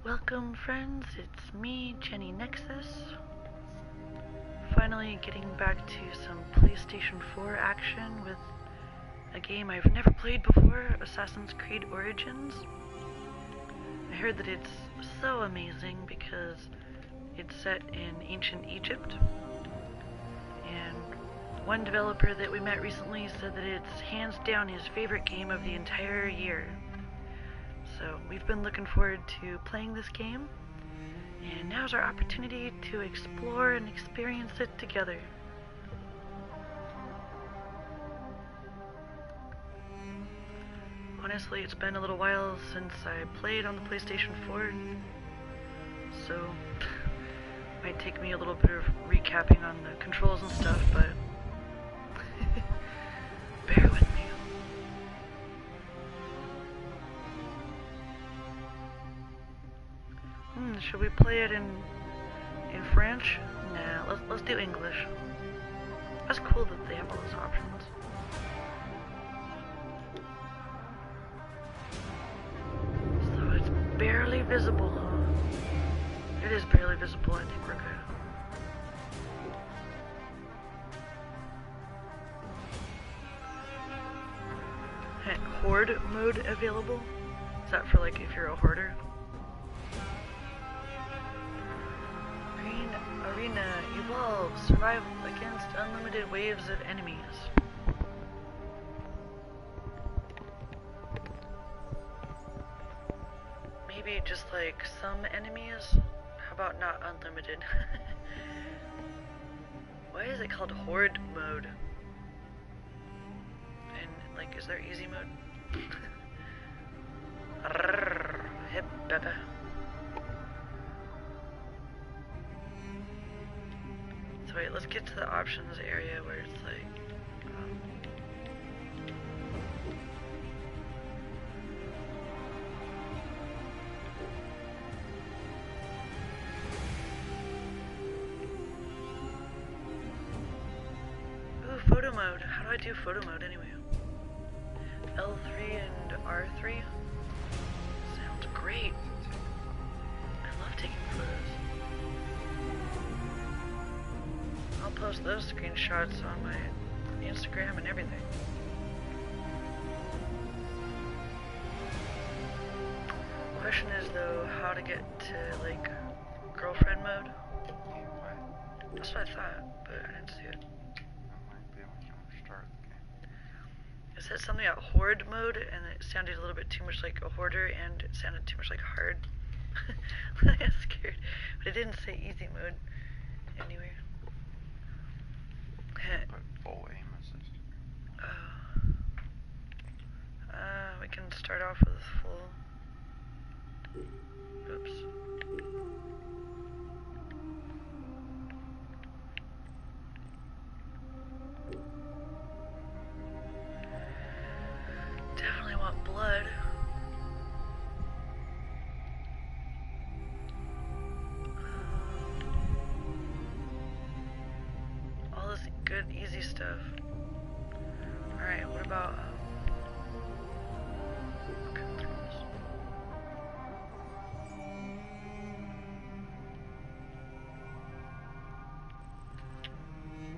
Welcome friends, it's me, JenniNexus. Finally getting back to some PlayStation 4 action with a game I've never played before, Assassin's Creed Origins. I heard that it's so amazing because it's set in ancient Egypt. And one developer that we met recently said that it's hands down his favorite game of the entire year. So we've been looking forward to playing this game, and now's our opportunity to explore and experience it together. Honestly, it's been a little while since I played on the PlayStation 4, so it might take me a little bit of recapping on the controls and stuff, but bear with me. Should we play it in French? Nah, let's do English. That's cool that they have all those options. So it's barely visible, huh? It is barely visible, I think we're good. Horde mode available? Is that for like if you're a hoarder? Arena, evolve, survive against unlimited waves of enemies. Maybe just like some enemies? How about not unlimited? Why is it called Horde mode? And like, is there easy mode? Hip bebe. So wait, let's get to the options area where it's like, ooh, photo mode. How do I do photo mode anyway? L3 and R3? Sounds great. I love taking photos. I'll post those screenshots on my Instagram and everything. Question is though, how to get to like girlfriend mode? That's what I thought, but I didn't see it. That might be when you start the game. It said something about horde mode, and it sounded a little bit too much like a hoarder, and it sounded too much like hard. I got scared, but it didn't say easy mode anywhere. But full aim assist. We can start off with full. Oops. Definitely want blood. All this good, easy stuff. Alright, what about controls?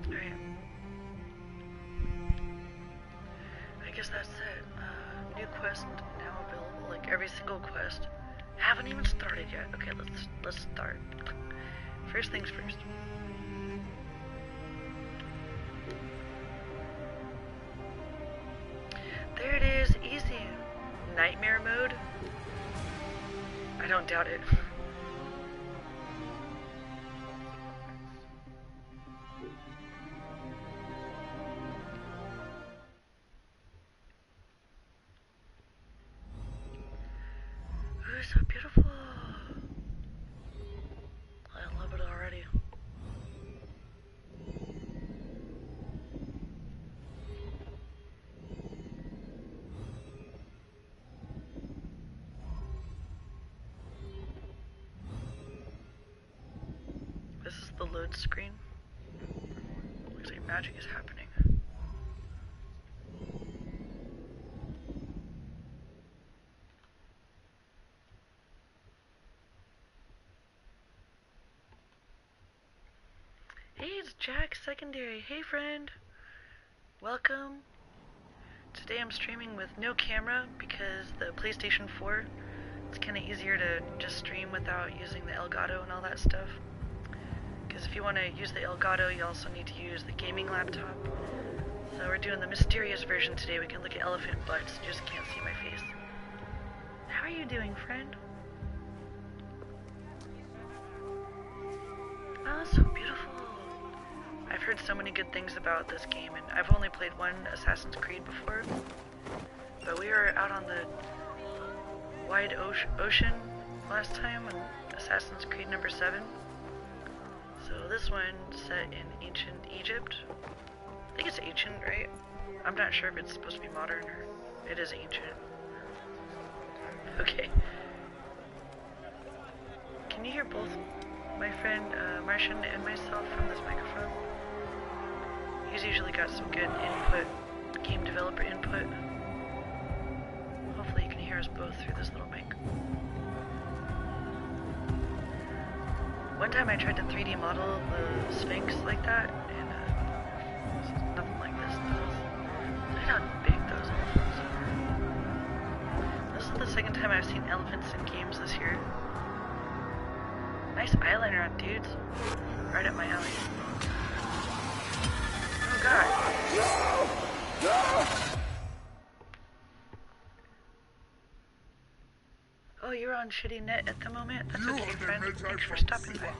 Alright. I guess that's it. New quest now available, like every single quest. Haven't even started yet. Okay, let's start. First things first. There it is, easy. Nightmare mode? I don't doubt it. Ooh, so beautiful. I love it already. This is the load screen. Looks like magic is happening. Hey, it's Jack Secondary. Hey, friend. Welcome. Today I'm streaming with no camera because the PlayStation 4, it's kind of easier to just stream without using the Elgato and all that stuff. Because if you want to use the Elgato, you also need to use the gaming laptop. So we're doing the mysterious version today. We can look at elephant butts, you just can't see my face. How are you doing, friend? Oh, so beautiful. I've heard so many good things about this game, and I've only played one Assassin's Creed before. But we were out on the wide ocean last time on Assassin's Creed number 7. So this one set in ancient Egypt. I think it's ancient, right? I'm not sure if it's supposed to be modern or it is ancient. Okay. Can you hear both my friend Martian and myself from this microphone? He's usually got some good input, game developer input. Hopefully you can hear us both through this little mic. One time I tried to 3D model the Sphinx like that, and it's nothing like this. Look how big those elephants are. This is the second time I've seen elephants in games this year. Nice eyeliner on dudes. Right up my alley. Oh god. Oh, you're on shitty net at the moment? That's okay, friend. Thanks for stopping by.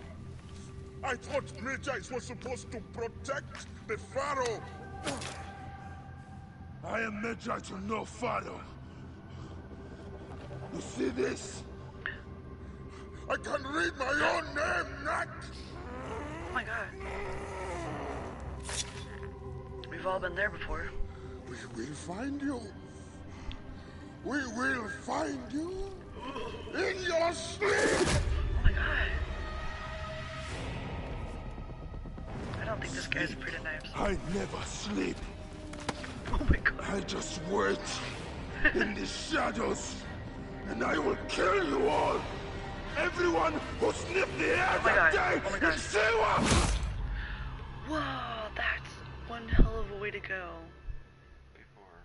I thought Magi's was supposed to protect the Pharaoh. I am Magi to no Pharaoh. You see this? I can read my own name, Nat! Oh my god. We've all been there before. We will find you. We will find you. In your sleep! Oh my god. I don't think this guy's afraid of knives. I never sleep. Oh my god. I just wait in the shadows, and I will kill you all. Everyone who sniffed the air that day in Siwa! Whoa, that's one hell of a way to go. People were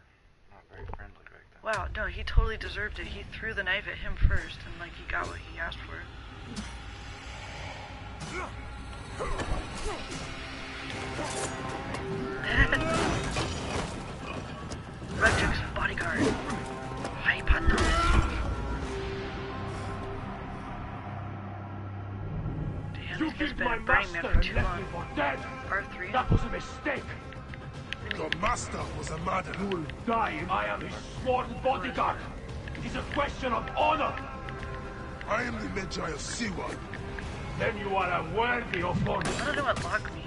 not very friendly back then. Wow, no, he totally deserved it. He threw the knife at him first, and like he got what he asked for. Rugjuck's bodyguard. Hypothesis. Damn, You this guy's killed been my a burning master man for and too left long. me for dead. R3? That was a mistake. Your master was a murderer. You will die. I am his sworn bodyguard. It is a question of honor. I am the Magi of Siwa. Then you are a worthy opponent. I don't know what lock means.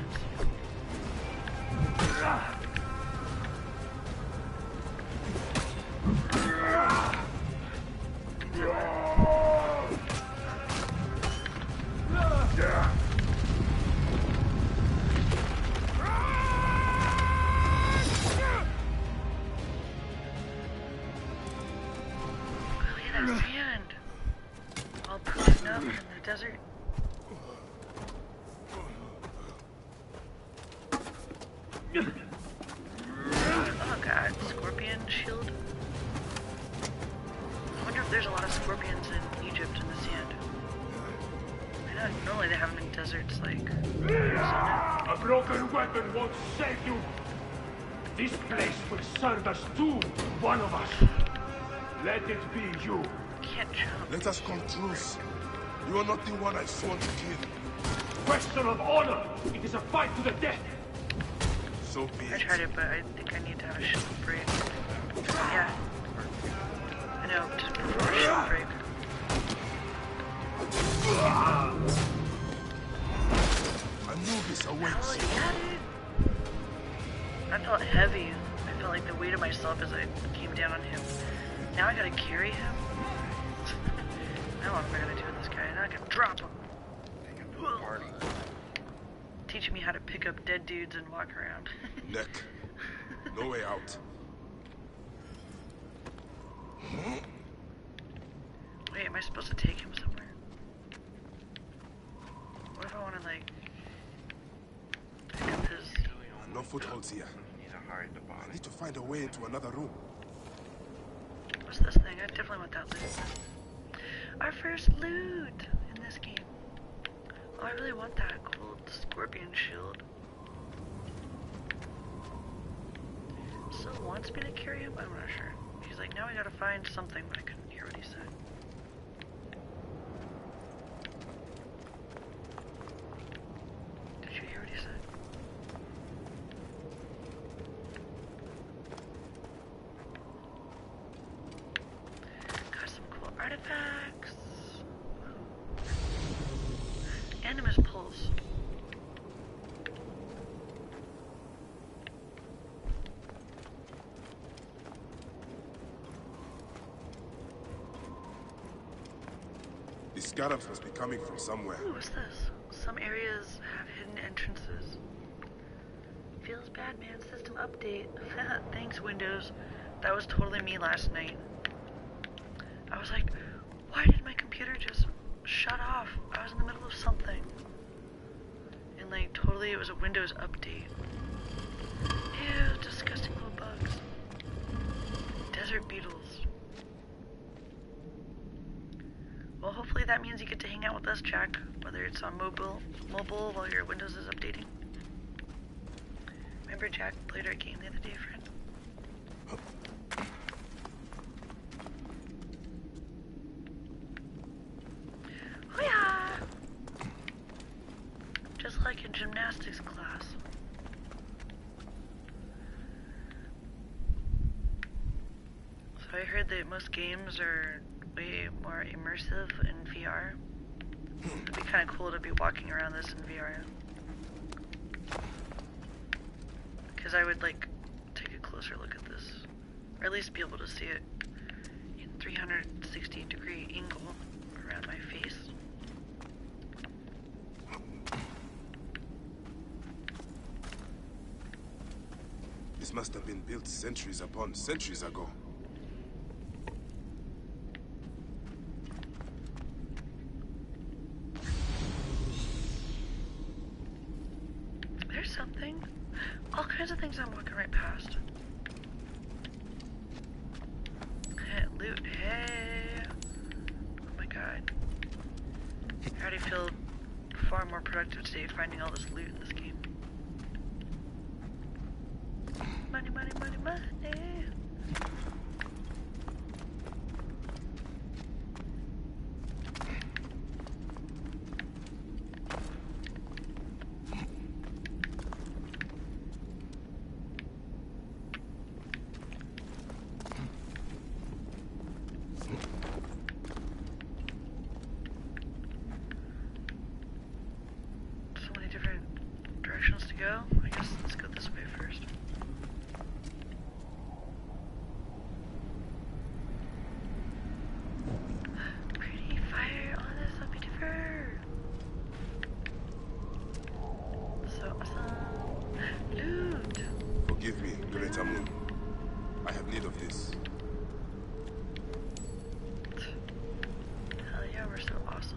Sand. All pooped up in the desert. Oh god, scorpion shield. I wonder if there's a lot of scorpions in Egypt in the sand. I don't normally they have them in deserts like Arizona. A broken weapon won't save you. This place will serve as two, one of us. Let it be you. Can't jump. Let us come truce. You are not the one I sworn to kill. Question of honor. It is a fight to the death. So be I it. tried it, but I think I need to have a shield break. Yeah. I know, just before a shield break. Anubis awaits Oh you. yeah, dude. I felt heavy. I felt like the weight of myself as I came down on him. Now I gotta carry him? Now what am I gonna do with this guy? Now I can drop him. Party. Teaching me how to pick up dead dudes and walk around. Neck. No way out. Wait, am I supposed to take him somewhere? What if I want to, like... no footholds here. Need to hide the body. I need to find a way into another room. What's this thing? I definitely want that loot. Our first loot in this game. Oh, I really want that gold scorpion shield. Still wants me to carry him? I'm not sure. He's like, now I gotta find something, but I couldn't hear what he said. Did you hear what he said? Got some cool artifacts. Animus pulse. These scarabs must be coming from somewhere. Ooh, what's this? Some areas have hidden entrances. Feels bad, man. System update. Thanks, Windows. That was totally me last night. I was like, why did my computer just shut off? I was in the middle of something. And like, totally it was a Windows update. Ew, disgusting little bugs. Desert beetles. Well, hopefully that means you get to hang out with us, Jack, whether it's on mobile while your Windows is updating. Remember Jack played our game the other day, friend? Hoo-yah! Just like in gymnastics class. So I heard that most games are way more immersive in VR. It'd be kind of cool to be walking around this in VR. Because I would like take a closer look at this, or at least be able to see it in 360-degree angle around my face. This must have been built centuries upon centuries ago. There's something. All kinds of things I'm walking right past. Loot. Hey. Oh my god. I already feel far more productive today finding all this loot in this game. Money, money, money, money. To go? I guess let's go this way first. Pretty fire on this amphitheater. So awesome. Loot. Forgive me, Greater Moon. I have need of this. Hell yeah, we're so awesome.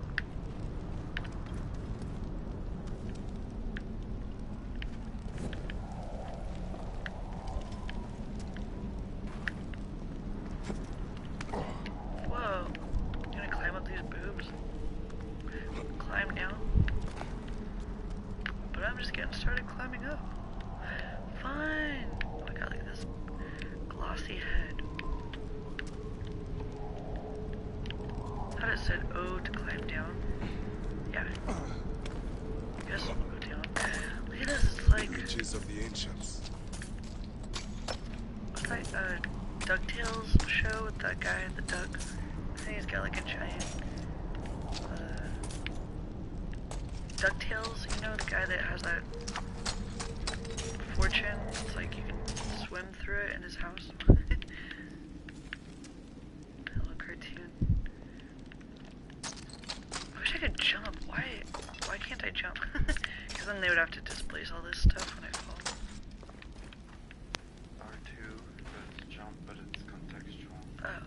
Started climbing up. Fun. Oh my god, look at this glossy head. I thought it said O to climb down. Yeah. I guess we'll go down. Look at this, it's like Riches of the ancients. It's like a DuckTales show with that guy, the duck. I think he's got like a giant DuckTales, you know, the guy that has that fortune, it's like you can swim through it in his house. Hello, cartoon. I wish I could jump. Why can't I jump? Because then they would have to displace all this stuff when I fall. R2 does jump, but it's contextual. Oh.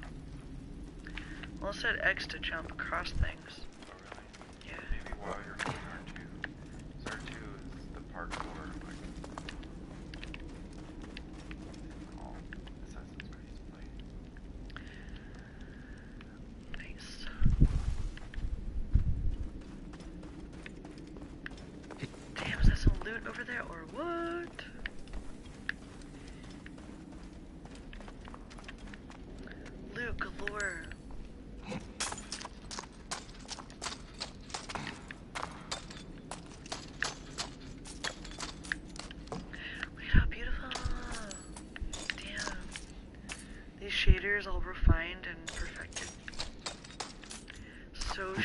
Well, it said X to jump across things. Oh, really? Yeah. Maybe while you're playing R2. 'Cause R2 is the parkour, like,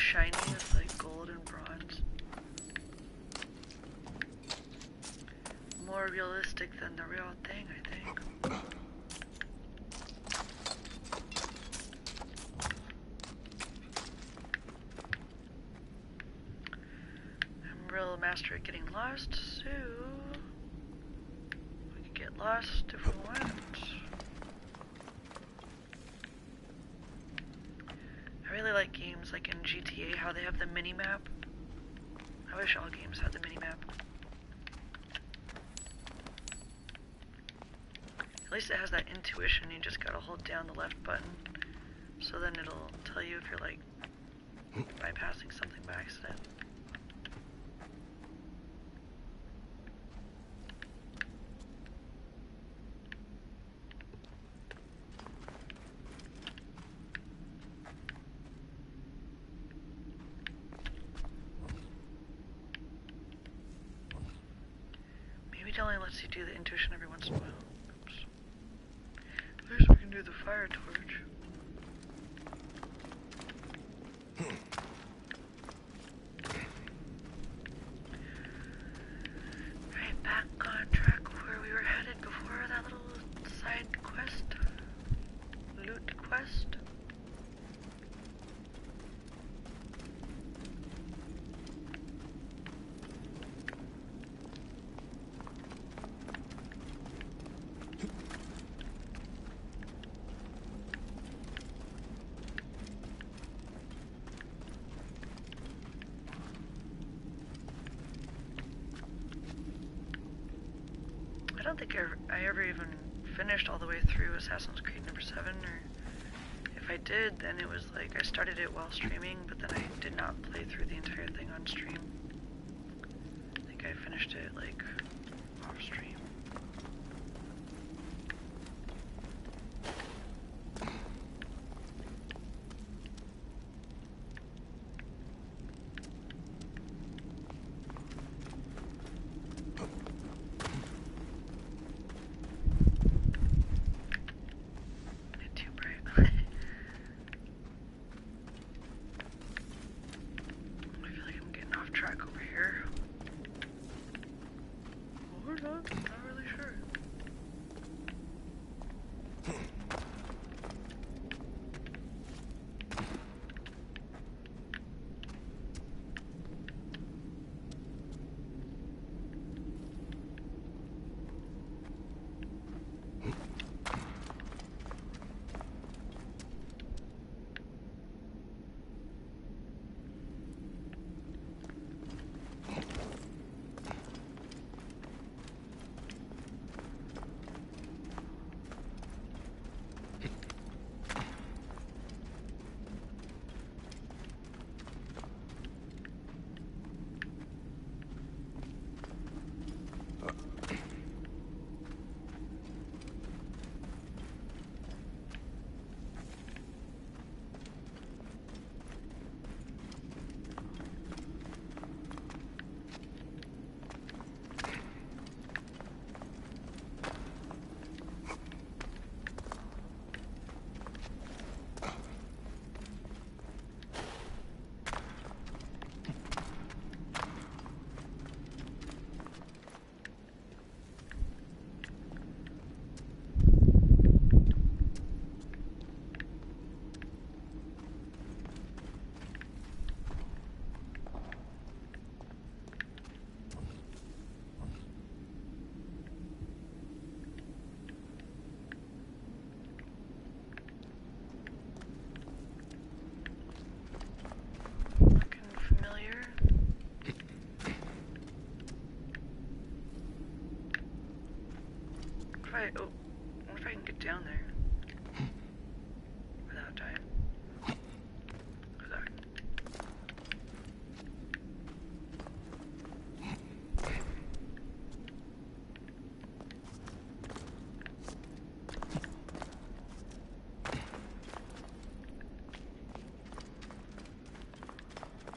shiny, it's like gold and bronze. More realistic than the real thing, I think. I'm a real master at getting lost, so we could get lost if we want. I really like games like in GTA, how they have the mini-map. I wish all games had the mini-map. At least it has that intuition, you just gotta hold down the left button. So then it'll tell you if you're like bypassing something by accident. Maybe it only lets you do the intuition every once in a while. Oops. At least we can do the fire torch. Right back on track where we were headed before that little side quest. Loot quest. I don't think I ever even finished all the way through Assassin's Creed number 7, or if I did, then it was like I started it while streaming, but then I did not play through the entire thing on stream. I think I finished it like off stream. Track over here. Or not really sure. I wonder if I can get down there without dying. Without.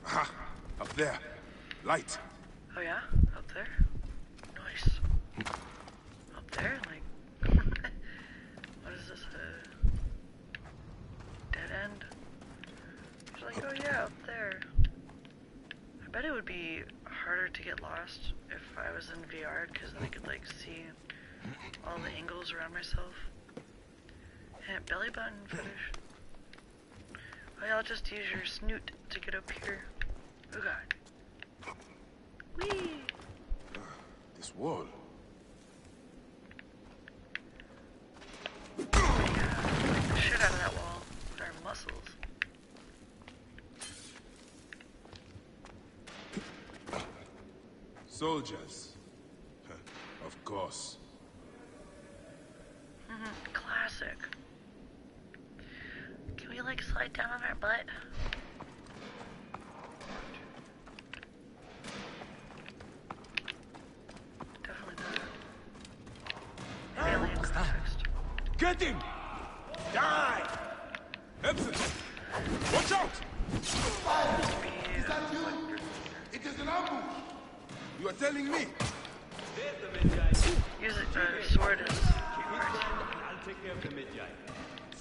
Aha! Up there. Light. Oh yeah? Up there? Nice. Up there? Like, what is this? Dead end? It's like, oh yeah, up there. bet it would be harder to get lost if I was in VR, because then I could like see all the angles around myself. And belly button fetish. Oh yeah, I'll just use your snoot to get up here. Oh god. Whee! This wall. Yeah, like the shit out of that wall with our muscles. Soldiers. Of course. Classic. Can we like slide down on our butt? Definitely not. Alien context. Get him! Die! Epson! Watch out! Is that you? It is an ambush! You are telling me? Use it, sword as I'll take care of the Medjay.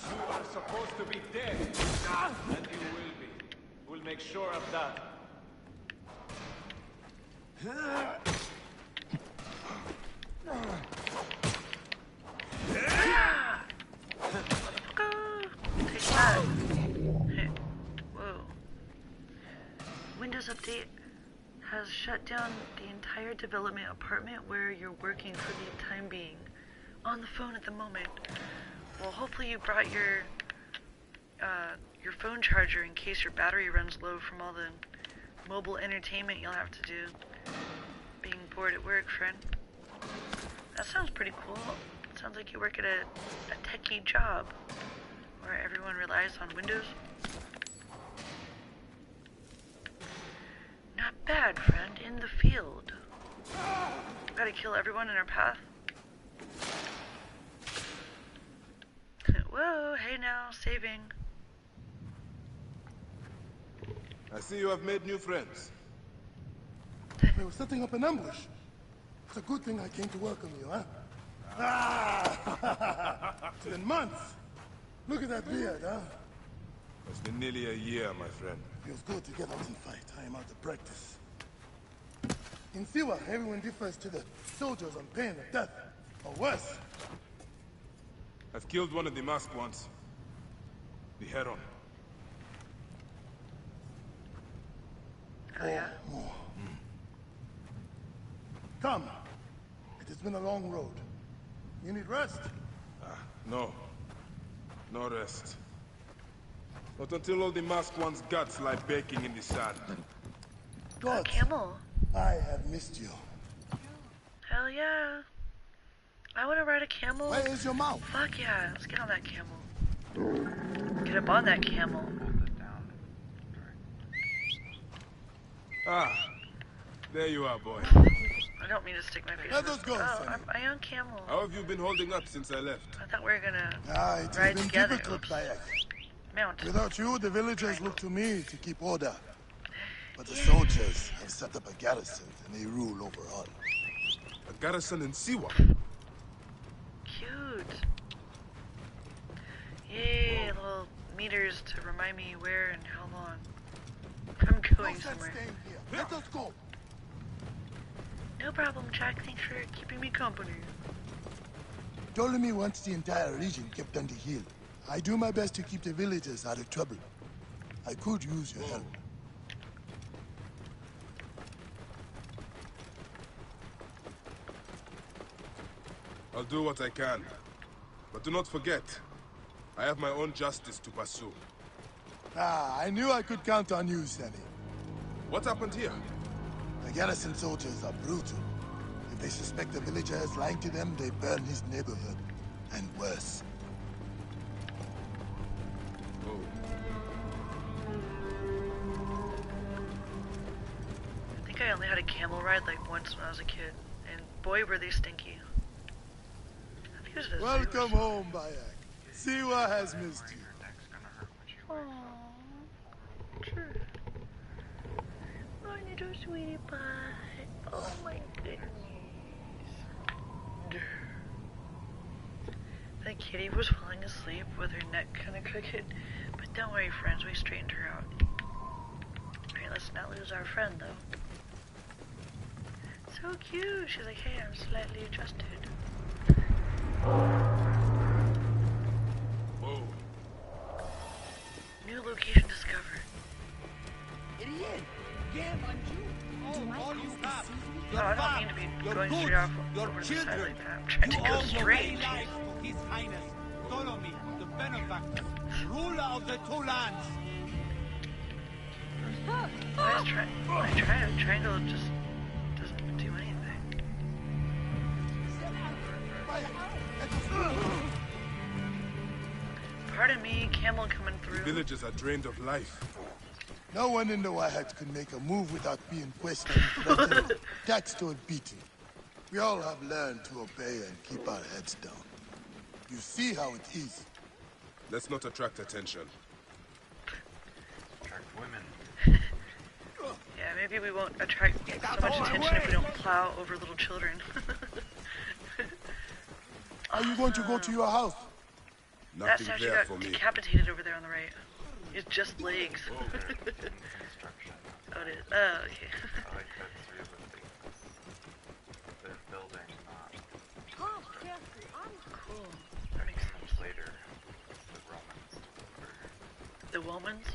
You are supposed to be dead. And you will be. We'll make sure of that. Take that. Hey. Whoa. Windows update has shut down the entire development apartment where you're working for the time being. On the phone at the moment. Well, hopefully you brought your phone charger in case your battery runs low from all the mobile entertainment you'll have to do. Being bored at work, friend. That sounds pretty cool. Sounds like you work at a techie job where everyone relies on Windows. Not bad, friend. In the field. Gotta kill everyone in our path. Whoa, hey now, saving. I see you have made new friends. We were setting up an ambush. It's a good thing I came to welcome you, huh? Ah! It's been months. Look at that beard, huh? It's been nearly a year, my friend. Feels good to get out and fight. I am out of practice. In Siwa, everyone differs to the soldiers on pain of death, or worse. I've killed one of the masked ones. The Heron. Oh yeah? More. Come. It has been a long road. You need rest? No. No rest. Not until all the masked one's guts lie baking in the sand. God, Camel. I have missed you. Hell yeah. I want to ride a camel. Where is your mouth? Fuck yeah, let's get on that camel. Get up on that camel. Hold it down. Ah. There you are, boy. I don't mean to stick my face Let in those it. go, Oh, Sonny. I'm on camel. How have you been holding up since I left? I thought we were gonna It ride has been together. difficult, Oops. Bayek. Mount. Without you, the villagers look to me to keep order. But the soldiers have set up a garrison, and they rule over all. A garrison in Siwa. Cute. Yay, little meters to remind me where and how long. I'm going No sense somewhere. staying here. Let us go. No problem, Jack. Thanks for keeping me company. Ptolemy wants the entire region kept on the hill. I do my best to keep the villagers out of trouble. I could use your help. I'll do what I can. But do not forget, I have my own justice to pursue. Ah, I knew I could count on you, Sonny. What happened here? The garrison soldiers are brutal. If they suspect the villager is lying to them, they burn his neighborhood. And worse. Oh. I think I only had a camel ride like once when I was a kid, and boy were they stinky. I think it was at a zoo or Welcome something. home, Bayek. Siwa has missed you. Your neck's gonna hurt when you wear Aww. Sure. My little sweetie pie. Oh my goodness. The kitty was falling asleep with her neck kind of crooked, but don't worry, friends, we straightened her out. Alright, let's not lose our friend though. So cute. She's like, hey, I'm slightly adjusted. Whoa. New location discovered. Idiot! Damn on you! All you have! Oh, I don't mean to be going straight off over the side like that. I'm trying to go straight. To His Highness, Ptolemy, the benefactor, ruler of the two lands. Why is triangle just doesn't do anything? Pardon me, camel coming through. The villagers are drained of life. No one in the Wahats can make a move without being questioned, threatened, taxed, or beaten. We all have learned to obey and keep our heads down. You see how it is. Let's not attract attention. Attract women. Yeah, maybe we won't attract so much attention if we don't plow over little children. Are you going to go to your house? That Nothing statue there got for me. decapitated over there on the right. It's just legs. Construction. Oh, it is. Oh, okay. I like that too, but they're building, not Cool. That makes sense. later. The Romans took over. The Womans?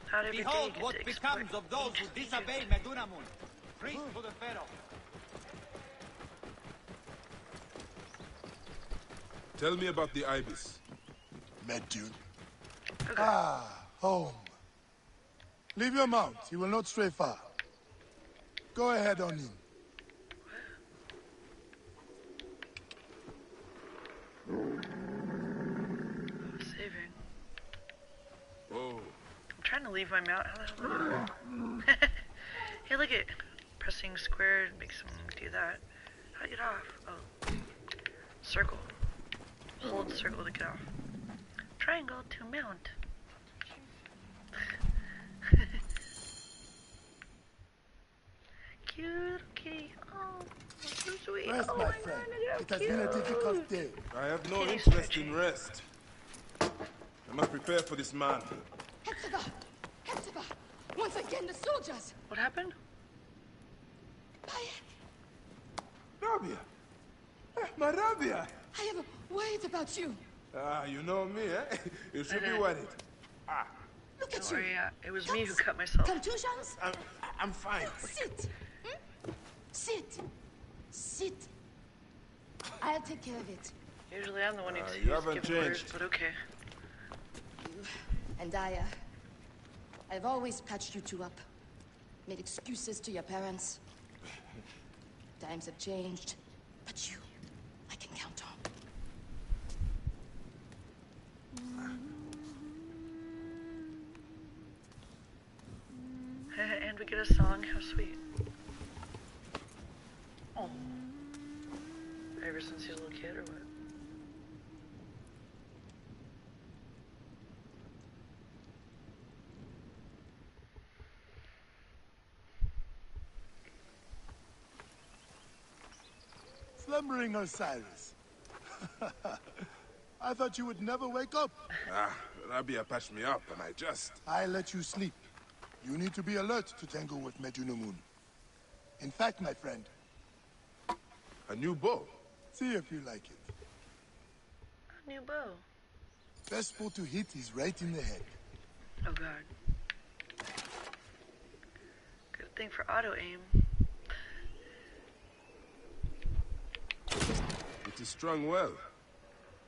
How did Behold what becomes of those who disobey Medunamun, priest to the Pharaoh. Tell me about the ibis. Medjug. Okay. Ah, home. Leave your mount. He will not stray far. Go ahead on in. Saving. Oh. I'm trying to leave my mount. How the hell do I do that? Hey, look at pressing square makes him do that. How do I get off? Oh. Circle. Hold circle to get off. Triangle to mount. Cute kitty. Oh, so sweet. Rest, Oh my my friend. God, look It how has been a cute. difficult day. I have no Kitty interest stretching. in rest. I must prepare for this man. Hepzibah! Hepzibah! Once again, the soldiers! What happened? Bayek! Rabia! My Rabia! I have worried about you. Ah, you know me, eh? You should be worried. Ah, Look at Don't you. worry, it was me who cut myself. Contusions? I'm fine. Sit. Sit. Sit. I'll take care of it. Usually I'm the one who's you haven't giving orders, changed. but okay. You and I've always patched you two up. Made excuses to your parents. Times have changed, but you, I can count on. And we get a song. How sweet. Oh. Ever since he was a little kid, or what? Slumbering Osiris. I thought you would never wake up. Ah, Rabia patched me up and I let you sleep. You need to be alert to tangle with Medunamun. In fact, my friend, a new bow. see if you like it. A new bow. Best spot to hit is right in the head. Oh god. Good thing for auto aim. It is strung well.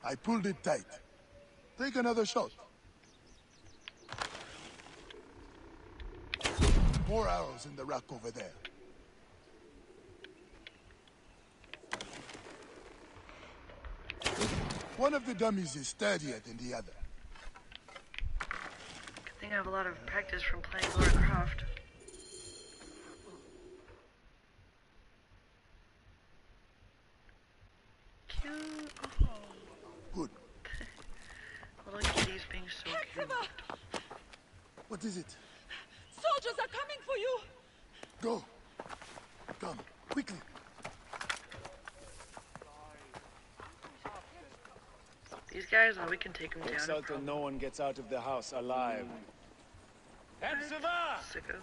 I pulled it tight. Take another shot. More arrows in the rack over there. One of the dummies is sturdier than the other. Good thing I have a lot of practice from playing Lara Croft. Cute. Oh. Good. Little kitties being so cute. Hepzibah! What is it? soldiers are coming for you! Go. Come, quickly. These guys, we can take them down. Looks out that no one gets out of the house alive. Hepzibah! Sicko.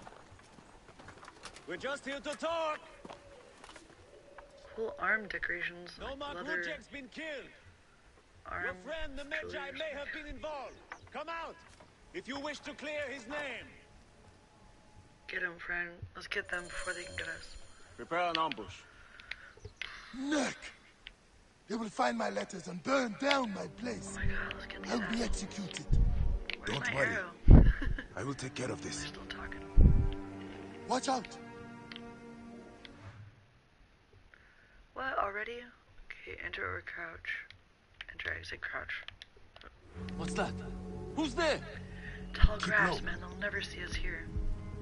We're just here to talk! Cool arm decorations. No like Mark leather Rujek's been killed. arm. Your friend, the Magi, jewelry or may have something. been involved. Come out, if you wish to clear his name. Get them, friend. Let's get them before they can get us. Prepare an ambush. Neck! They will find my letters and burn down my place. Oh my god, let's get these I'll be assholes. executed. Where's Don't my worry. arrow? I will take care of They're this. still talking. Watch out! What, already? Okay, enter or crouch. Enter, exit, crouch. What's that? Who's there? Tall Keep grass, low. man. They'll never see us here.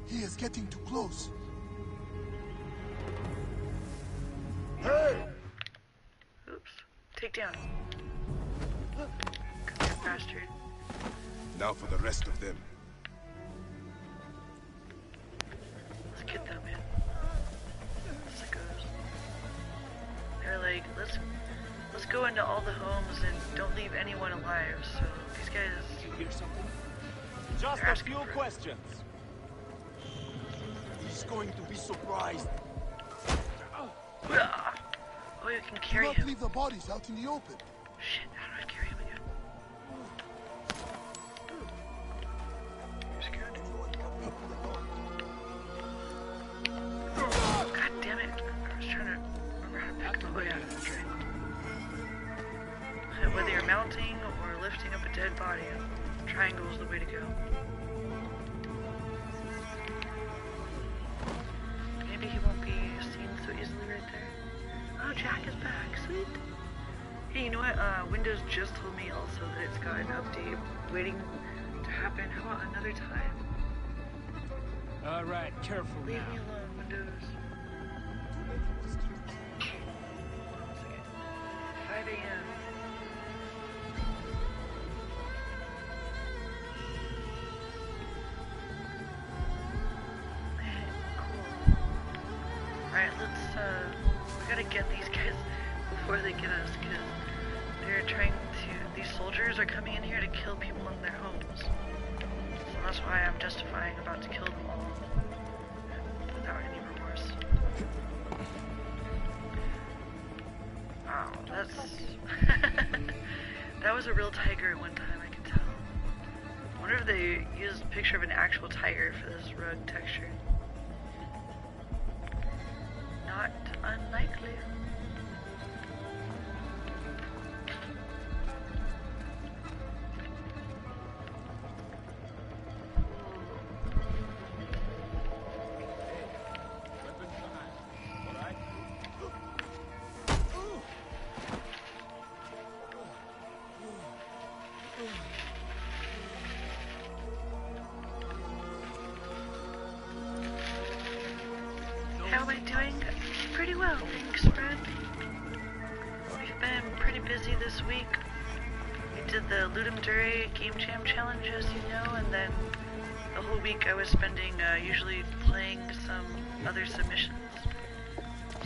He is getting too close. Hey! Oops. Take down. Come here, bastard. Now for the rest of them. Let's get them, man. Sickos. They're like, let's go into all the homes and don't leave anyone alive. So these guys, You hear something? Just They're a asking few for it. questions. He's going to be surprised. oh, you can Do carry not him. leave the bodies out in the open. Shit, how do I carry him again? You're scared? God damn it. I was trying to remember how to pick my way out of the train. Whether you're mounting or lifting up a dead body, triangle is the way to go. Maybe he won't be seen so easily right there. Oh, Jack is back. Sweet. Hey, you know what? Windows just told me also that it's got an update waiting to happen. How about another time? All right, careful Leave now. me alone, Windows. 5 a.m. Cool. Alright, we gotta get these guys before they get us, because these soldiers are coming in here to kill people in their homes. So that's why I'm justifying about to kill them all without any remorse. Wow, that was a real tiger at one time, I can tell. I wonder if they used a picture of an actual tiger for this rug texture. Not unlikely. How am I doing? Pretty well, thanks, Fred. We've been pretty busy this week. We did the Ludum Dare Game Jam Challenge, as you know, and then the whole week I was spending usually playing some other submissions.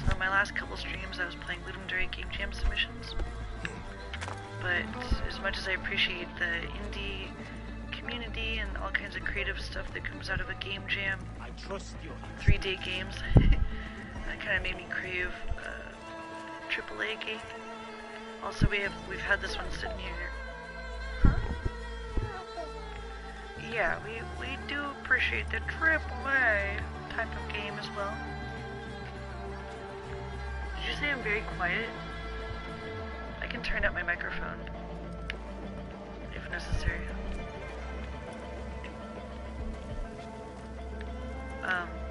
So my last couple streams I was playing Ludum Dare Game Jam submissions. But as much as I appreciate the indie community and all kinds of creative stuff that comes out of a game jam, I trust you. 3-day games, that kind of made me crave AAA game. Also, we've had this one sitting here. Huh? Yeah, we do appreciate the AAA type of game as well. Did you say I'm very quiet? I can turn up my microphone if necessary.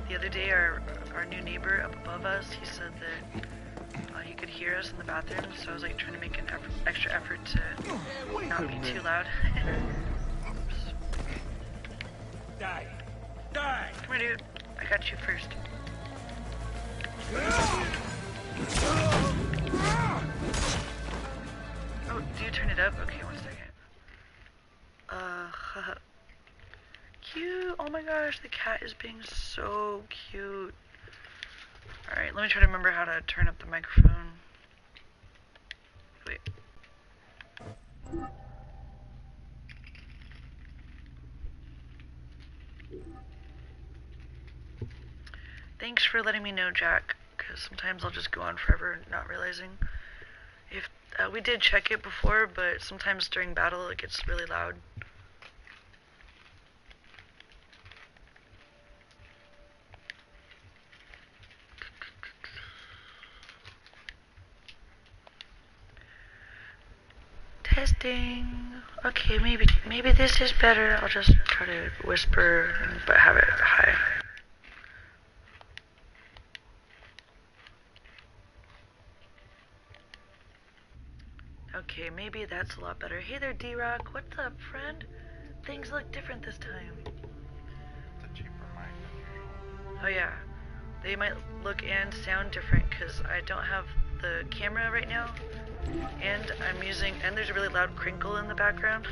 The other day, our new neighbor up above us, he said that he could hear us in the bathroom, so I was like trying to make an extra effort to not be too loud. Oops. Die! Die! Come here, dude. I got you first. Oh, do you turn it up? Okay, 1 second. cute. Oh my gosh, the cat is being so cute. Alright, let me try to remember how to turn up the microphone. Wait. Thanks for letting me know, Jack, because sometimes I'll just go on forever not realizing. If we did check it before, but sometimes during battle it gets really loud. Testing. Okay, maybe this is better. I'll just try to whisper but have it high. Okay, maybe that's a lot better. Hey there, D-Rock. What's up, friend? Things look different this time. It's a cheaper mic than usual. Oh yeah, they might look and sound different because I don't have the camera right now, and and there's a really loud crinkle in the background.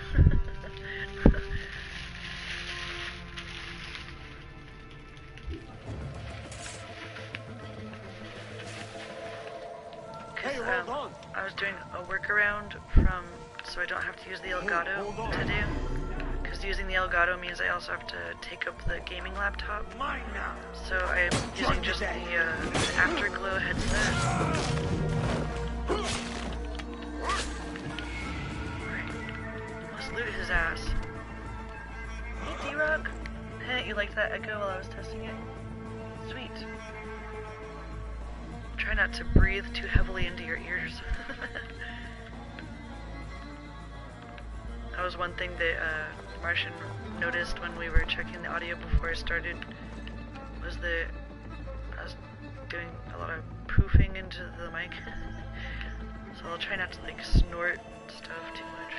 Hey, hold on. I was doing a workaround so I don't have to use the Elgato to do. Because using the Elgato means I also have to take up the gaming laptop. Mine now. So I'm using just the Afterglow headset. Alright. Let's loot his ass. Hey, D-Rock. Hey, you liked that echo while I was testing it? Sweet. Try not to breathe too heavily into your ears. That was one thing that Martian noticed when we were checking the audio before I started, was that I was doing a lot of poofing into the mic. So I'll try not to like snort stuff too much.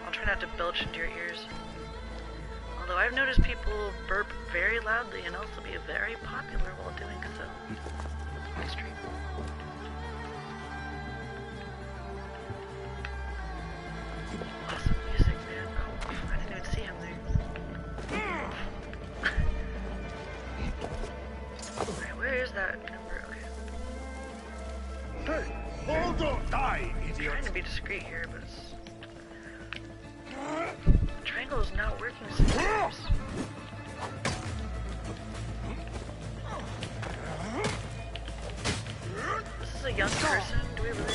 I'll try not to belch into your ears. Although I've noticed people burp very loudly and also be very popular while doing so. My stream. Awesome music, man. Oh, I didn't even see him there. Alright, where is that number? Okay. Hey, hold on! Die, I'm idiot! trying to be discreet here, but triangle is not working sometimes. This is a young person? Do we really?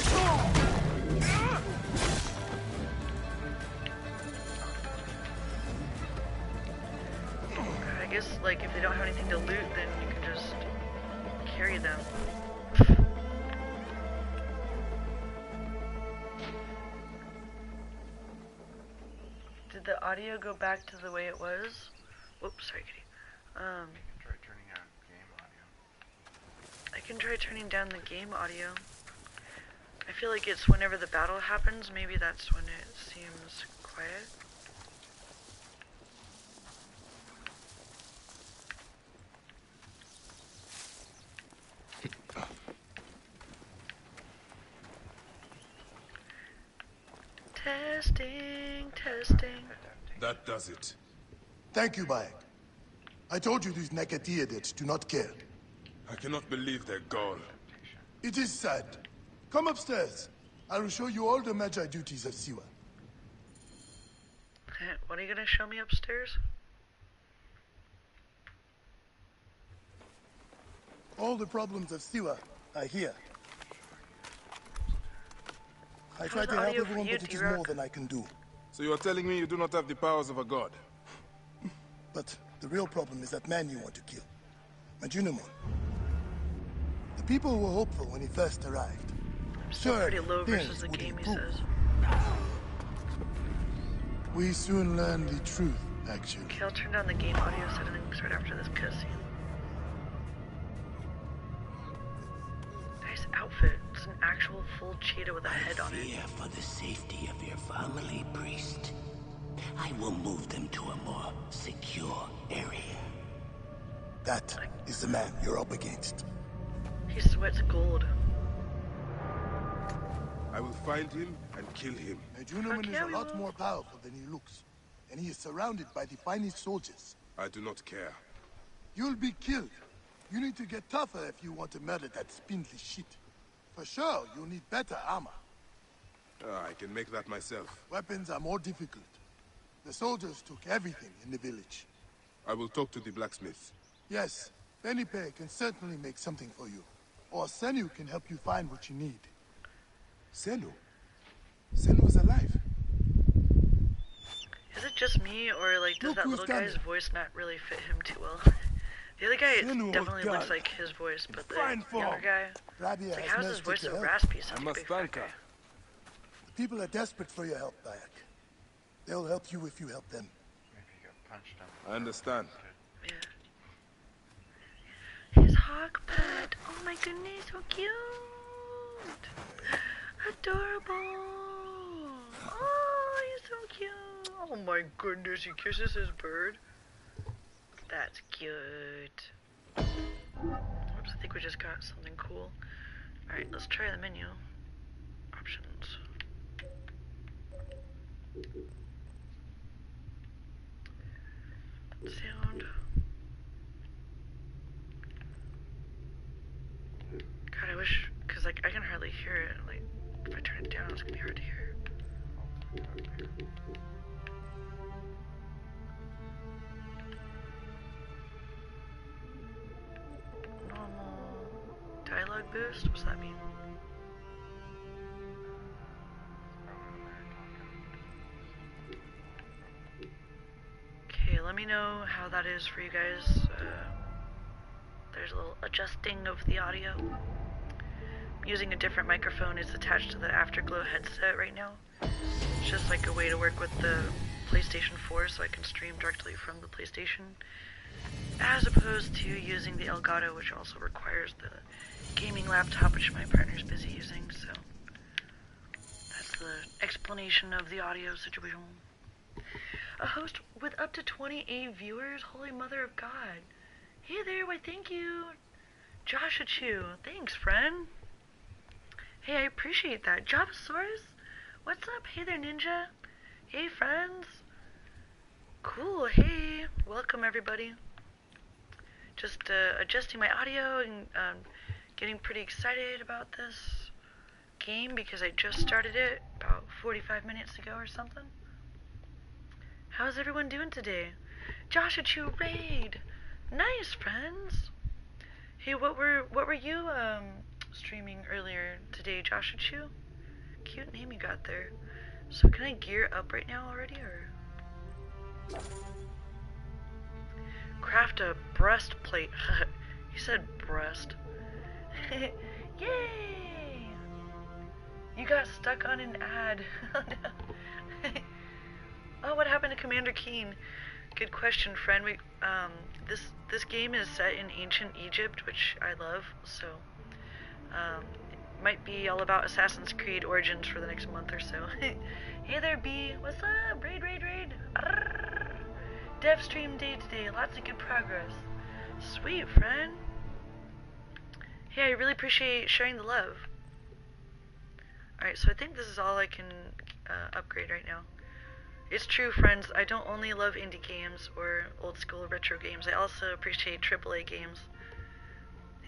I guess, like, if they don't have anything to loot, then you can just carry them. Did the audio go back to the way it was? Whoops, sorry, kitty. You can try turning down game audio. I can try turning down the game audio. I feel like it's whenever the battle happens, maybe that's when it seems quiet. Testing, testing. That does it. Thank you, Bayek. I told you these Nekati idiots do not care. I cannot believe their gall. It is sad. Come upstairs. I will show you all the Magi duties of Siwa. What are you gonna show me upstairs? All the problems of Siwa are here. I try to help audio everyone, for you, but it is D-Rock. more than I can do. So you are telling me you do not have the powers of a god? But the real problem is that man you want to kill. Majunimon. The people were hopeful when he first arrived. Still Sure, pretty low things versus the would game, he improve. says. We soon learned the truth, actually. Okay, I'll turn down the game audio settings right after this cutscene. Nice outfit. It's an actual full cheetah with a head on it. Fear for the safety of your family, priest. I will move them to a more secure area. That is the man you're up against. He sweats gold. I will find him and kill him. Majunimon is yeah, a we lot will. more powerful than he looks. And he is surrounded by the finest soldiers. I do not care. You'll be killed. You need to get tougher if you want to murder that spindly shit. For sure, you'll need better armor. I can make that myself. Weapons are more difficult. The soldiers took everything in the village. I will talk to the blacksmith. Yes, Felipe can certainly make something for you. Or Senu can help you find what you need. Senu? Senu is alive. Is it just me, or like does Look that who's little guy's coming. voice not really fit him too well? The other guy Senu definitely was looks done. like his voice, but the Fine form. younger guy, Rabia it's like has how's his managed voice to so help. raspy? Such I a must big fat thank guy. her. The people are desperate for your help, Bayek. They'll help you if you help them. Maybe he got punched him. I understand. Yeah. His hawk pet. Oh my goodness, so cute. Adorable. Oh, he's so cute. Oh my goodness, he kisses his bird. That's cute. Oops, I think we just got something cool. Alright, let's try the menu. Options. Sound. God, I wish, because like I can hardly hear it. Like, if I turn it down, it's gonna be hard to hear. Normal dialogue boost. What's that mean? Okay, let me know how that is for you guys. There's a little adjusting of the audio. I'm using a different microphone. It's attached to the Afterglow headset right now. It's just like a way to work with the PlayStation 4 so I can stream directly from the PlayStation, as opposed to using the Elgato, which also requires the gaming laptop, which my partner's busy using, so that's the explanation of the audio situation. A host with up to 28 viewers? Holy mother of God. Hey there, why thank you. Joshua Chu, thanks friend. Hey, I appreciate that. Javasaurus? What's up? Hey there, Ninja. Hey, friends. Cool, hey. Welcome, everybody. Just adjusting my audio and getting pretty excited about this game because I just started it about 45 minutes ago or something. How's everyone doing today? Joshua Chu raid. Nice, friends. Hey, what were you streaming earlier today, Joshua Chu? Cute name you got there. So can I gear up right now already, or craft a breastplate? You said breast. Yay! You got stuck on an ad. Oh, what happened to Commander Keen? Good question, friend. We this game is set in ancient Egypt, which I love, so it might be all about Assassin's Creed Origins for the next month or so. Hey there, B. What's up? Raid. Arrgh. Dev stream day today. Lots of good progress. Sweet, friend. Hey, I really appreciate sharing the love. Alright, so I think this is all I can upgrade right now. It's true, friends, I don't only love indie games or old school retro games, I also appreciate AAA games.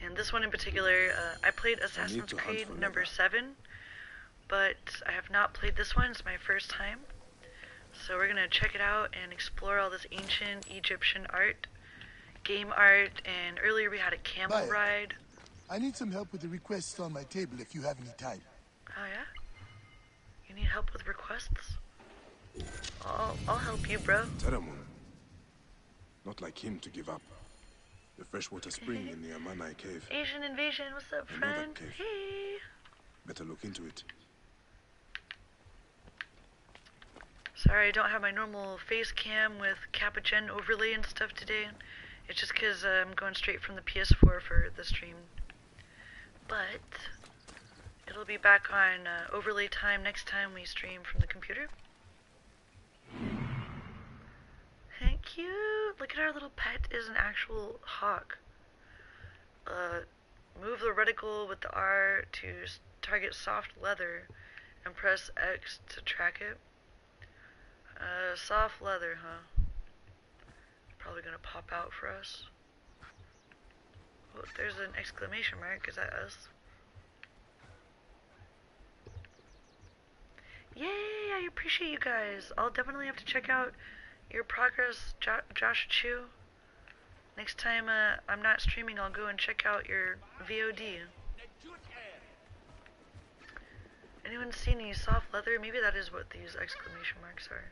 And this one in particular, I played Assassin's Creed number 7, but I have not played this one, it's my first time. So we're gonna check it out and explore all this ancient Egyptian art, game art, and earlier we had a camel ride. I need some help with the requests on my table if you have any time. Oh yeah? You need help with requests? I'll help you, bro. Teramun. Not like him to give up. The freshwater spring in the Amanai cave. Asian invasion, what's up, I know friend? that cave. Hey. Better look into it. Sorry, I don't have my normal face cam with Kappa Gen overlay and stuff today. It's just because I'm going straight from the PS4 for the stream. But it'll be back on overlay time next time we stream from the computer. Cute! Look at our little pet is an actual hawk. Move the reticle with the R to target soft leather and press X to track it. Soft leather, huh? probably gonna pop out for us. Oh, there's an exclamation mark. Is that us? Yay! I appreciate you guys. I'll definitely have to check out your progress, Josh Chu. Next time I'm not streaming, I'll go and check out your VOD. Anyone seen any soft leather? Maybe that is what these exclamation marks are.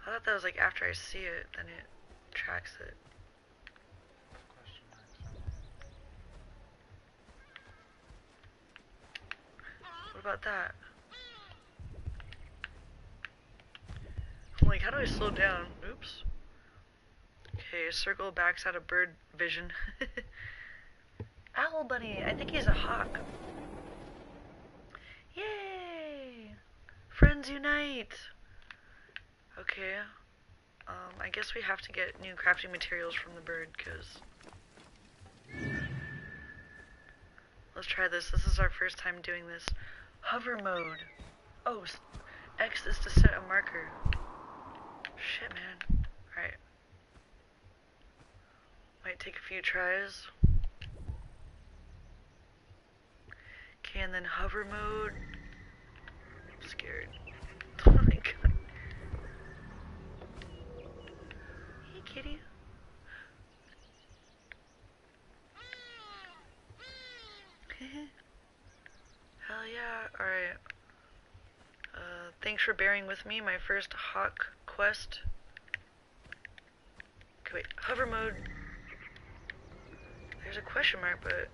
I thought that was like after I see it, then it tracks it. What about that? I'm like, how do I slow down? Oops. Okay, circle backs out of bird vision. Owl bunny, I think he's a hawk. Yay! Friends unite! Okay. I guess we have to get new crafting materials from the bird, because... Let's try this. This is our first time doing this. Hover mode. Oh, X is to set a marker. Shit, man. Alright. Might take a few tries. Okay, and then hover mode. I'm scared. Oh my god. Hey, kitty. Hell yeah. Alright. Thanks for bearing with me. My first hawk quest. Okay, wait. Hover mode. There's a question mark, but...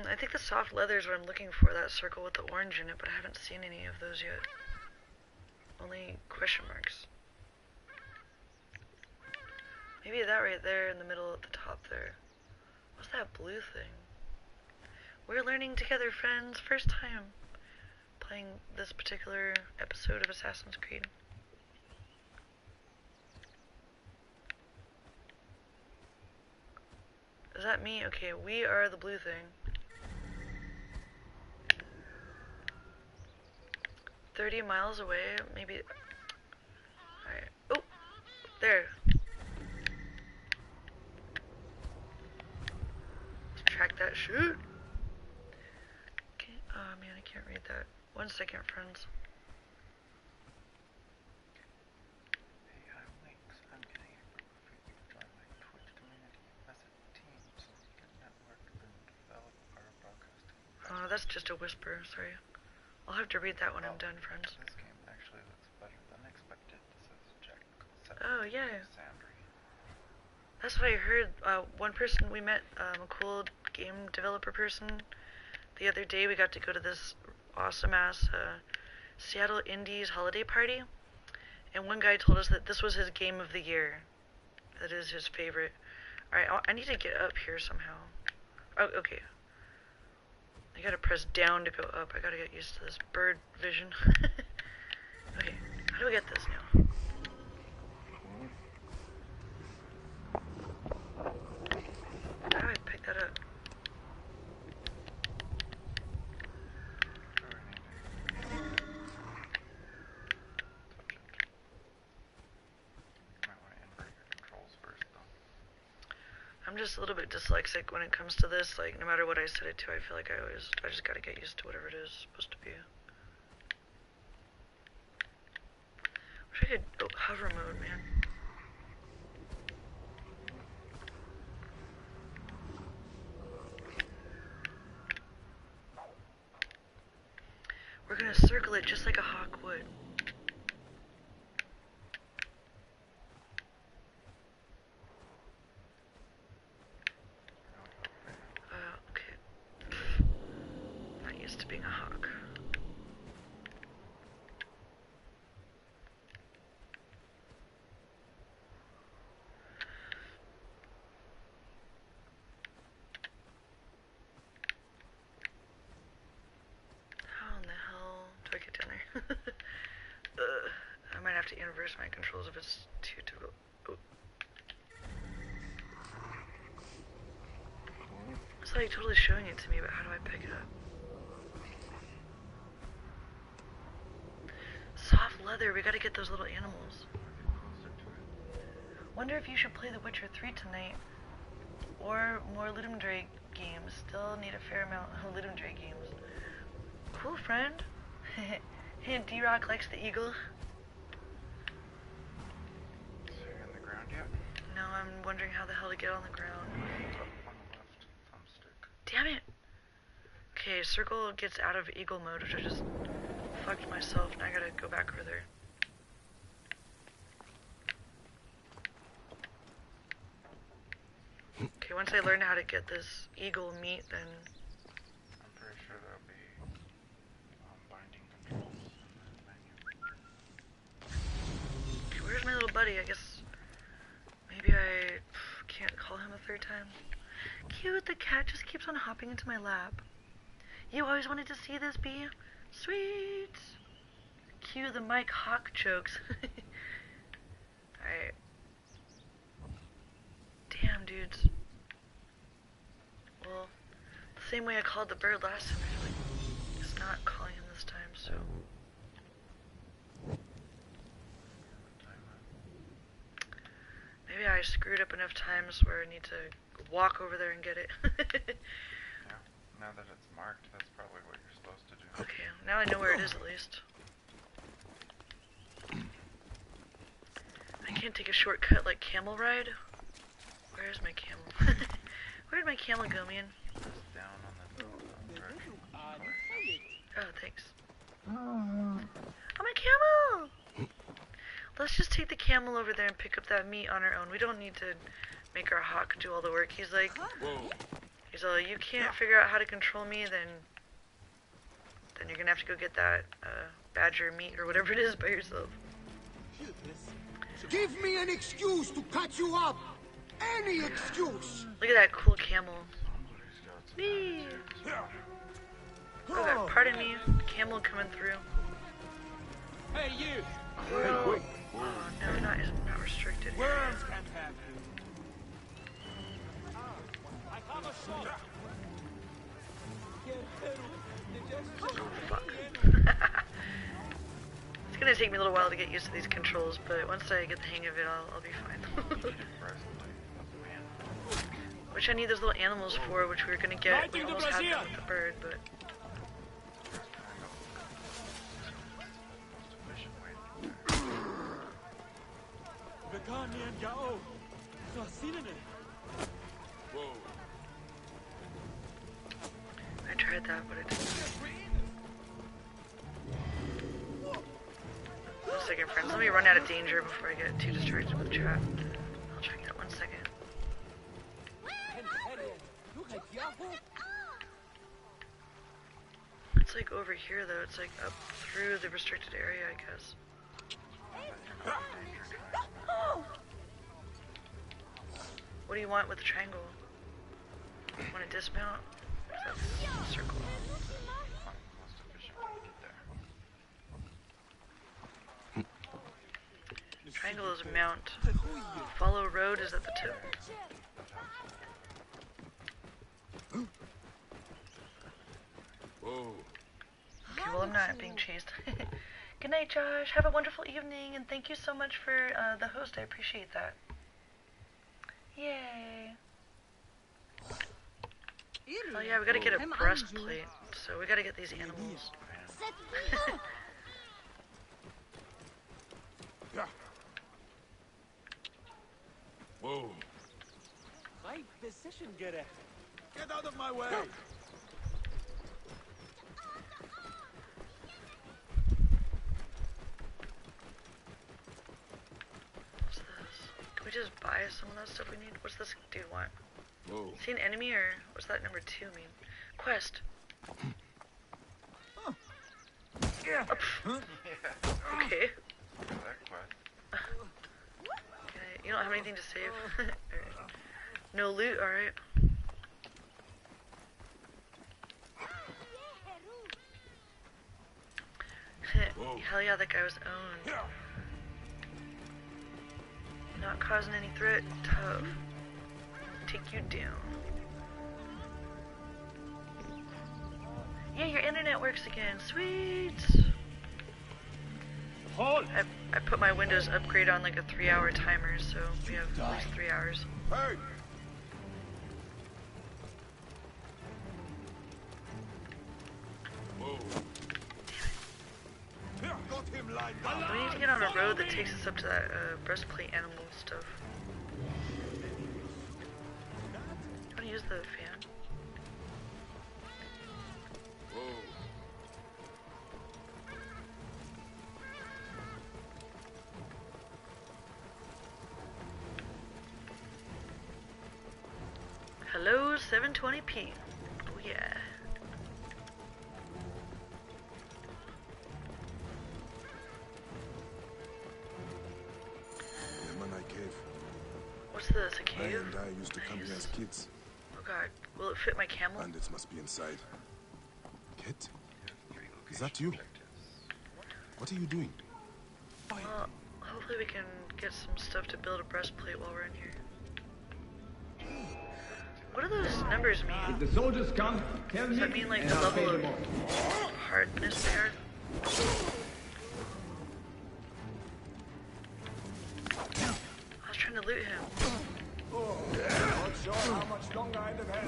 I think the soft leather is what I'm looking for, that circle with the orange in it, but I haven't seen any of those yet. Only question marks. Maybe that right there in the middle at the top there. What's that blue thing? We're learning together, friends. First time playing this particular episode of Assassin's Creed. Is that me? Okay, we are the blue thing. 30 miles away, maybe. Alright. Oh! There. Let's track that. Shoot! Okay. Oh man, I can't read that. 1 second, friends. Hey, I'm Links. I'm getting a group of people to join my Twitch community as a team so we can network and develop our broadcasting. Oh, that's just a whisper, sorry. I'll have to read that when I'm done, friends. This game actually looks better than expected. This is Jack. Oh, yeah. Sandry. That's what I heard. One person we met, a cool game developer person, the other day we got to go to this awesome-ass Seattle Indies holiday party, and one guy told us that this was his game of the year. That is his favorite. Alright, I need to get up here somehow. Oh, okay. I gotta press down to go up. I gotta get used to this bird vision. Okay, how do we get this now? How do I pick that up? I'm just a little bit dyslexic when it comes to this. Like, no matter what I set it to, I feel like I just gotta get used to whatever it is supposed to be. Wish I could, oh, hover mode, man. We're gonna circle it just like a hawk would. Okay. Not used to being a hawk. How in the hell do I get down there? I might have to inverse my controls if it's too difficult. Oh. like totally showing it to me, but how do I pick it up? Soft leather, we gotta get those little animals. Wonder if you should play The Witcher 3 tonight. Or more Ludum Dare games. Still need a fair amount of Ludum Dare games. Cool, friend. Hey, D-Rock likes the eagle. So you're on the ground yet? No, I'm wondering how the hell to get on the ground. Up on the left, thumbstick. Damn it! Okay, circle gets out of eagle mode, which I just fucked myself. Now I gotta go back over there. Okay, once I learn how to get this eagle meat, then... I'm pretty sure there'll be binding controls in the menu. Okay, where's my little buddy? I guess... Maybe I can't call him a third time. Cute, the cat just keeps on hopping into my lap. You always wanted to see this, Bee? Sweet! Cue the Mike Hawk jokes. Alright. Damn, dudes. Well, the same way I called the bird last time, I feel like it's not calling him this time, so... Maybe I screwed up enough times where I need to walk over there and get it. Yeah, now that it's marked, that's probably what you're supposed to do. Okay, now I know where it is at least. I can't take a shortcut like camel ride. Where's my camel? Where'd my camel go, man? It's down on the direction. Oh, thanks. Oh, my camel! Let's just take the camel over there and pick up that meat on our own. We don't need to make our hawk do all the work. He's like, you can't figure out how to control me, then you're gonna have to go get that badger meat or whatever it is by yourself. Give me an excuse to cut you up! Any excuse! Look at that cool camel. Me. Oh, God, pardon me. Camel coming through. Hey, you! Cool. Oh, no, not restricted. Worms can't have you. I have a shot. Oh, fuck. It's gonna take me a little while to get used to these controls, but once I get the hang of it, I'll be fine. Which I need those little animals for, which we were gonna get. We almost had them with the bird, but... I tried that, but it didn't. 1 second, friends. Let me run out of danger before I get too distracted with chat. I'll check that 1 second. It's like over here, though. It's like up through the restricted area, I guess. What do you want with the triangle? Want to dismount? That's a circle. Triangle is mount. Follow road is at the tip. Okay, well, I'm not being chased. Good night, Josh. Have a wonderful evening, and thank you so much for the host. I appreciate that. Yay. Oh yeah, we gotta get a breastplate, so we gotta get these animals. Whoa. My position, get out of my way. What's this? Can we just buy some of that stuff we need? What's this dude want? Whoa. Is he an enemy, or what's that number 2 mean? Quest. Yeah. Okay. Okay, you don't have anything to save? Right. No loot, alright. Hell yeah, that guy was owned. Not causing any threat. Tough. Take you down. Yeah, your internet works again. Sweet. Hold! I put my Windows upgrade on like a 3-hour timer, so we have at least 3 hours. Hey! Got him lined up. We need to get on a road that takes us up to that breastplate animal stuff. I want to use the fan. Hello, 720p. Oh yeah. What's this, a cave? I and I used to come here as kids. Oh god, will it fit my camel? Bandits must be inside. Kit? Is that you? What are you doing? Well, hopefully we can get some stuff to build a breastplate while we're in here. What do those numbers mean? If the soldiers come, tell me. Does that mean like the level of hardness they are? I was trying to loot him. Not sure how much longer I'd have had.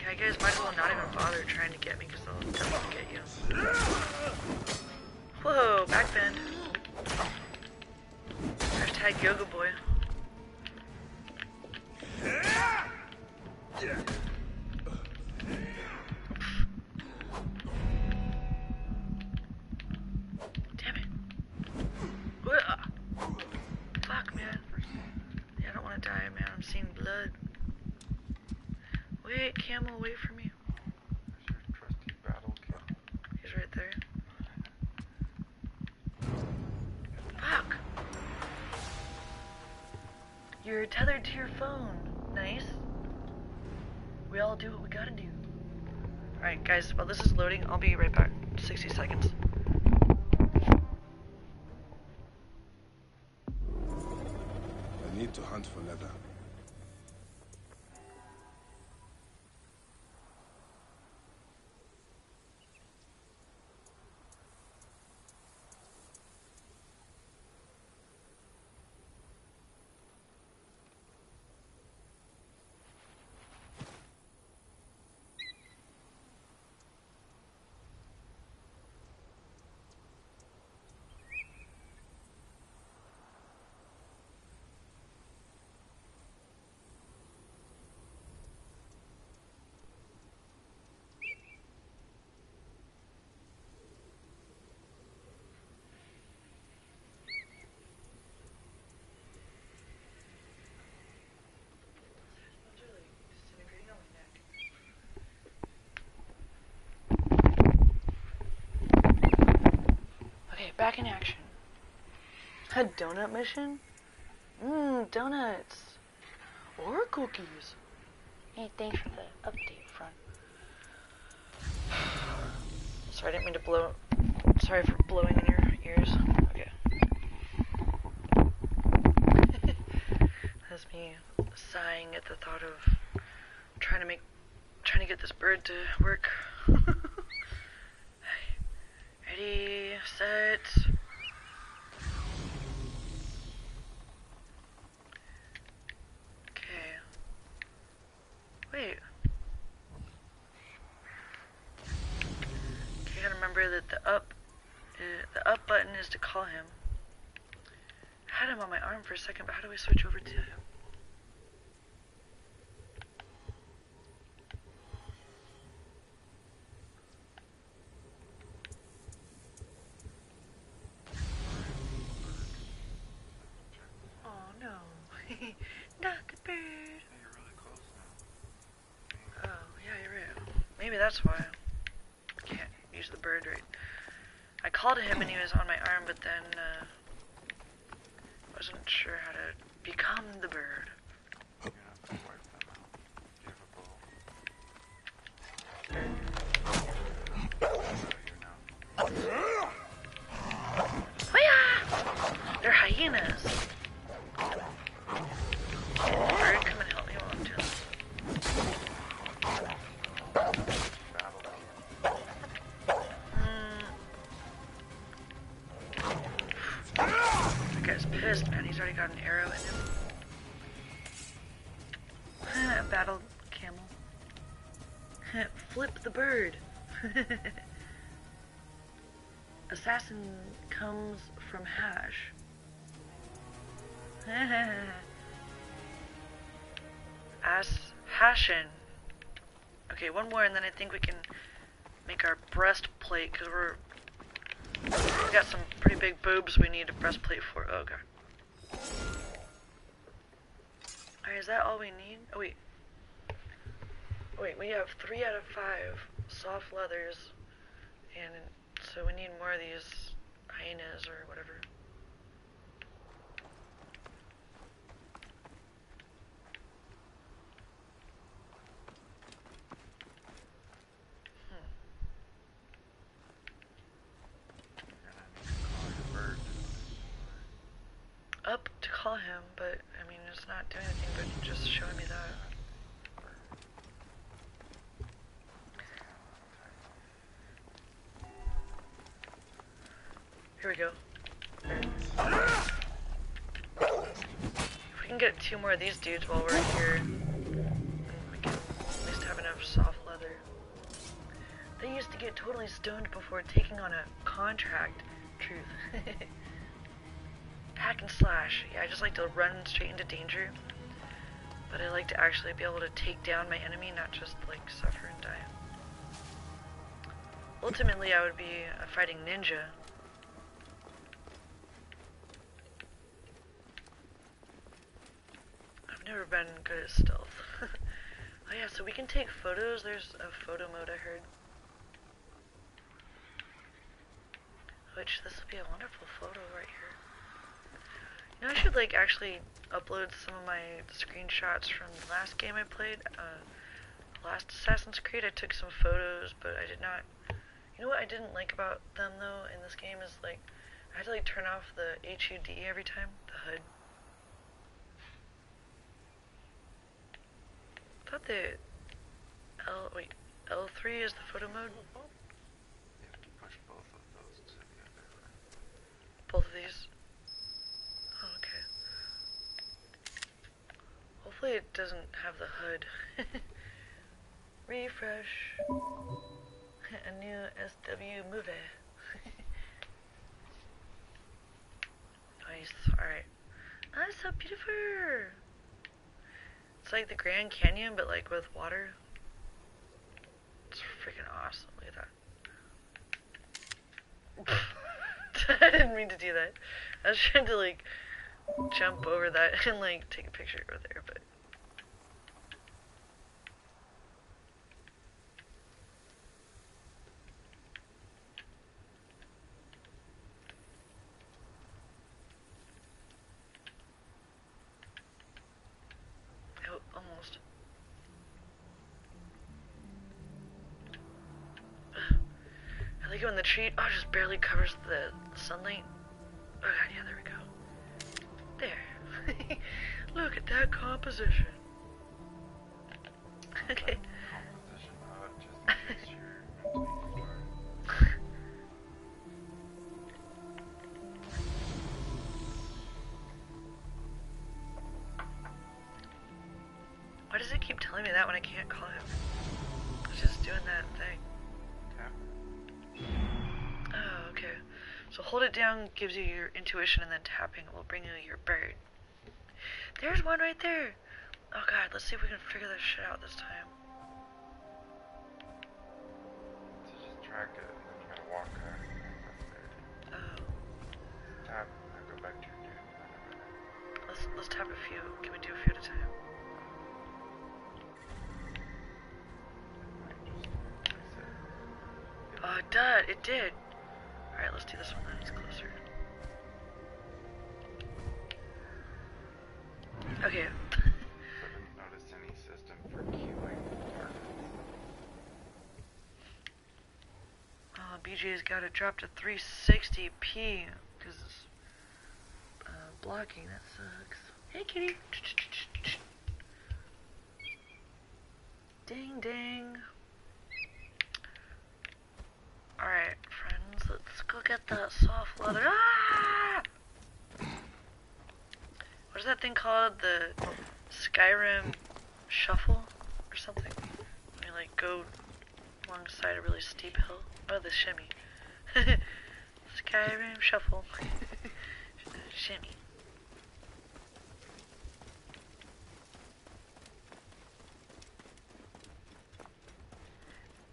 Yeah, you guys might as well not even bother trying to get me because they'll definitely get you. Whoa, backbend. Hashtag yoga boy. Damn it. Fuck, man. Yeah, I don't want to die, man. I'm seeing blood. Wait, camel, wait for me. There's your trusty battle camel. He's right there. Fuck! You're tethered to your phone. Nice. We all do what we gotta do. Alright, guys, while this is loading, I'll be right back. 60 seconds. I need to hunt for leather. Back in action. A donut mission? Mmm, donuts. Or cookies. Hey, thanks for the update, front. Sorry, I didn't mean to blow. Sorry for blowing in your ears. Okay. That's me sighing at the thought of trying to get this bird to work. Ready, set. Okay. Wait. Okay, I gotta remember that the up button is to call him. I had him on my arm for a second, but how do we switch over to him? Not the bird. Yeah, you're really close now. Oh, yeah, you're right. Maybe that's why. I can't use the bird right. I called him and he was on my arm, but then, wasn't sure how to become the bird. You're gonna have to wipe them out. Do you have a bow? Hiya! They're hyenas. Bird, come and help me while I'm doing this. got an arrow in him. Battle camel. Flip the bird. Assassin comes from hash. Hashin. Okay, one more and then I think we can make our breastplate, because we got some pretty big boobs we need a breastplate for. Oh god. Alright, is that all we need? Oh wait. Wait, we have 3 out of 5 soft leathers, and so we need more of these hyenas or whatever. Up to call him, but I mean it's not doing anything but just showing me that. Here we go. If we can get 2 more of these dudes while we're here, then we can at least have enough soft leather. They used to get totally stoned before taking on a contract. Truth. Hack and slash. Yeah, I just like to run straight into danger. But I like to actually be able to take down my enemy, not just like suffer and die. Ultimately, I would be a fighting ninja. I've never been good at stealth. Oh yeah, so we can take photos. There's a photo mode I heard. Which, this would be a wonderful photo right here. You know, I should like actually upload some of my screenshots from the last game I played. Last Assassin's Creed, I took some photos, but I did not... You know what I didn't like about them though in this game is like, I had to like turn off the HUD every time, the HUD. I thought the L3 is the photo mode? You have to push both of those together. Both of these? Oh, okay. Hopefully it doesn't have the HUD. Refresh. A new SW movie. Nice, alright. Oh, it's so beautiful! It's like the Grand Canyon, but like with water. It's freaking awesome. Look at that. I didn't mean to do that. I was trying to like jump over that and like take a picture over there, but oh, almost. I like it when the tree just barely covers the sunlight. Oh god, yeah, there we go. There. Look at that composition. Okay. Composition mode just makes your Why does it keep telling me that when I can't call him? It's just doing that thing. tap. Oh, okay. So hold it down gives you your intuition, and then tapping will bring you your bird. There's one right there! Oh god, let's see if we can figure this shit out this time. So just track it, and then you gotta walk back there. Oh. Tap, now go back to your dude. Let's tap a few. Can we do a few at a time? Oh, it did. Alright, let's do this one then. It's closer. Okay. Couldn't notice any system for queuing targets. Oh, BJ's got it dropped to 360p because blocking. That sucks. Hey, kitty. Ding, ding. Alright, friends, let's go get that soft leather. Ah! that thing called? The Skyrim Shuffle or something? When you like go alongside a really steep hill. Oh, the shimmy. Skyrim Shuffle. Shimmy.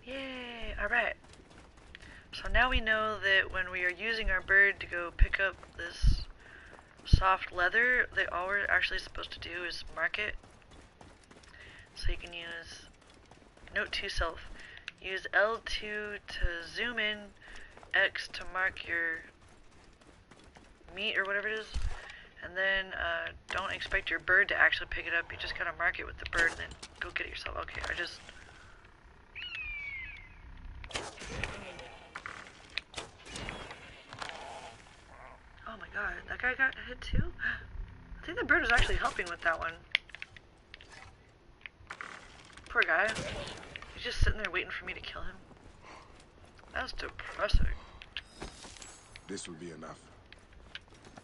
Yay! Alright. So now we know that when we are using our bird to go pick up this soft leather, that all we're actually supposed to do is mark it. So you can use note to self. Use L2 to zoom in, X to mark your meat or whatever it is, and then don't expect your bird to actually pick it up. You just gotta mark it with the bird and then go get it yourself. Okay, I just... Oh my god, that guy got hit too? I think the bird was actually helping with that one. Poor guy. He's just sitting there waiting for me to kill him. That's depressing. This will be enough.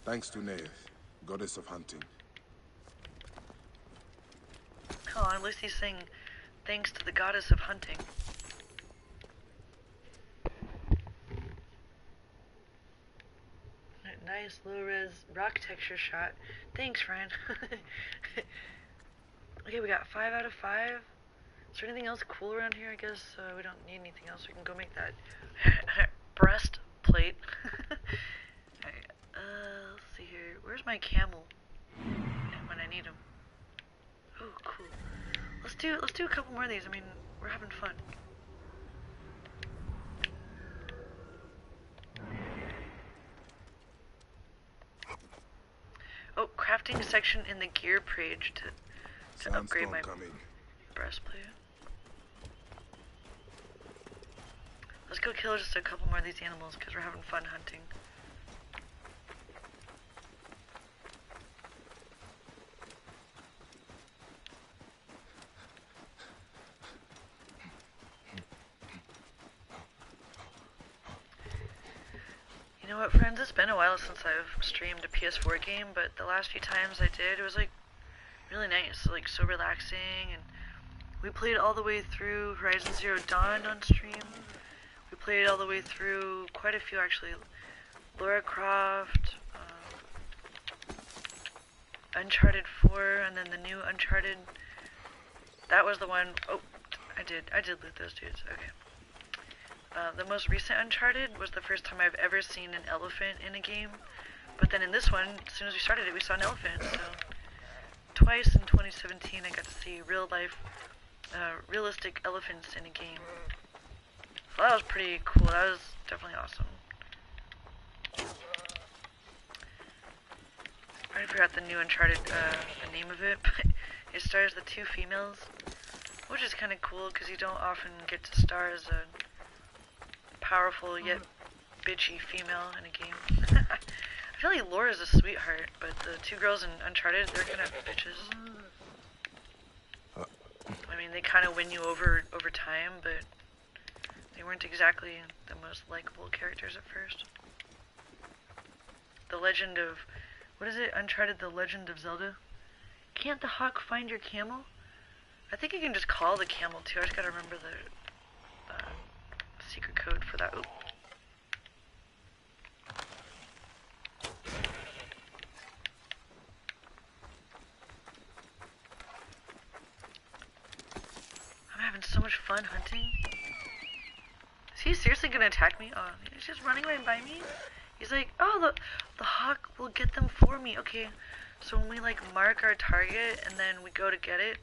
Thanks to Neith, goddess of hunting. Oh, at least he's saying thanks to the goddess of hunting. Nice low-res rock texture shot. Thanks, friend. Okay, we got 5 out of 5. Is there anything else cool around here? I guess we don't need anything else. We can go make that breastplate. Alright, let's see here. Where's my camel? When I need him. Oh, cool. Let's do a couple more of these. I mean, we're having fun. Oh, crafting section in the gear page to upgrade my breastplate. Let's go kill just a couple more of these animals because we're having fun hunting. You know what, friends? It's been a while since I've streamed a PS4 game, but the last few times I did, it was like really nice, like so relaxing, and we played all the way through Horizon Zero Dawn on stream. We played all the way through quite a few actually. Lara Croft, Uncharted 4, and then the new Uncharted. That was the one. Oh, I did loot those dudes. Okay. The most recent Uncharted was the first time I've ever seen an elephant in a game. But then in this one, as soon as we started it, we saw an elephant. So twice in 2017, I got to see real life, realistic elephants in a game. So that was pretty cool. That was definitely awesome. I forgot the new Uncharted, the name of it, but it stars the 2 females, which is kind of cool because you don't often get to star as a powerful yet bitchy female in a game. I feel like Laura's a sweetheart, but the 2 girls in Uncharted, they're kind of bitches. I mean, they kind of win you over time, but they weren't exactly the most likable characters at first. The Legend of... What is it? Uncharted, The Legend of Zelda? Can't the hawk find your camel? I think you can just call the camel too. I just gotta remember the secret code for that. Oop. I'm having so much fun hunting. Is he seriously gonna attack me? Oh, he's just running right by me. He's like, oh, the hawk will get them for me. Okay, so when we like mark our target and then we go to get it,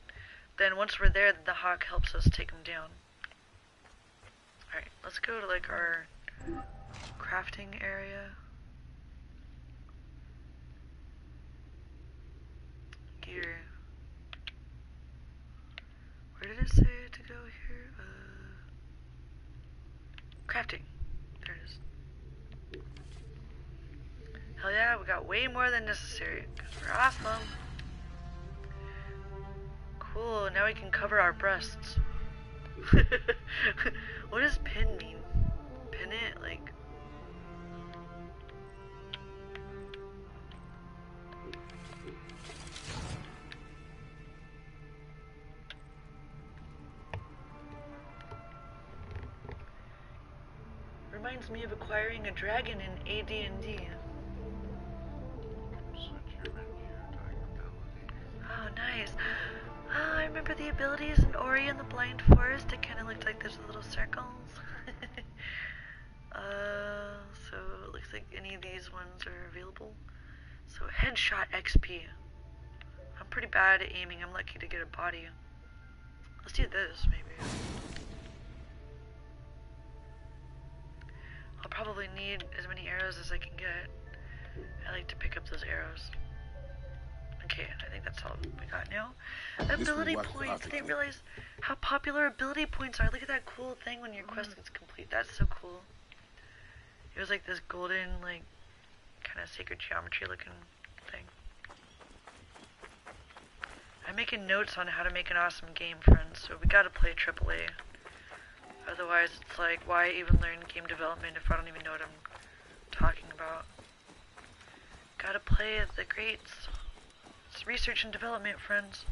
then once we're there, the hawk helps us take them down. Alright, let's go to like our crafting area. Gear. Where did it say to go here? Crafting. There it is. Hell yeah, we got way more than necessary, because we're awesome. Cool, now we can cover our breasts. What does pin mean? Pin it? Like... reminds me of acquiring a dragon in AD&D. Oh, nice. Oh, I remember the abilities in Ori and the Blind Forest. It kind of looked like those little circles. So it looks like any of these ones are available. So headshot XP. I'm pretty bad at aiming. I'm lucky to get a body. Let's do this, maybe. I'll probably need as many arrows as I can get. I like to pick up those arrows. Okay, I think that's all we got now. Ability points. I didn't realize how popular ability points are. Look at that cool thing when your quest gets complete. That's so cool. It was like this golden, like, kind of sacred geometry looking thing. I'm making notes on how to make an awesome game, friends, so we gotta play AAA. Otherwise, it's like, why even learn game development if I don't even know what I'm talking about? Gotta play the greats. It's research and development, friends.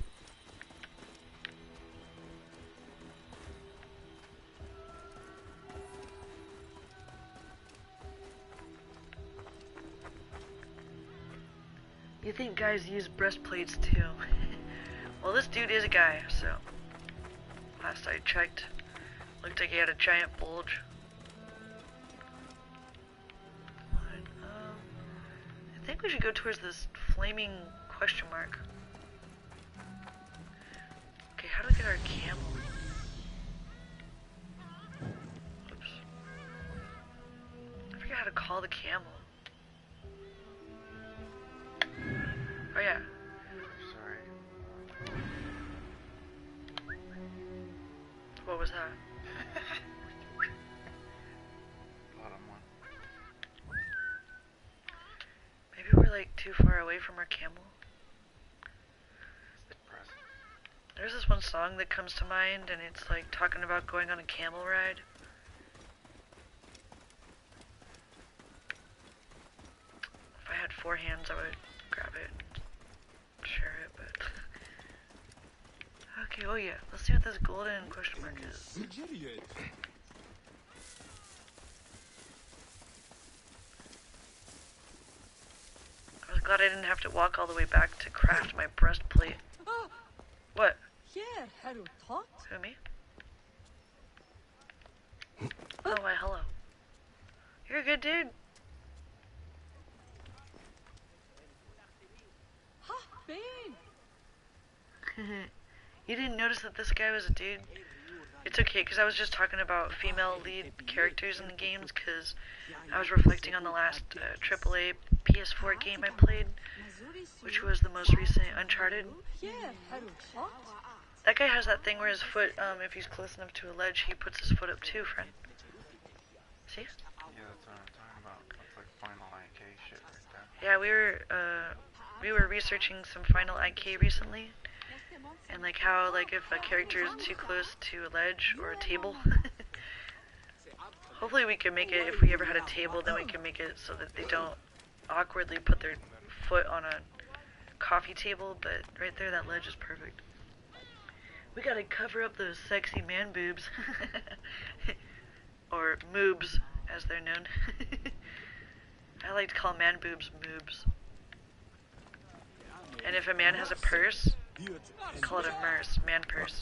You think guys use breastplates too? Well, this dude is a guy, so last I checked, looked like he had a giant bulge. I think we should go towards this flaming question mark. Okay, how do we get our camel? Oops. I forget how to call the camel. Oh yeah. Sorry. What was that? Bottom one. Maybe we're like too far away from our camel. It's depressing. There's this one song that comes to mind, and it's like talking about going on a camel ride. If I had 4 hands, I would grab it and share it, but... Okay, oh yeah, let's see what this golden question mark is. I was glad I didn't have to walk all the way back to craft my breastplate. What? Who, me? Oh, why, hello. You're a good dude. You didn't notice that this guy was a dude? It's okay, because I was just talking about female lead characters in the games, because I was reflecting on the last AAA PS4 game I played, which was the most recent Uncharted. That guy has that thing where his foot, if he's close enough to a ledge, he puts his foot up too, friend. See? Yeah, that's what I'm talking about. That's like Final IK shit right there. Yeah, we were researching some Final IK recently, and like how, like, if a character is too close to a ledge or a table, hopefully we can make it, if we ever had a table, then we can make it so that they don't awkwardly put their foot on a coffee table, but right there, that ledge is perfect. We gotta cover up those sexy man boobs. Or moobs, as they're known. I like to call man boobs moobs. And if a man has a purse, I call it a merce, man purse.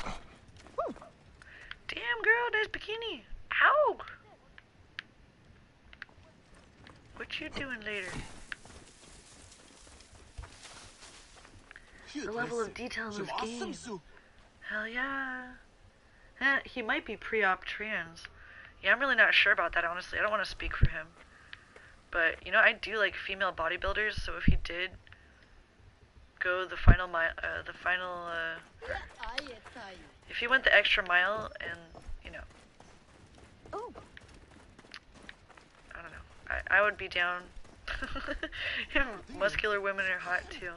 Damn girl, nice bikini. Ow! What you doing later? The level of detail in this game. Hell yeah. He might be pre-op trans. Yeah, I'm really not sure about that, honestly. I don't want to speak for him. But, you know, I do like female bodybuilders, so if he did go the final mile, if he went the extra mile and, you know, I don't know, I would be down. Muscular women are hot, too.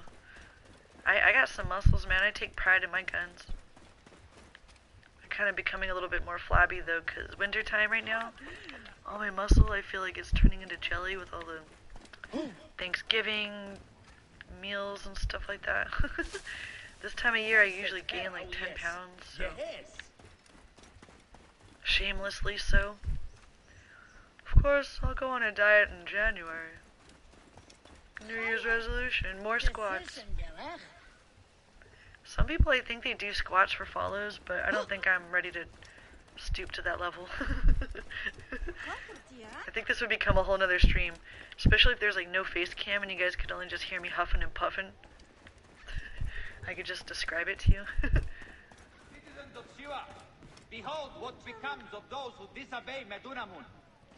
I got some muscles, man. I take pride in my guns. I'm kind of becoming a little bit more flabby, though, because winter time right now, all my muscle, I feel like it's turning into jelly with all the Thanksgiving meals and stuff like that. This time of year, I usually gain like 10 pounds, so shamelessly so. course, I'll go on a diet in January. New Year's resolution, more squats. Some people, I think they do squats for follows, but I don't think I'm ready to stoop to that level. I think this would become a whole nother stream, especially if there's like no face cam and you guys could only just hear me huffing and puffing. I could just describe it to you. Citizens of Shiva, behold what becomes of those who disobey Medunamun,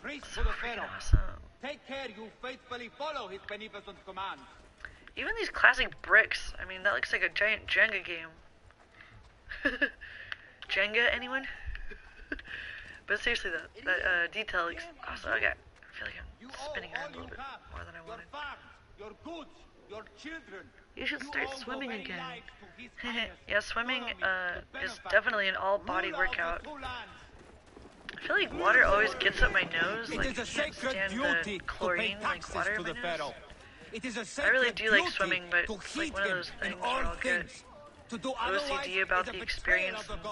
priest to the Pharaoh. Awesome. Take care you faithfully follow his beneficent commands. Even these classic bricks, I mean, that looks like a giant Jenga game. Jenga, anyone? But seriously, that detail looks awesome. Okay, I feel like I'm spinning around a little bit more than I wanted. Your goods, your children. You should start swimming again. Yeah, swimming is definitely an all-body workout. I feel like water always gets up my nose. Like, I can't stand the chlorine, like, water in my nose. I really do like swimming, but it's like one of those things where I'll get OCD about the experience and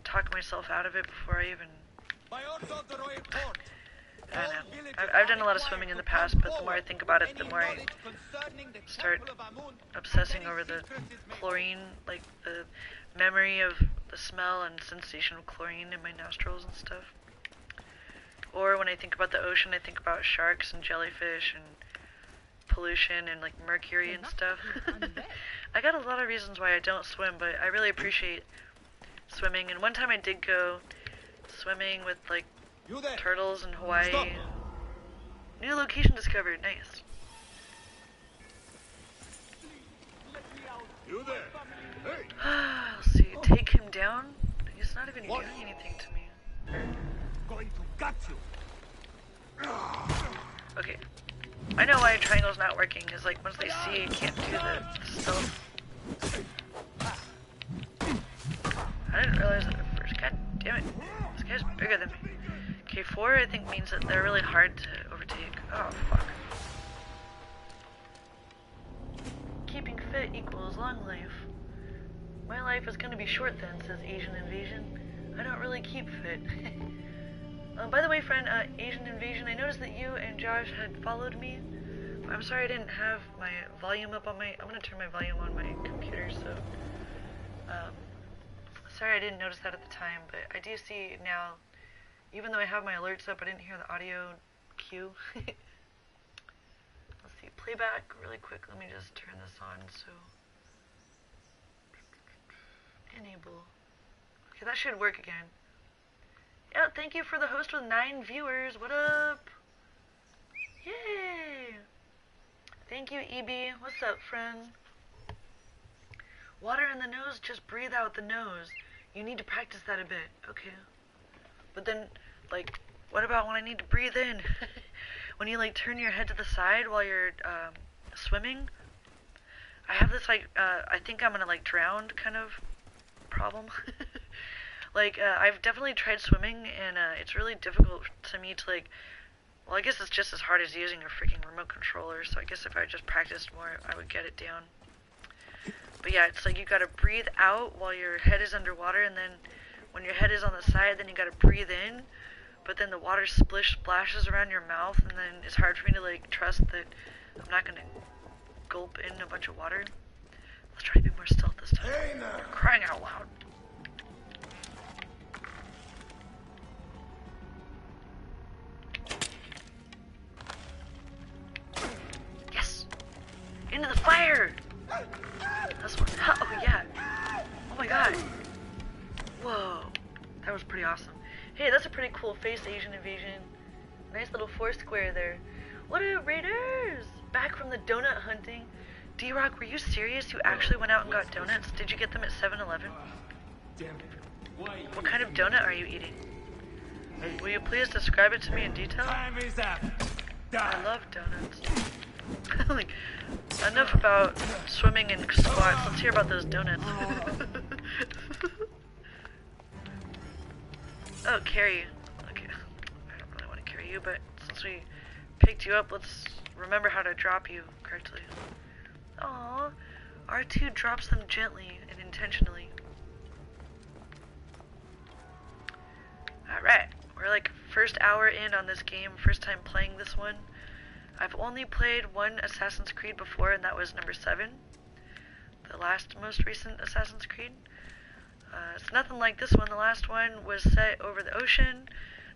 talk myself out of it before I even... I don't know. I've done a lot of swimming in the past, but the more I think about it, the more I start obsessing over the chlorine, like the memory of the smell and sensation of chlorine in my nostrils and stuff. Or when I think about the ocean, I think about sharks and jellyfish and pollution and like mercury and stuff. I got a lot of reasons why I don't swim, but I really appreciate swimming. And one time I did go swimming with like turtles in Hawaii. Stop. New location discovered. Nice. You there? Hey! Let's see. Take him down? He's not even doing anything to me. Going to gut you. Okay. I know why triangle's not working. Is like once they see you can't do the stealth. I didn't realize that at first. God damn it. This guy's bigger than me. Okay, 4 I think means that they're really hard to overtake. Oh, fuck. Keeping fit equals long life. My life is gonna be short then, says Asian Invasion. I don't really keep fit. By the way, friend, Asian Invasion, I noticed that you and Josh had followed me. I'm sorry I didn't have my volume up on my... I'm gonna turn my volume on my computer, so... sorry I didn't notice that at the time, but I do see now... Even though I have my alerts up, I didn't hear the audio cue. Let's see, playback really quick. Let me just turn this on, so... Enable. Okay, that should work again. Yeah, thank you for the host with 9 viewers. What up? Yay! Thank you, EB. What's up, friend? Water in the nose, just breathe out the nose. You need to practice that a bit. Okay. But then, like, what about when I need to breathe in? When you, like, turn your head to the side while you're, swimming? I have this, like, I think I'm gonna, like, drown kind of problem. Like, I've definitely tried swimming, and, it's really difficult to me to, like, well, I guess it's just as hard as using a freaking remote controller, so I guess if I just practiced more, I would get it down. But yeah, it's like you gotta breathe out while your head is underwater, and then when your head is on the side, then you gotta breathe in, but then the water splashes around your mouth, and then it's hard for me to, like, trust that I'm not gonna gulp in a bunch of water. Let's try to be more stealth this time. Hey now. You're crying out loud. Yes! Into the fire! That's one. Oh, yeah. Oh my god. Whoa. That was pretty awesome. Hey, that's a pretty cool face, Asian Invasion. Nice little 4 square there. What up, Raiders? Back from the donut hunting. D-Rock, were you serious? You actually went out and got donuts? Did you get them at 7-Eleven? What kind of donut are you eating? Will you please describe it to me in detail? Time is up. I love donuts. Like, enough about swimming and squats. Let's hear about those donuts. Oh, carry. Okay. I don't really want to carry you, but since we picked you up, let's remember how to drop you correctly. Aww. R2 drops them gently and intentionally. Alright. We're like first hour in on this game, first time playing this one. I've only played one Assassin's Creed before, and that was number 7. The last most recent Assassin's Creed. It's nothing like this one. The last one was set over the ocean.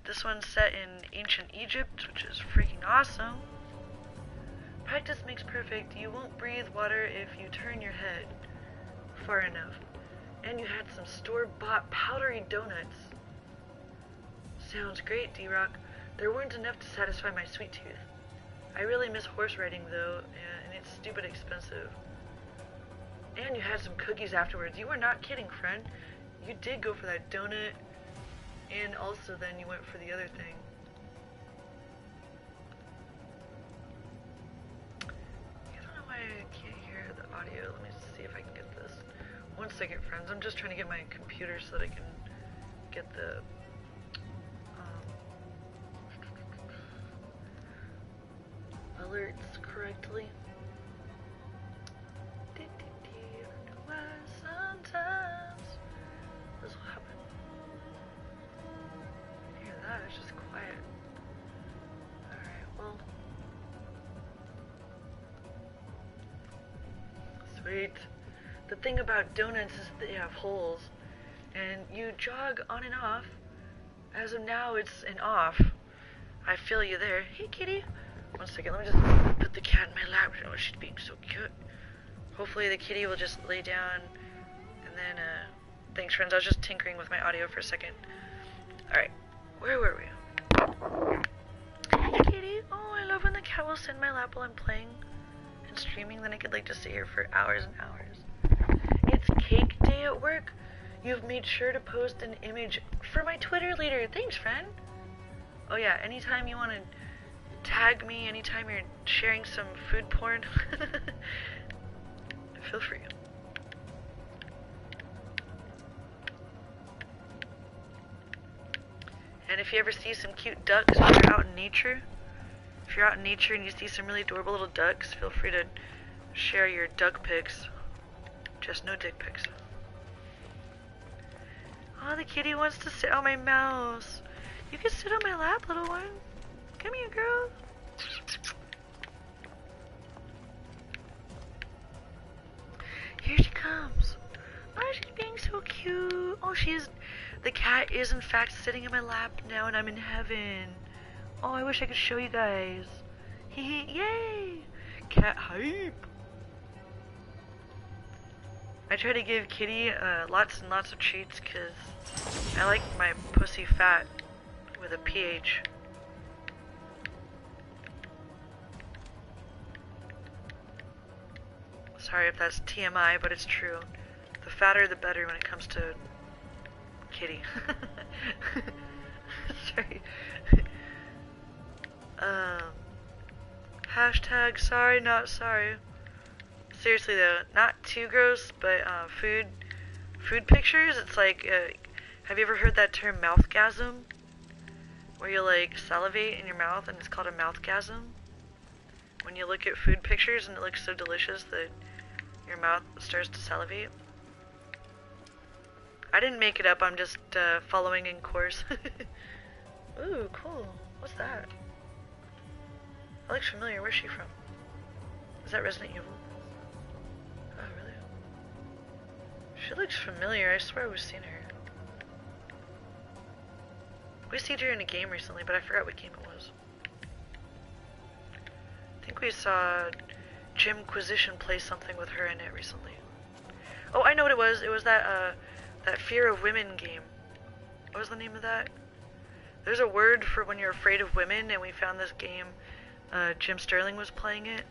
This one's set in ancient Egypt, which is freaking awesome. Practice makes perfect. You won't breathe water if you turn your head far enough. And you had some store-bought powdery donuts. Sounds great, D-Rock. There weren't enough to satisfy my sweet tooth. I really miss horse riding, though, and it's stupid expensive. And you had some cookies afterwards. You were not kidding, friend. You did go for that donut, and also then you went for the other thing. I don't know why I can't hear the audio. Let me see if I can get this. 1 second, friends. I'm just trying to get my computer so that I can get the alerts correctly. I don't know why sometimes this will happen. Hear that? It's just quiet. Alright, well. Sweet. The thing about donuts is that they have holes, and you jog on and off. As of now, it's an off. I feel you there. Hey, kitty. 1 second, let me just put the cat in my lap. Oh, she's being so cute. Hopefully the kitty will just lay down, and then, thanks friends, I was just tinkering with my audio for a second. Alright, where were we? Hey kitty, oh, I love when the cat will sit in my lap while I'm playing and streaming, then I could, like, just sit here for hours and hours. It's cake day at work. You've made sure to post an image for my Twitter later. Thanks, friend. Oh yeah, anytime you want to tag me, anytime you're sharing some food porn, feel free. And if you ever see some cute ducks when you're out in nature, if you're out in nature and you see some really adorable little ducks, feel free to share your duck pics. Just no dick pics. Oh, the kitty wants to sit on my mouse. You can sit on my lap, little one. Come here, girl. Here she comes. Oh, she's being so cute. Oh, the cat is in fact sitting in my lap now, and I'm in heaven. Oh, I wish I could show you guys. Yay! Cat hype. I try to give Kitty lots and lots of treats because I like my pussy fat with a PH. Sorry if that's TMI, but it's true. The fatter the better when it comes to Kitty. Sorry. Hashtag sorry, not sorry. Seriously though, not too gross, but food pictures, it's like, have you ever heard that term mouthgasm? Where you like salivate in your mouth and it's called a mouthgasm? When you look at food pictures and it looks so delicious that your mouth starts to salivate. I didn't make it up, I'm just following in course. Ooh, cool. What's that? That looks familiar. Where's she from? Is that Resident Evil? Oh, really? She looks familiar. I swear we've seen her. We seen her in a game recently, but I forgot what game it was. I think we saw Jimquisition play something with her in it recently. Oh, I know what it was. It was that Fear of Women game. What was the name of that? There's a word for when you're afraid of women, and we found this game. Jim Sterling was playing it.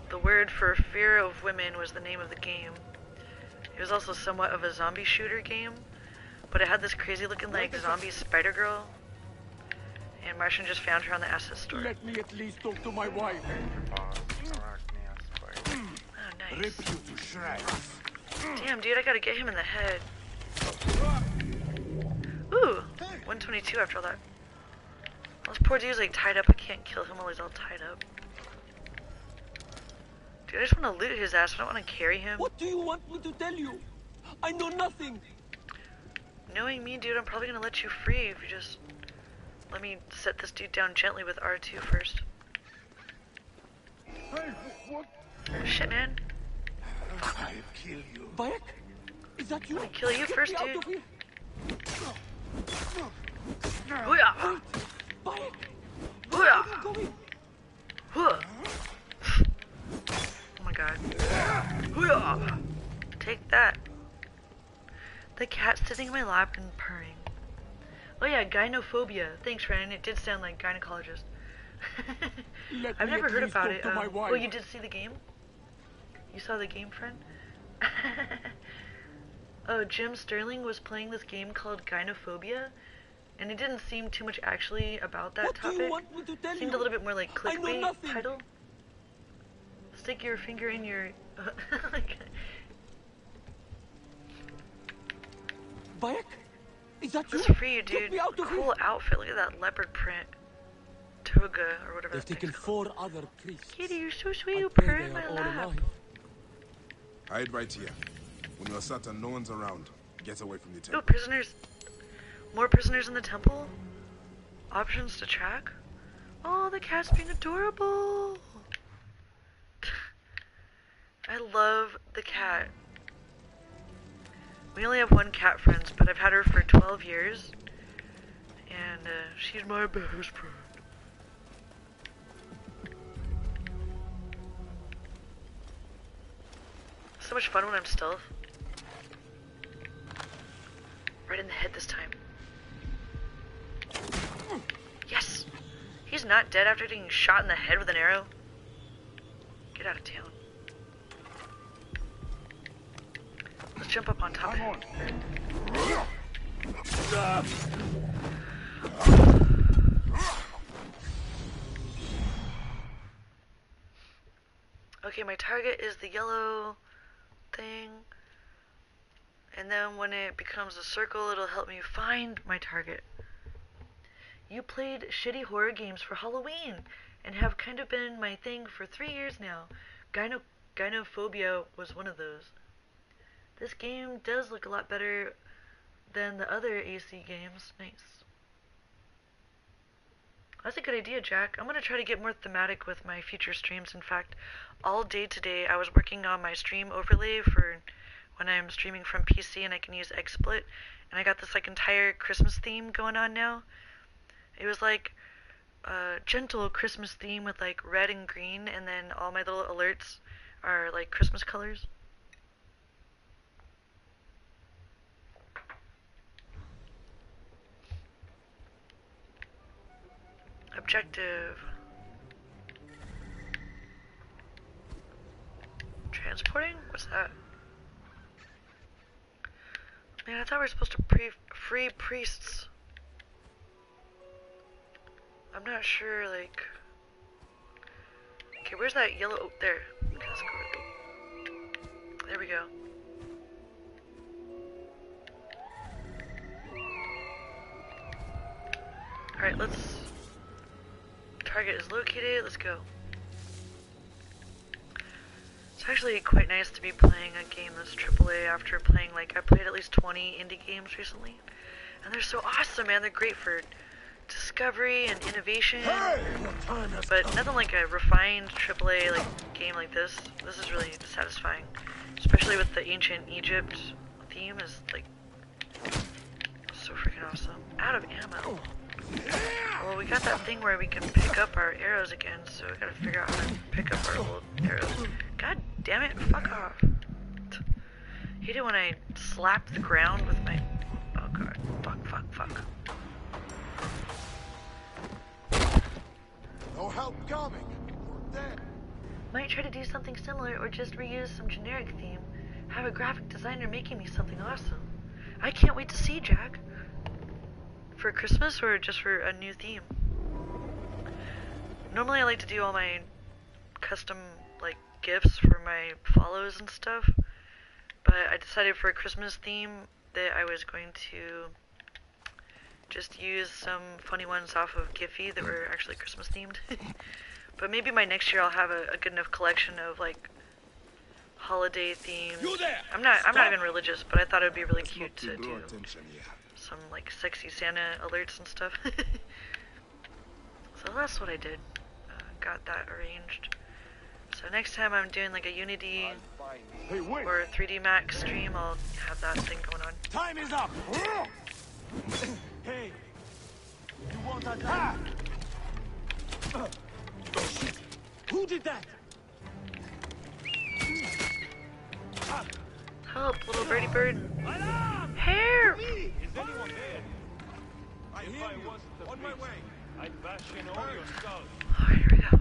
The word for Fear of Women was the name of the game. It was also somewhat of a zombie shooter game, but it had this crazy looking like zombie spider girl. And Martian just found her on the asset store. Let me at least talk to my wife. Oh, nice. Rip you to shreds. Damn, dude, I gotta get him in the head. Ooh, 122 after all that. Well, this poor dude's like tied up. I can't kill him while he's all tied up. Dude, I just want to loot his ass. I don't want to carry him. What do you want me to tell you? I know nothing. Knowing me, dude, I'm probably gonna let you free if you just let me set this dude down gently with R2 first. Hey, what? Shit, man. I'll kill you. Bayek? Is that you? Let me kill you first, dude. Hooyah! Bayek! Hooyah! Huh. Oh my god. Hooyah! Take that. The cat sitting in my lap and purring. Oh yeah, gynophobia. Thanks, friend. It did sound like gynecologist. I've never heard about it. Oh, you did see the game? You saw the game, friend? Oh, Jim Sterling was playing this game called Gynophobia, and it didn't seem too much actually about that topic. Do you want me to tell Seemed you? a little bit more like clickbait title. Stick your finger in your... Bayek? Is that you? This is for you, dude. Cool outfit. Look at that leopard print. Toga, or whatever. They've taken 4 other priests. Kitty, you're so sweet. You purr in my lap. Hide right here. When you're certain no one's around, get away from the temple. Oh, prisoners. More prisoners in the temple? Options to track? Oh, the cat's being adorable. I love the cat. We only have one cat, friends, but I've had her for 12 years. And she's my best friend. So much fun when I'm stealth. Right in the head this time. Yes! He's not dead after getting shot in the head with an arrow. Get out of town. Let's jump up on top of him. Okay, my target is the yellow thing. And then when it becomes a circle, it'll help me find my target. You played shitty horror games for Halloween and have kind of been my thing for 3 years now. Gynophobia was one of those. This game does look a lot better than the other AC games. Nice. That's a good idea, Jack. I'm going to try to get more thematic with my future streams. In fact, all day today I was working on my stream overlay for when I'm streaming from PC and I can use XSplit. And I got this like entire Christmas theme going on now. It was like a gentle Christmas theme with like red and green, and then all my little alerts are like Christmas colors. Objective. Transporting? What's that? Man, I thought we were supposed to free priests. I'm not sure, like... Okay, where's that yellow... Oh, there. Okay, let's go. There we go. Alright, let's... Target is located, let's go. It's actually quite nice to be playing a game that's AAA after playing, like, I played at least 20 indie games recently. And they're so awesome, man. They're great for discovery and innovation. But nothing like a refined AAA like game like this. This is really satisfying. Especially with the ancient Egypt theme is like so freaking awesome. Out of ammo. Well, we got that thing where we can pick up our arrows again, so we gotta figure out how to pick up our old arrows. God damn it, fuck off. Hate it when I slap the ground with my... Oh god, fuck. No help coming. We're dead. Might try to do something similar or just reuse some generic theme. Have a graphic designer making me something awesome. I can't wait to see, Jack. For Christmas or just for a new theme? Normally I like to do all my custom like gifts for my follows and stuff, but I decided for a Christmas theme that I was going to just use some funny ones off of Giphy that were actually Christmas themed. But maybe by next year I'll have a good enough collection of like holiday themed. You there! I'm not even religious, but I thought it would be really Let's cute not to draw do attention here. some like sexy Santa alerts and stuff. So that's what I did. Got that arranged. So next time I'm doing like a Unity or a 3D Max stream, I'll have that thing going on. Time is up! Hey! You want that knife? Who did that? Help, little birdie bird. Hair! Is anyone there? I hear you. On my way. I'd bash in all your skull. Oh, here we go.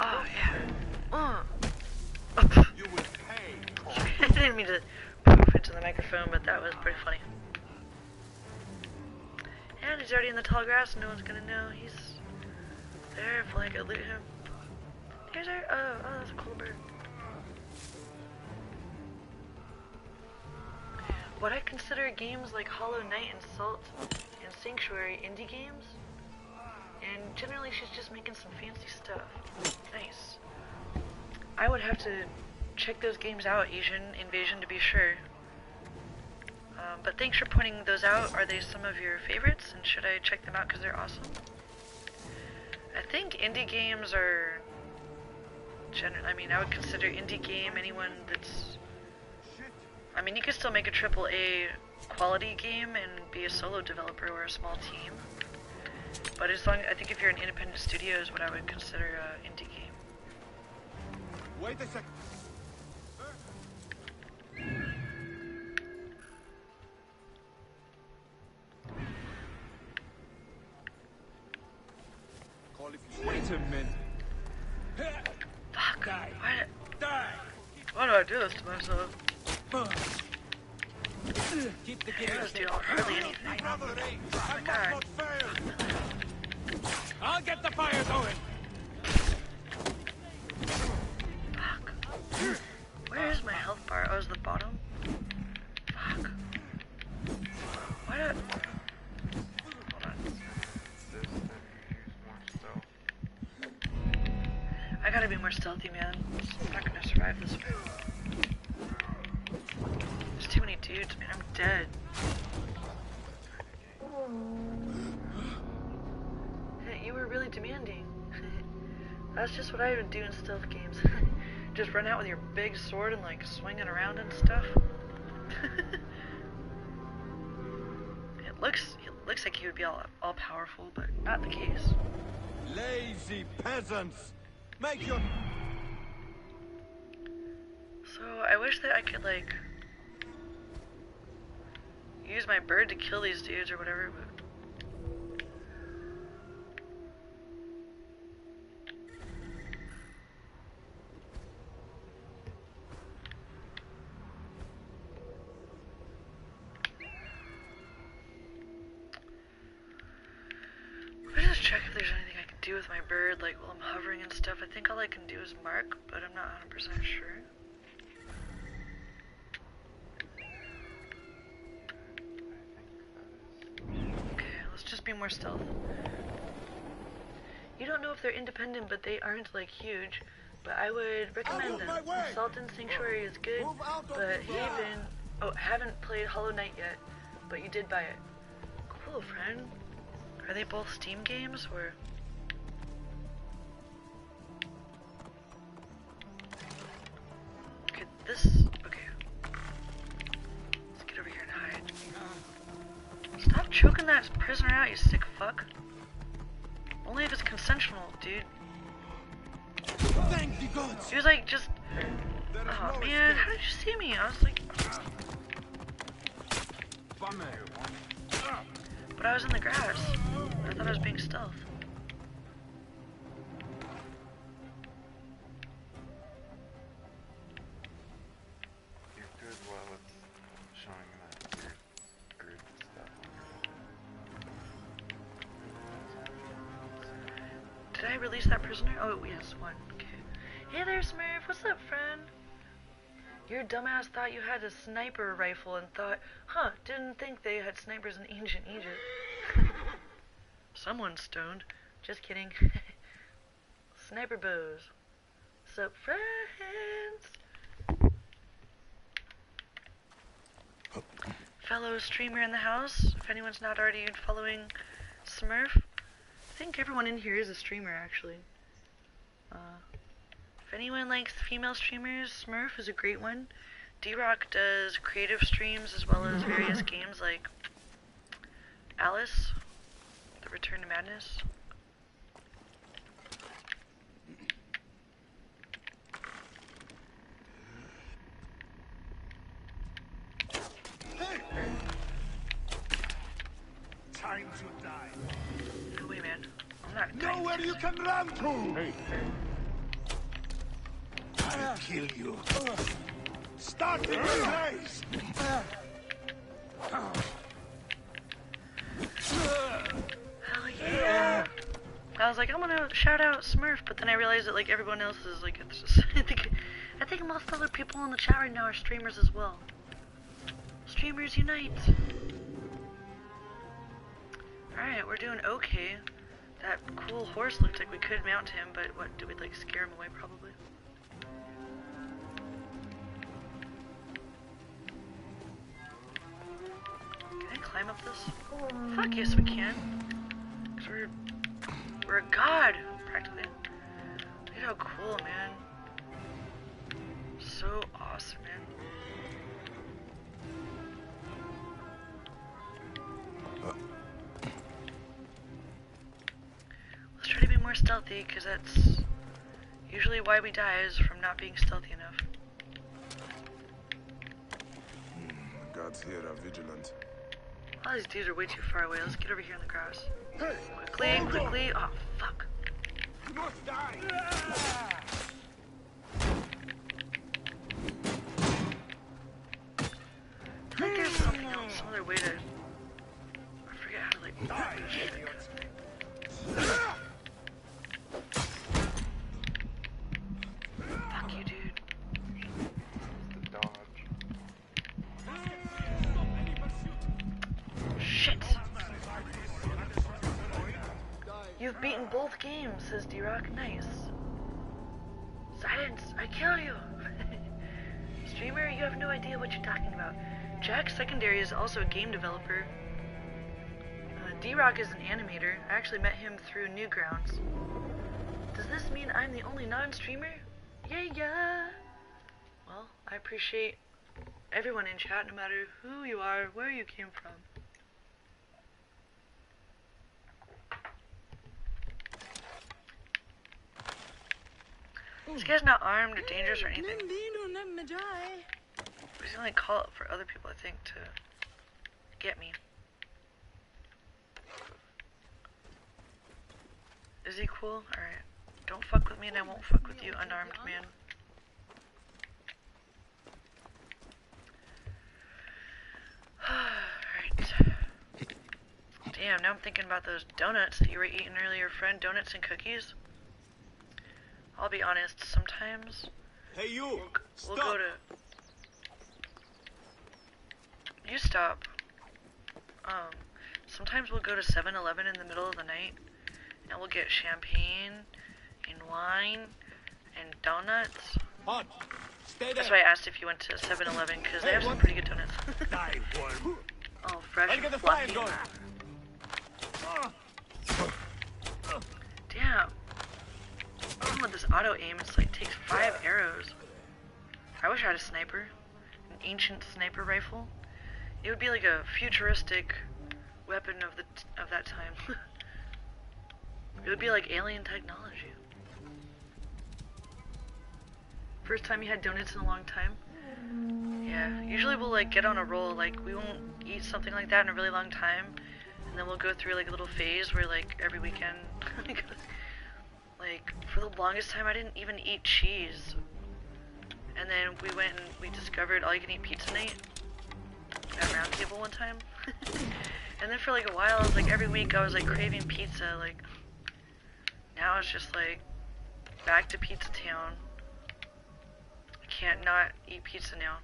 Oh, yeah. You will pay. I didn't mean to poof into the microphone, but that was pretty funny. And he's already in the tall grass, no one's gonna know he's there if I could loot him. Here's our, oh, that's a cool bird. What I consider games like Hollow Knight and Salt and Sanctuary indie games, and generally she's just making some fancy stuff. Nice. I would have to check those games out, Asian Invasion, to be sure. But thanks for pointing those out. Are they some of your favorites, and should I check them out because they're awesome? I think indie games are... I mean, I would consider indie game anyone that's... I mean, you could still make a AAA quality game and be a solo developer or a small team. But as long, I think if you're an independent studio is what I would consider an indie game. Wait a second. Wait a minute. Fuck. Die. Why do I do this to myself? Keep the Heroes do hardly anything. Oh my god. I'll get the fire going. Fuck. Where is my health bar? Oh, is the bottom? Fuck. Why did... Hold on. I gotta be more stealthy, man. I'm not gonna survive this way. There's too many dudes, man. I'm dead. Hey, you were really demanding. That's just what I would do in stealth games. Just run out with your big sword and like swing it around and stuff. It looks like he would be all powerful, but not the case. Lazy peasants! Make your... So I wish that I could like use my bird to kill these dudes or whatever, but let me just check if there's anything I can do with my bird, like while I'm hovering and stuff. I think all I can do is mark, but I'm not 100% sure. Just be more stealth. You don't know if they're independent, but they aren't like huge. But I would recommend them. Salt and Sanctuary is good, but Haven... Oh, haven't played Hollow Knight yet, but you did buy it. Cool, friend. Are they both Steam games, or... Okay, this... Okay. Let's get over here and hide. Stop choking that prisoner out, you sick fuck. Only if it's consensual, dude. Thank the gods! He was like, just... Oh man, how did you see me? I was like... But I was in the grass. I thought I was being stealth. You're good while it's showing that weird grid stuff. Did I release that prisoner? Oh, yes, one. Okay. Hey there, Smurf. What's up, friend? Your dumbass thought you had a sniper rifle and thought, huh, didn't think they had snipers in ancient Egypt. Someone's stoned. Just kidding. Sniper bows. What's up, friends? fellow streamer in the house. If anyone's not already following Smurf, I think everyone in here is a streamer actually. If anyone likes female streamers, Smurf is a great one. D-Rock does creative streams as well as various games like Alice, The Return to Madness. Time to die. No way, man. I'm not Know where you can run to. Hey. I'll kill you. Start in the place. Hell yeah. I was like, I'm gonna shout out Smurf, but then I realized that like everyone else is like, it's just, I think most other people in the chat right now are streamers as well. Streamers unite. Alright, we're doing okay. That cool horse looked like we could mount him, but what, do we like scare him away probably? Can I climb up this? Fuck yes we can. 'Cause we're a god, practically. Look at how cool, man. So awesome, man. Let's try to be more stealthy, because that's usually why we die, is from not being stealthy enough. The gods here are vigilant. All these dudes are way too far away. Let's get over here in the grass. Quickly, quickly. Oh, fuck. You must die. I think there's something else, some other way to... I forget how to, like... Die, Fuck you, dude. The dodge. Shit! You've beaten both games, says D-Rock. Nice. Silence! I kill you! Streamer, you have no idea what you're talking about. Jack Secondary is also a game developer. D-Rock is an animator. I actually met him through Newgrounds. Does this mean I'm the only non-streamer? Yeah! Well, I appreciate everyone in chat, no matter who you are, where you came from. This guy's not armed or dangerous or anything. He's gonna like call it for other people, I think, to get me. Is he cool? Alright. Don't fuck with me and I won't fuck with you, unarmed man. Alright. Damn, now I'm thinking about those donuts that you were eating earlier, friend. Donuts and cookies. I'll be honest, sometimes Hey, you! we'll go to... You stop. Sometimes we'll go to 7-Eleven in the middle of the night, and we'll get champagne, and wine, and donuts. Hot. Stay there. That's why I asked if you went to 7-Eleven, because they have some pretty good donuts. Die, worm. Oh, fresh I'll and get the fire fluffy. going. Damn. Even with this auto aim, it's like takes 5 arrows. I wish I had a sniper. An ancient sniper rifle. It would be like a futuristic weapon of that time. It would be like alien technology. First time you had donuts in a long time? Yeah, usually we'll like get on a roll, like we won't eat something like that in a really long time, and then we'll go through like a little phase where like every weekend, like for the longest time I didn't even eat cheese. And then we went and we discovered all you can eat pizza night at Round Table one time. And then for like a while, I was like every week I was like craving pizza, like now it's just like back to Pizza Town. I can't not eat pizza now.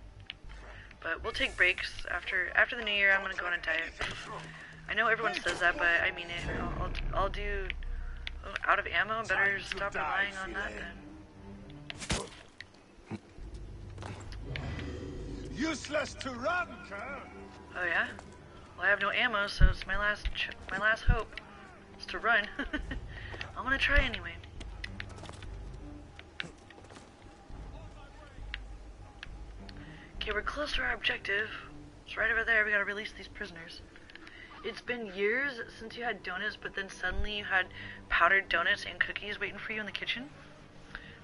But we'll take breaks after the new year. I'm gonna go on a diet. I know everyone says that, but I mean it. I'll do out of ammo. Better stop relying on that then. Useless to run, Colonel. Oh yeah? Well, I have no ammo, so it's my last hope is to run. I'm gonna try anyway. Okay, we're close to our objective. It's right over there. We gotta release these prisoners. It's been years since you had donuts, but then suddenly you had powdered donuts and cookies waiting for you in the kitchen.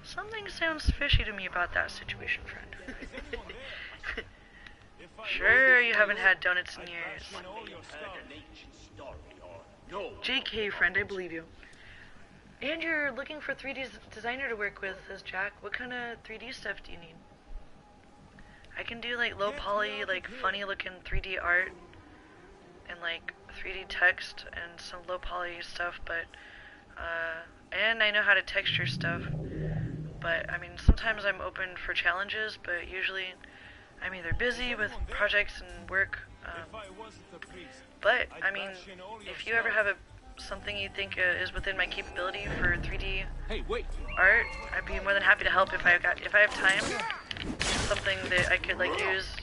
Something sounds fishy to me about that situation, friend. Sure, you haven't had donuts in years. JK, friend, I believe you. And you're looking for 3D designer to work with, says Jack. What kind of 3D stuff do you need? I can do like low poly, like funny looking 3D art and like 3D text and some low poly stuff, but and I know how to texture stuff. But I mean, sometimes I'm open for challenges, but usually I'm either busy with projects and work. But I mean, if you ever have something you think is within my capability for 3D art, I'd be more than happy to help if I have time. Something that I could like use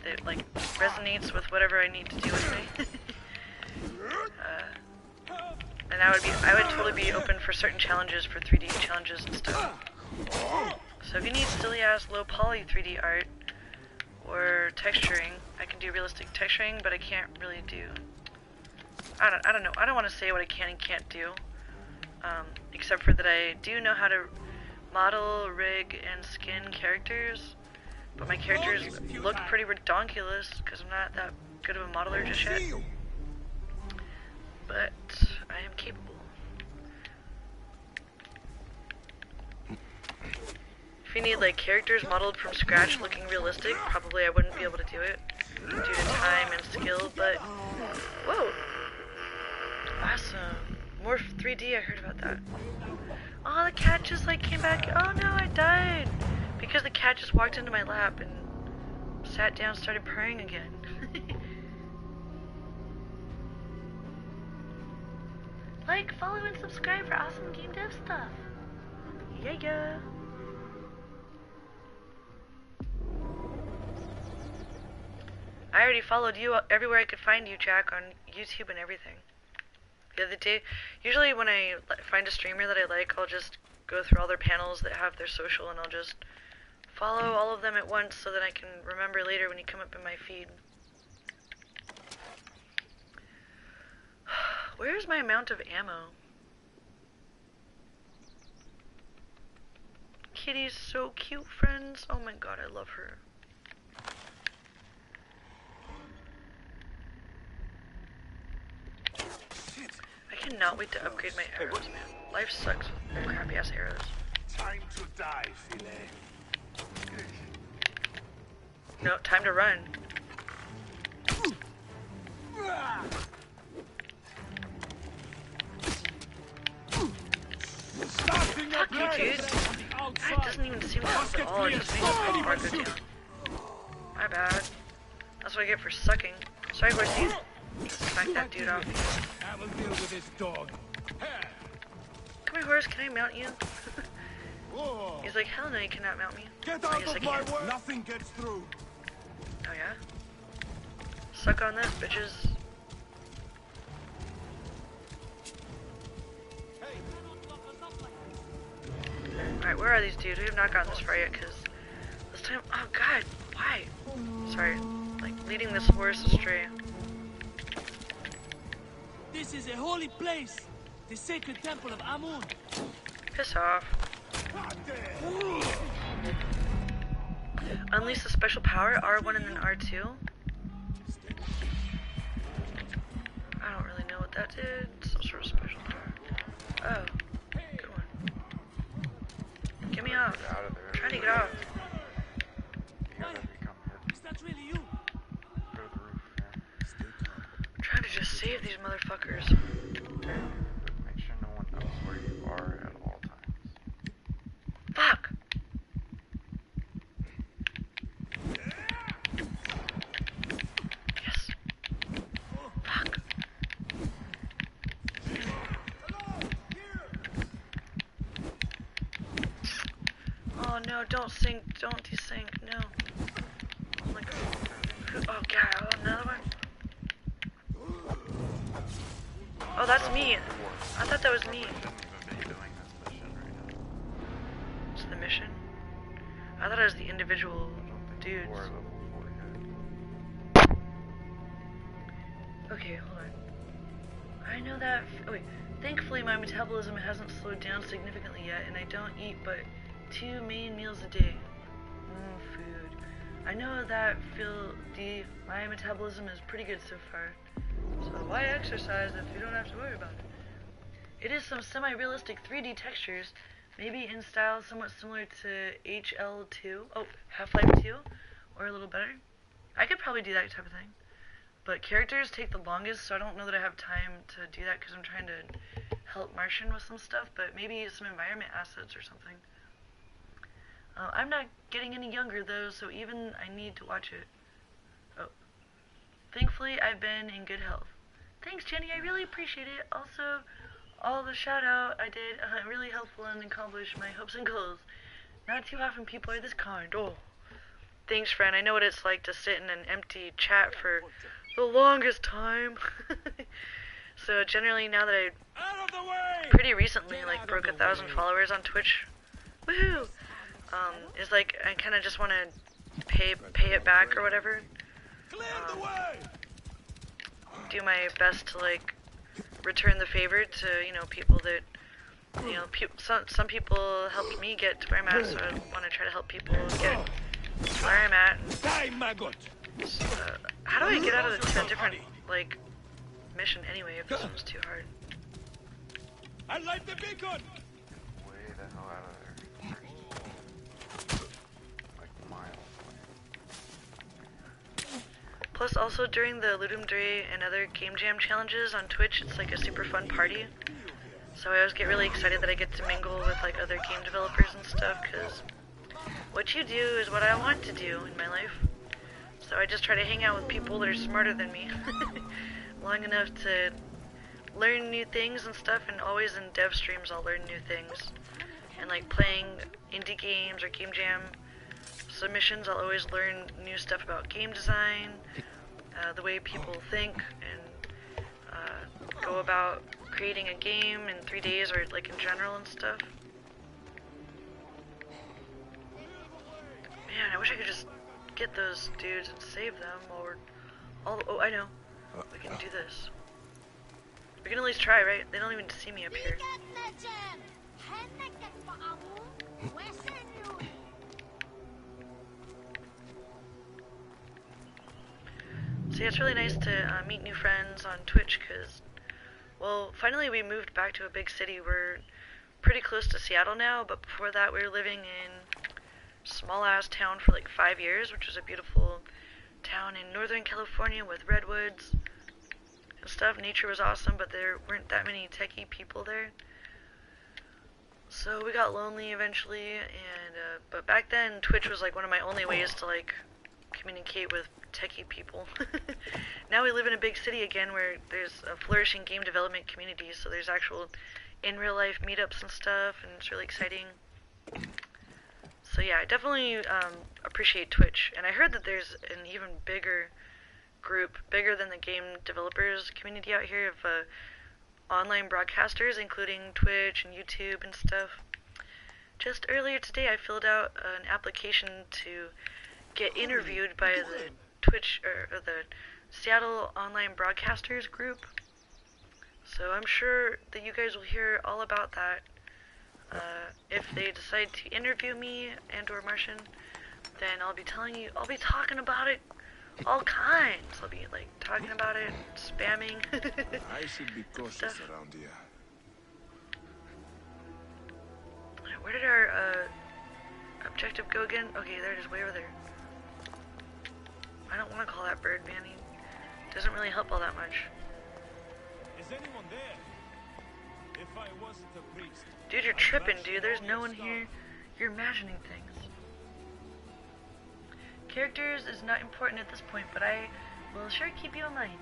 that like resonates with whatever I need to do with me. And I would totally be open for certain challenges, for 3D challenges and stuff. So if you need silly ass low poly 3D art or texturing, I can do realistic texturing, but I can't really do. I don't know. I don't want to say what I can and can't do, except for that I do know how to model, rig, and skin characters. But my characters look pretty redonkulous because I'm not that good of a modeler just yet. But I am capable. If you need like characters modeled from scratch looking realistic, probably I wouldn't be able to do it due to time and skill, but whoa! Awesome. More 3D, I heard about that. Oh, the cat just like came back. Oh no, I died! Because the cat just walked into my lap and sat down and started purring again. Like, follow, and subscribe for awesome game dev stuff. Yeah. I already followed you everywhere I could find you, Jack, on YouTube and everything. The other day, usually when I find a streamer that I like, I'll just go through all their panels that have their social and I'll just follow all of them at once so that I can remember later when you come up in my feed. Where's my amount of ammo? Kitty's so cute, friends. Oh my god, I love her. I cannot wait to upgrade my arrows, man. Life sucks with crappy ass arrows. Time to die, Filet. No, time to run. Fuck you, dude. That doesn't even seem to help at all. It just makes my bar go down. My bad. That's what I get for sucking. Sorry, horsey. Just smack that dude off. I will deal with this dog. Come here, horse. Can I mount you? He's like, hell no, you cannot mount me. Get out of my way. Nothing gets through. Oh yeah? Suck on this, bitches. Alright, where are these dudes? We have not gotten this far yet, because this time... Oh god, why? Sorry, like, leading this horse astray. This is a holy place! The sacred temple of Amun! Piss off. Unleash the special power, R1 and then R2. I don't really know what that did. Some sort of special power. Oh. Get me off. I'm trying to get off. Is that really you? Go to the roof, yeah. I'm trying to just save these motherfuckers. Make sure no one knows where you are at all times. Fuck! Yes. Fuck. Oh no, don't sink, don't desync, no. Like, oh god, oh, another one? Oh, that's me. I thought that was me. It's the mission? I thought it was the individual dudes. Okay, hold on. I know that. Oh wait. Thankfully, my metabolism hasn't slowed down significantly yet, and I don't eat but 2 main meals a day. Food. I know that my metabolism is pretty good so far. So why exercise if you don't have to worry about it? It is some semi-realistic 3D textures, maybe in style somewhat similar to HL2, Half-Life 2, or a little better. I could probably do that type of thing. But characters take the longest, so I don't know that I have time to do that because I'm trying to help Martian with some stuff, but maybe some environment assets or something. I'm not getting any younger though, so even I need to watch it. Oh. Thankfully, I've been in good health. Thanks, Jenny, I really appreciate it. Also, all the shout out I did, really helpful and accomplished my hopes and goals. Not too often people are this kind. Oh. Thanks, friend. I know what it's like to sit in an empty chat for the longest time. So generally, now that I pretty recently like broke 1,000 followers on Twitch, woohoo! It's like I kind of just want to pay it back or whatever. Do my best to like return the favor to people that some people helped me get to where I'm at, so I want to try to help people get where I'm at. How do I get out of a different like mission anyway if this one's too hard? I light the beacon. Way the hell out of there. Like miles away. Plus, also during the Ludum Dare and other game jam challenges on Twitch, it's like a super fun party. So I always get really excited that I get to mingle with like other game developers and stuff, because what you do is what I want to do in my life. So I just try to hang out with people that are smarter than me long enough to learn new things and stuff, and always in dev streams I'll learn new things. And like playing indie games or game jam submissions, I'll always learn new stuff about game design, the way people think and go about creating a game in 3 days or like in general and stuff. Man, I wish I could just get those dudes and save them, or oh, I know. We can do this. We can at least try, right? They don't even see me up here. So yeah, it's really nice to meet new friends on Twitch, because, well, finally we moved back to a big city. We're pretty close to Seattle now, but before that we were living in small-ass town for like 5 years, which was a beautiful town in Northern California with redwoods and stuff. Nature was awesome, but there weren't that many techie people there. So we got lonely eventually, and but back then Twitch was like one of my only ways to like communicate with techie people. Now we live in a big city again where there's a flourishing game development community, so there's actual in real life meetups and stuff, and it's really exciting. So yeah, I definitely appreciate Twitch, and I heard that there's an even bigger group, bigger than the game developers community out here, of online broadcasters, including Twitch and YouTube and stuff. Just earlier today, I filled out an application to get interviewed by the Twitch or the Seattle Online Broadcasters group. So I'm sure that you guys will hear all about that. If they decide to interview me and or Martian, then I'll be talking about it all kinds. I'll be like talking about it, spamming. I should be cautious around here. Where did our objective go again? Okay, there it is, way over there. I don't want to call that bird, man. He doesn't really help all that much. Is anyone there? If I wasn't a priest. Dude, you're tripping, dude. There's no one here. You're imagining things. Characters is not important at this point, but I will sure keep you in mind.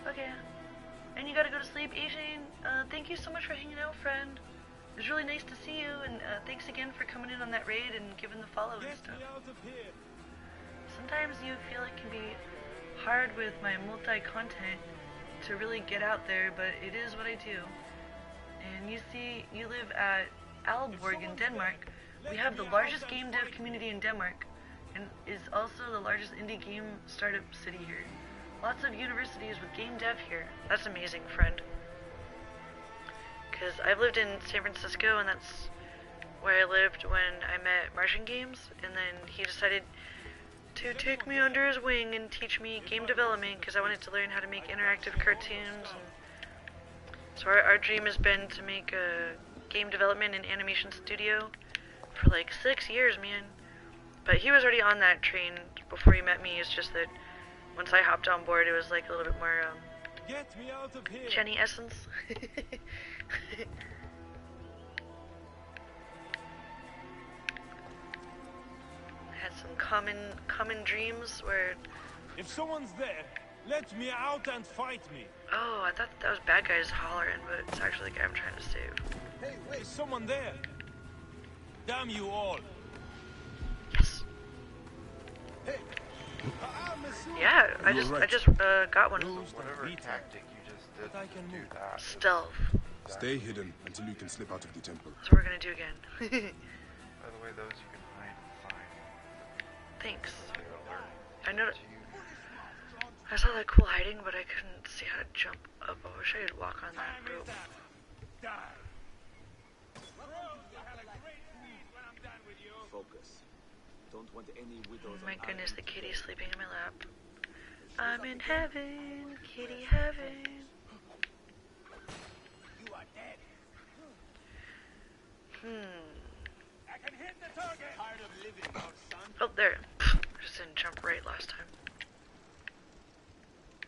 Okay. And you gotta go to sleep, Asian. Thank you so much for hanging out, friend. It was really nice to see you, and thanks again for coming in on that raid and giving the follow and stuff. Sometimes you feel it can be hard with my multi-content to really get out there, but it is what I do. And you see, you live at Aalborg in Denmark. We have the largest game dev community in Denmark, and is also the largest indie game startup city here. Lots of universities with game dev here. That's amazing, friend. Because I've lived in San Francisco, and that's where I lived when I met Martian Games, and then he decided to take me under his wing and teach me game development because I wanted to learn how to make interactive cartoons. And so our dream has been to make a game development and animation studio for like 6 years, man. But he was already on that train before he met me. It's just that once I hopped on board, it was like a little bit more Get me out of here. Jenny essence. Had some common dreams where... If someone's there, let me out and fight me. Oh, I thought that was bad guys hollering, but it's actually the guy I'm trying to save. Hey, wait, someone there. Damn you all. Yes. Hey. Yeah, I just got one. Whatever tactic you just did, I can do that. Stealth. Stay hidden until you can slip out of the temple. That's what we're gonna do again. By the way, those you can hide and find. Thanks. They alert I know. you. I saw that cool hiding, but I couldn't see how to jump up. I wish I could walk on that rope. Focus. Don't want any widows. My goodness, the kitty's sleeping in my lap. I'm in heaven, kitty heaven. You are dead. I can hit the target. Tired of living, our son. Oh, there. I just didn't jump right last time.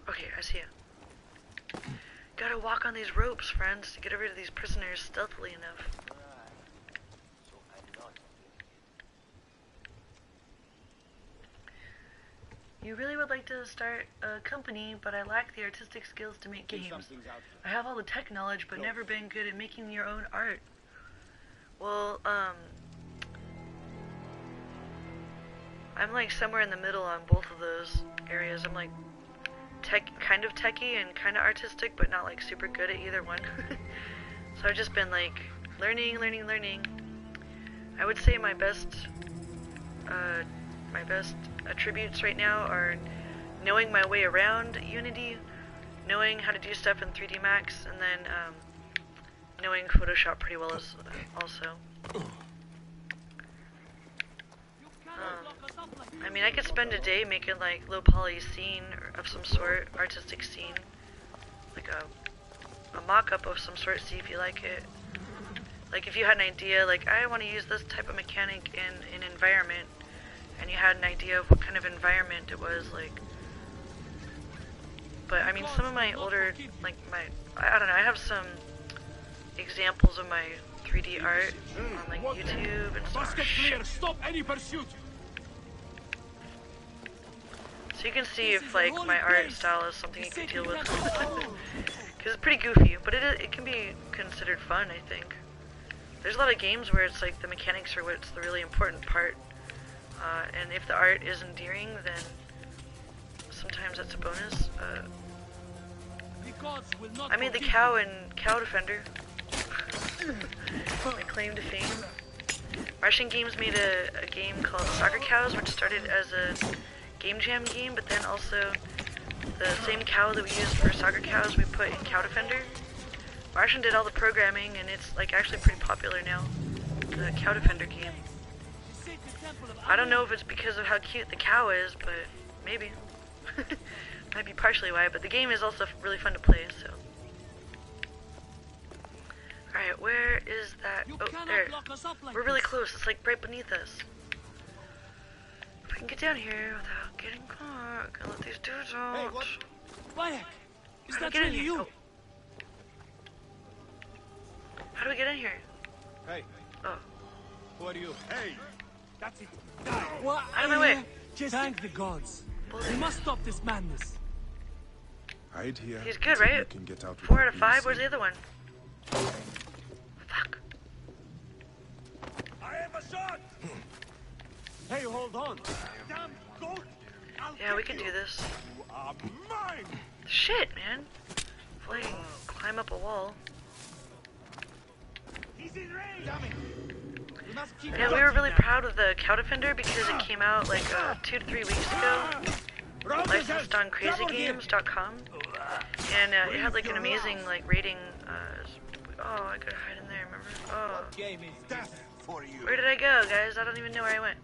Okay, I see you. Gotta walk on these ropes, friends, to get rid of these prisoners stealthily enough. So I'm not. You really would like to start a company, but I lack the artistic skills to make games. I have all the tech knowledge, but never been good at making your own art. Well, I'm like somewhere in the middle on both of those areas. I'm like kind of techie and kind of artistic, but not like super good at either one. So I've just been like learning. I would say my best attributes right now are knowing my way around Unity, knowing how to do stuff in 3D Max, and then knowing Photoshop pretty well as also. I mean, I could spend a day making like low poly scene of some sort, artistic scene, like a mock-up of some sort, see if you like it. Like if you had an idea, like I want to use this type of mechanic in an environment, and you had an idea of what kind of environment it was, like. But I mean, some of my older, like I don't know, I have some examples of my 3D art on like YouTube and stuff. Stop any pursuit. So you can see if like my art style is something you can deal with. Because it's pretty goofy, but it can be considered fun, I think. There's a lot of games where it's like the mechanics are what's the really important part. And if the art is endearing, then sometimes that's a bonus. I made the cow in Cow Defender. My claim to fame. Martian Games made a game called Soccer Cows, which started as a game jam game, but then also the same cow that we used for Soccer Cows we put in Cow Defender. Martian did all the programming, and it's like actually pretty popular now, the Cow Defender game. I don't know if it's because of how cute the cow is, but maybe. Might be partially why, but the game is also really fun to play, so. Alright, where is that? Oh, there. We're really close, it's like right beneath us. If we can get down here without getting caught, gonna let these dudes out. Hey, what? Bayek, is How do we that get in really here? you? Oh. How do we get in here? Hey. Oh. Who are you? Hey. That's it. What? Out of my way. Just thank the gods. We must stop this madness. Hide here. He's good, until right? you can get out 4 out without of being 5. Where's seen. the other one? Fuck. shot! Hey, hold on. Damn goat! Yeah, we can do this. You are mine! Shit, man. If I can climb up a wall. He's in range! Damn it. We must keep Yeah, we were really proud of the Cow Defender because it came out like 2 to 3 weeks ago. Licensed on crazygames.com. And it had like an amazing like rating. Oh, I could hide in there, remember? Oh. Where did I go, guys? I don't even know where I went.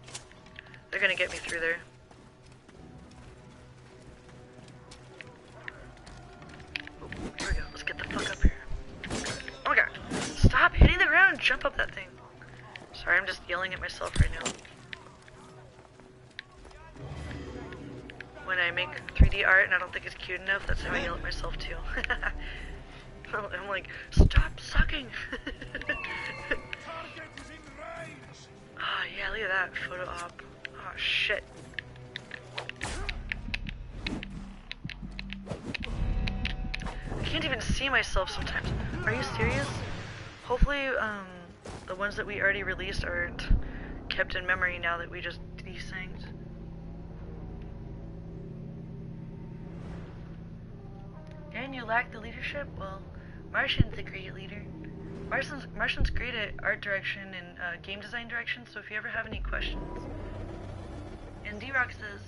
They're gonna get me through there. Oh, here we go. Let's get the fuck up here. Oh my god. Stop hitting the ground and jump up that thing. Sorry, I'm just yelling at myself right now. When I make 3D art and I don't think it's cute enough, that's how I yell at myself too. I'm like, stop sucking! Oh yeah, look at that photo op. Oh shit. I can't even see myself sometimes. Are you serious? Hopefully, the ones that we already released aren't kept in memory now that we just desynced. And you lack the leadership? Well, Martian's a great leader. Martian's great at art direction and game design direction, so if you ever have any questions. And D-Rock says,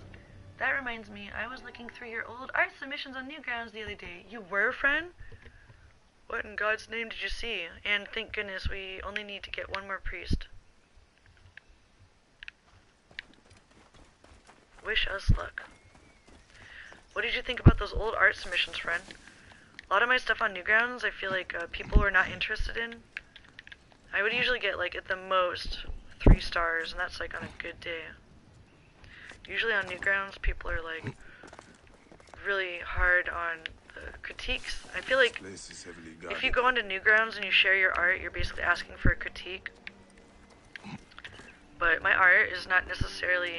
that reminds me, I was looking through your old art submissions on Newgrounds the other day. You were, friend? What in God's name did you see? And thank goodness we only need to get one more priest. Wish us luck. What did you think about those old art submissions, friend? A lot of my stuff on Newgrounds I feel like people were not interested in. I would usually get like at the most 3 stars, and that's like on a good day. Usually on Newgrounds people are like really hard on the critiques. I feel like if you go onto Newgrounds and you share your art, you're basically asking for a critique. But my art is not necessarily...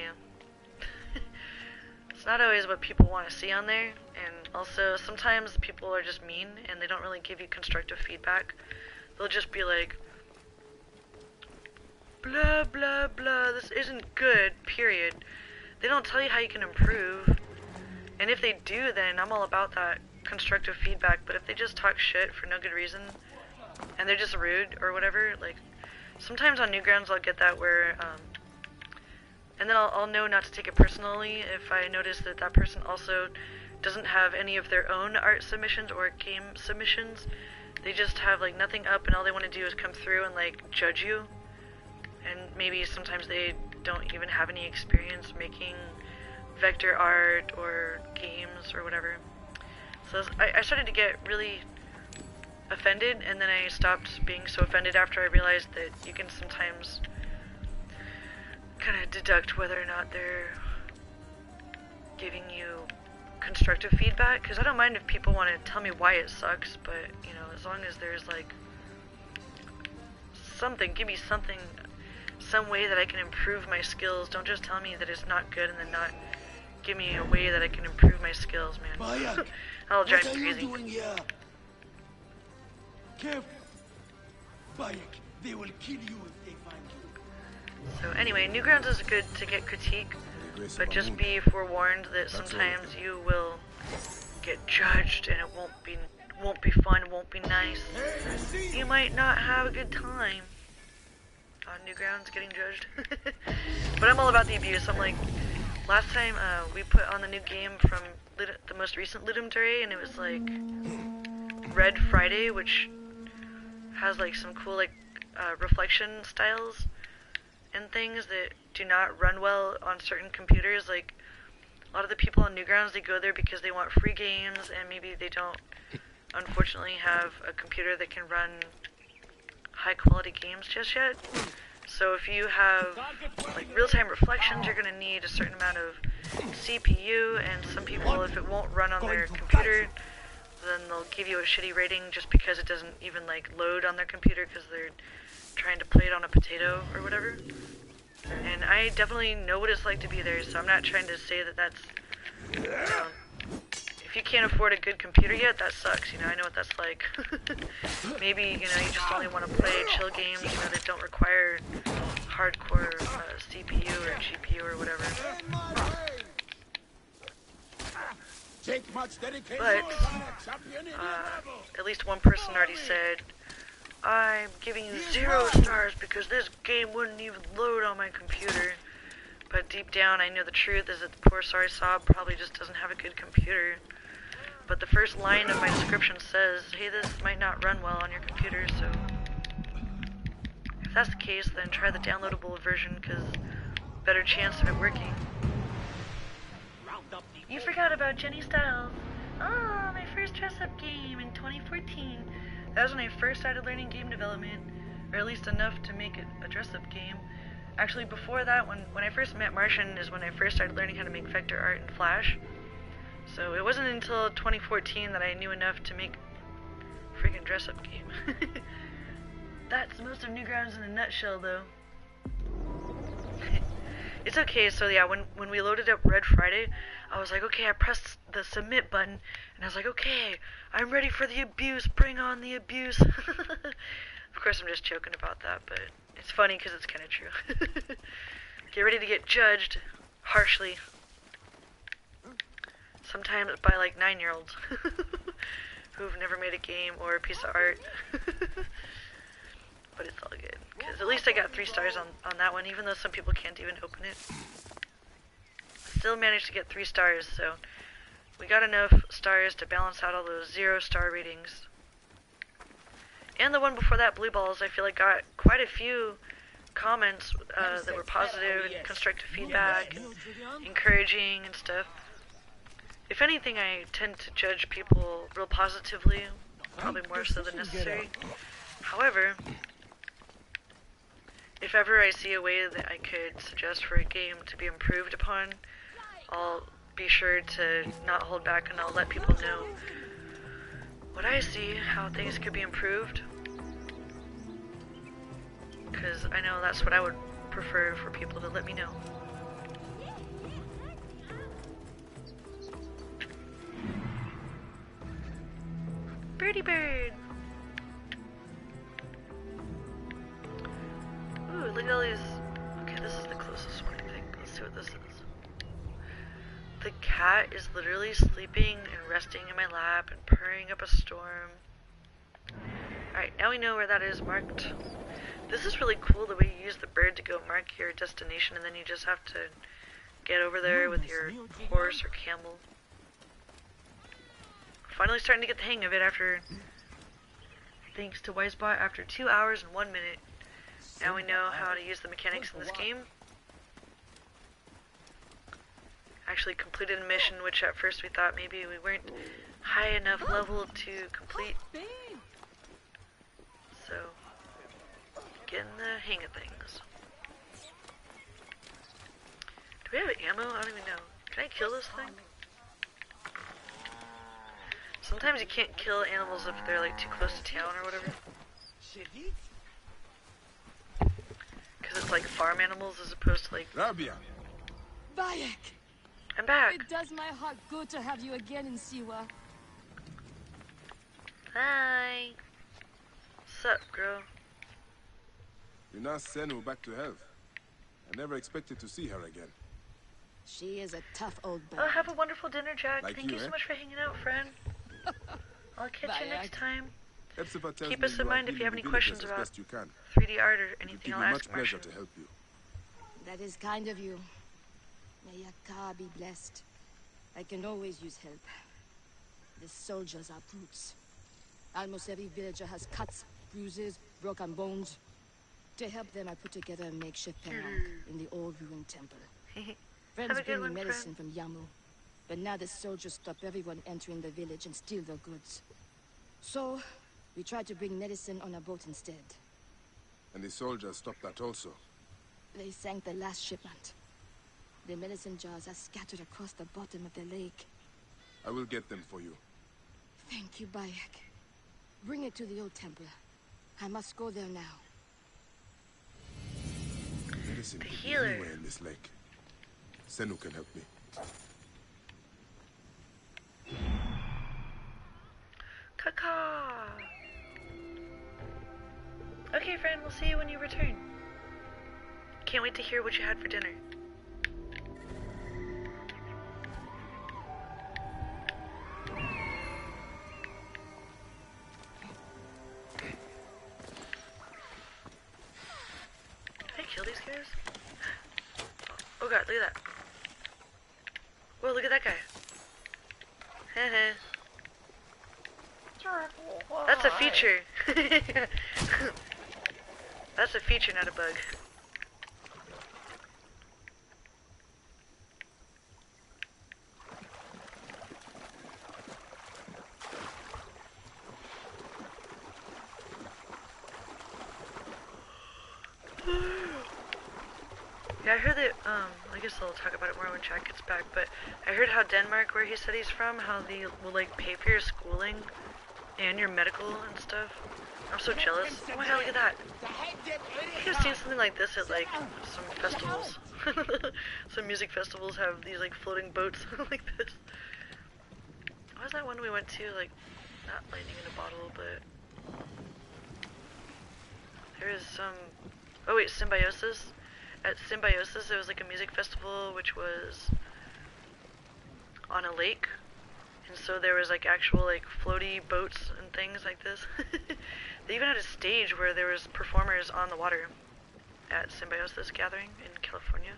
It's not always what people want to see on there, and also sometimes people are just mean and they don't really give you constructive feedback. They'll just be like, blah blah blah, this isn't good, period. They don't tell you how you can improve, and if they do, then I'm all about that constructive feedback. But if they just talk shit for no good reason and they're just rude or whatever, like sometimes on Newgrounds I'll get that where and then I'll know not to take it personally if I notice that that person also doesn't have any of their own art submissions or game submissions. They just have like nothing up and all they want to do is come through and like judge you. And maybe sometimes they don't even have any experience making vector art or games or whatever. So I started to get really offended, and then I stopped being so offended after I realized that you can sometimes kind of deduct whether or not they're giving you constructive feedback, because I don't mind if people want to tell me why it sucks, but you know, as long as there's like something, give me something, some way that I can improve my skills. Don't just tell me that it's not good and then not give me a way that I can improve my skills, man. That'll drive me crazy. What are you doing here? Careful. Bayek, they will kill you if they find you. So anyway, Newgrounds is good to get critique, but just be forewarned that sometimes you will get judged and it won't be fun, won't be nice. You might not have a good time on Newgrounds getting judged. But I'm all about the abuse. I'm like, last time we put on the new game from the most recent Ludum Dare, and it was like Red Friday, which has like some cool like reflection styles and things that do not run well on certain computers. Like a lot of the people on Newgrounds, they go there because they want free games, and maybe they don't unfortunately have a computer that can run high quality games just yet. So if you have like real-time reflections, you're gonna need a certain amount of CPU, and some people, if it won't run on their computer, then they'll give you a shitty rating just because it doesn't even like load on their computer because they're trying to play it on a potato or whatever. And I definitely know what it's like to be there, so I'm not trying to say that that's, if if you can't afford a good computer yet, that sucks, you know, I know what that's like. Maybe, you know, you just only want to play chill games, you know, that don't require hardcore CPU or GPU or whatever. But, at least one person already said, I'm giving you 0 stars because this game wouldn't even load on my computer. But deep down, I know the truth is that the poor sorry sob probably just doesn't have a good computer. But the first line of my description says, hey, this might not run well on your computer, so... If that's the case, then try the downloadable version, because better chance of it working. You forgot about Jenny Styles. Oh, my first dress-up game in 2014. That was when I first started learning game development, or at least enough to make it a dress-up game. Actually, before that, when I first met Martian is when I first started learning how to make vector art in Flash. So it wasn't until 2014 that I knew enough to make a freaking dress-up game. That's most of Newgrounds in a nutshell, though. It's okay, so yeah, when we loaded up Red Friday, I was like, okay, I pressed the submit button, and I was like, okay, I'm ready for the abuse, bring on the abuse. Of course, I'm just joking about that, but it's funny because it's kind of true. Get ready to get judged harshly. Sometimes by like 9-year-olds who've never made a game or a piece of art. But it's all good, because at least I got 3 stars on that one, even though some people can't even open it. Still managed to get 3 stars, so we got enough stars to balance out all those 0-star ratings. And the one before that, Blue Balls, I feel like got quite a few comments that were positive and constructive feedback, and encouraging and stuff. If anything, I tend to judge people real positively, probably more so than necessary. However, if ever I see a way that I could suggest for a game to be improved upon, I'll be sure to not hold back, and I'll let people know what I see, how things could be improved. Because I know that's what I would prefer for people to let me know. Birdie bird! Ooh, look at all these. Okay, this is the closest one, I think. Let's see what this is. The cat is literally sleeping and resting in my lap and purring up a storm. Alright, now we know where that is marked. This is really cool, the way you use the bird to go mark your destination, and then you just have to get over there with your horse or camel. Finally starting to get the hang of it after, thanks to Wisebot, after 2 hours and 1 minute. Now we know how to use the mechanics in this game. Actually completed a mission which at first we thought maybe we weren't high enough level to complete. So, getting the hang of things. Do we have ammo? I don't even know. Can I kill this thing? Sometimes you can't kill animals if they're like too close to town or whatever. Because it's like farm animals as opposed to like... Rabia! Bayek! I'm back! It does my heart good to have you again in Siwa. Hi! Sup, girl? You nursed Senu back to health. I never expected to see her again. She is a tough old bird. Oh, have a wonderful dinner, Jack. Like Thank you so much for hanging out, friend. I'll catch you next time. Keep us in mind if you have any questions about 3D art or anything. I'll ask Martian. To help you. That is kind of you. May Yaka be blessed. I can always use help. The soldiers are brutes. Almost every villager has cuts, bruises, broken bones. To help them, I put together a makeshift penang in the old ruined temple. Friends bring me medicine from Yamu, but now the soldiers stop everyone entering the village and steal their goods. So, we tried to bring medicine on a boat instead. And the soldiers stopped that also? They sank the last shipment. The medicine jars are scattered across the bottom of the lake. I will get them for you. Thank you, Bayek. Bring it to the old temple. I must go there now. Medicine The could be healer. anywhere in this lake. Senu can help me. We'll see you when you return. Can't wait to hear what you had for dinner. Can I kill these guys? Oh god, look at that. Whoa, look at that guy. Heh. That's a feature. That's a feature, not a bug. Yeah, I heard that, I guess I'll talk about it more when Jack gets back, but I heard how Denmark, where he said he's from, how they will, like, pay for your schooling and your medical and stuff. I'm so jealous. Oh my god, look at that. I think I've seen something like this at, like, some festivals. Some music festivals have these, like, floating boats like this. What was that one we went to, like, not lightning in a bottle, but... There is some... Oh wait, Symbiosis. At Symbiosis, there was like a music festival which was on a lake, and so there was like actual like floaty boats and things like this. They even had a stage where there was performers on the water at Symbiosis Gathering in California.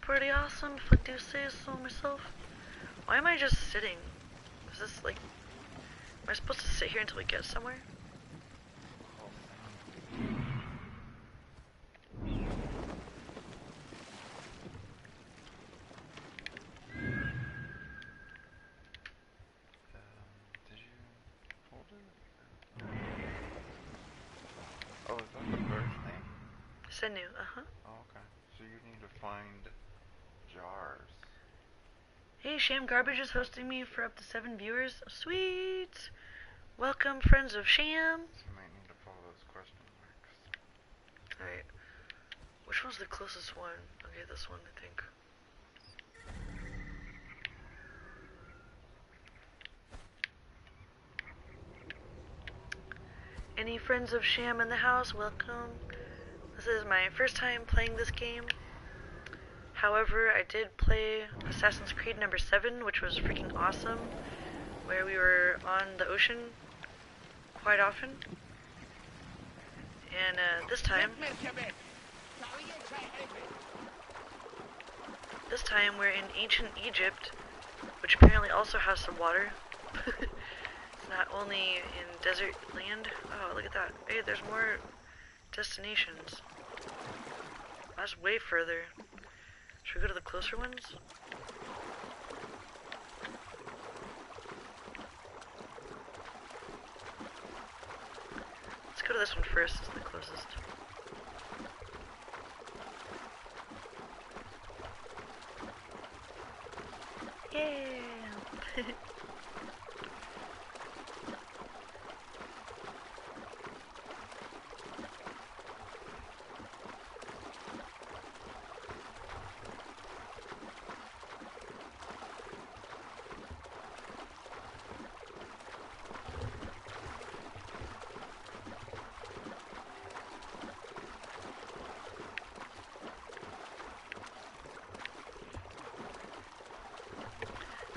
Pretty awesome, if I do say so myself. Why am I just sitting? Is this like... Am I supposed to sit here until we get somewhere? Oh, is that the birth name? Senu, uh-huh. Oh, okay. So you need to find jars. Hey, Sham Garbage is hosting me for up to 7 viewers. Sweet! Welcome, friends of Sham. So you might need to follow those question marks. Alright. Which one's the closest one? Okay, this one, I think. Any friends of Sham in the house? Welcome. This is my first time playing this game. However, I did play Assassin's Creed number 7, which was freaking awesome, where we were on the ocean quite often. And this time we're in ancient Egypt, which apparently also has some water. It's not only in desert land. Oh, look at that. Hey, there's more destinations. That's way further. Should we go to the closer ones? Let's go to this one first, it's the closest. Yeah!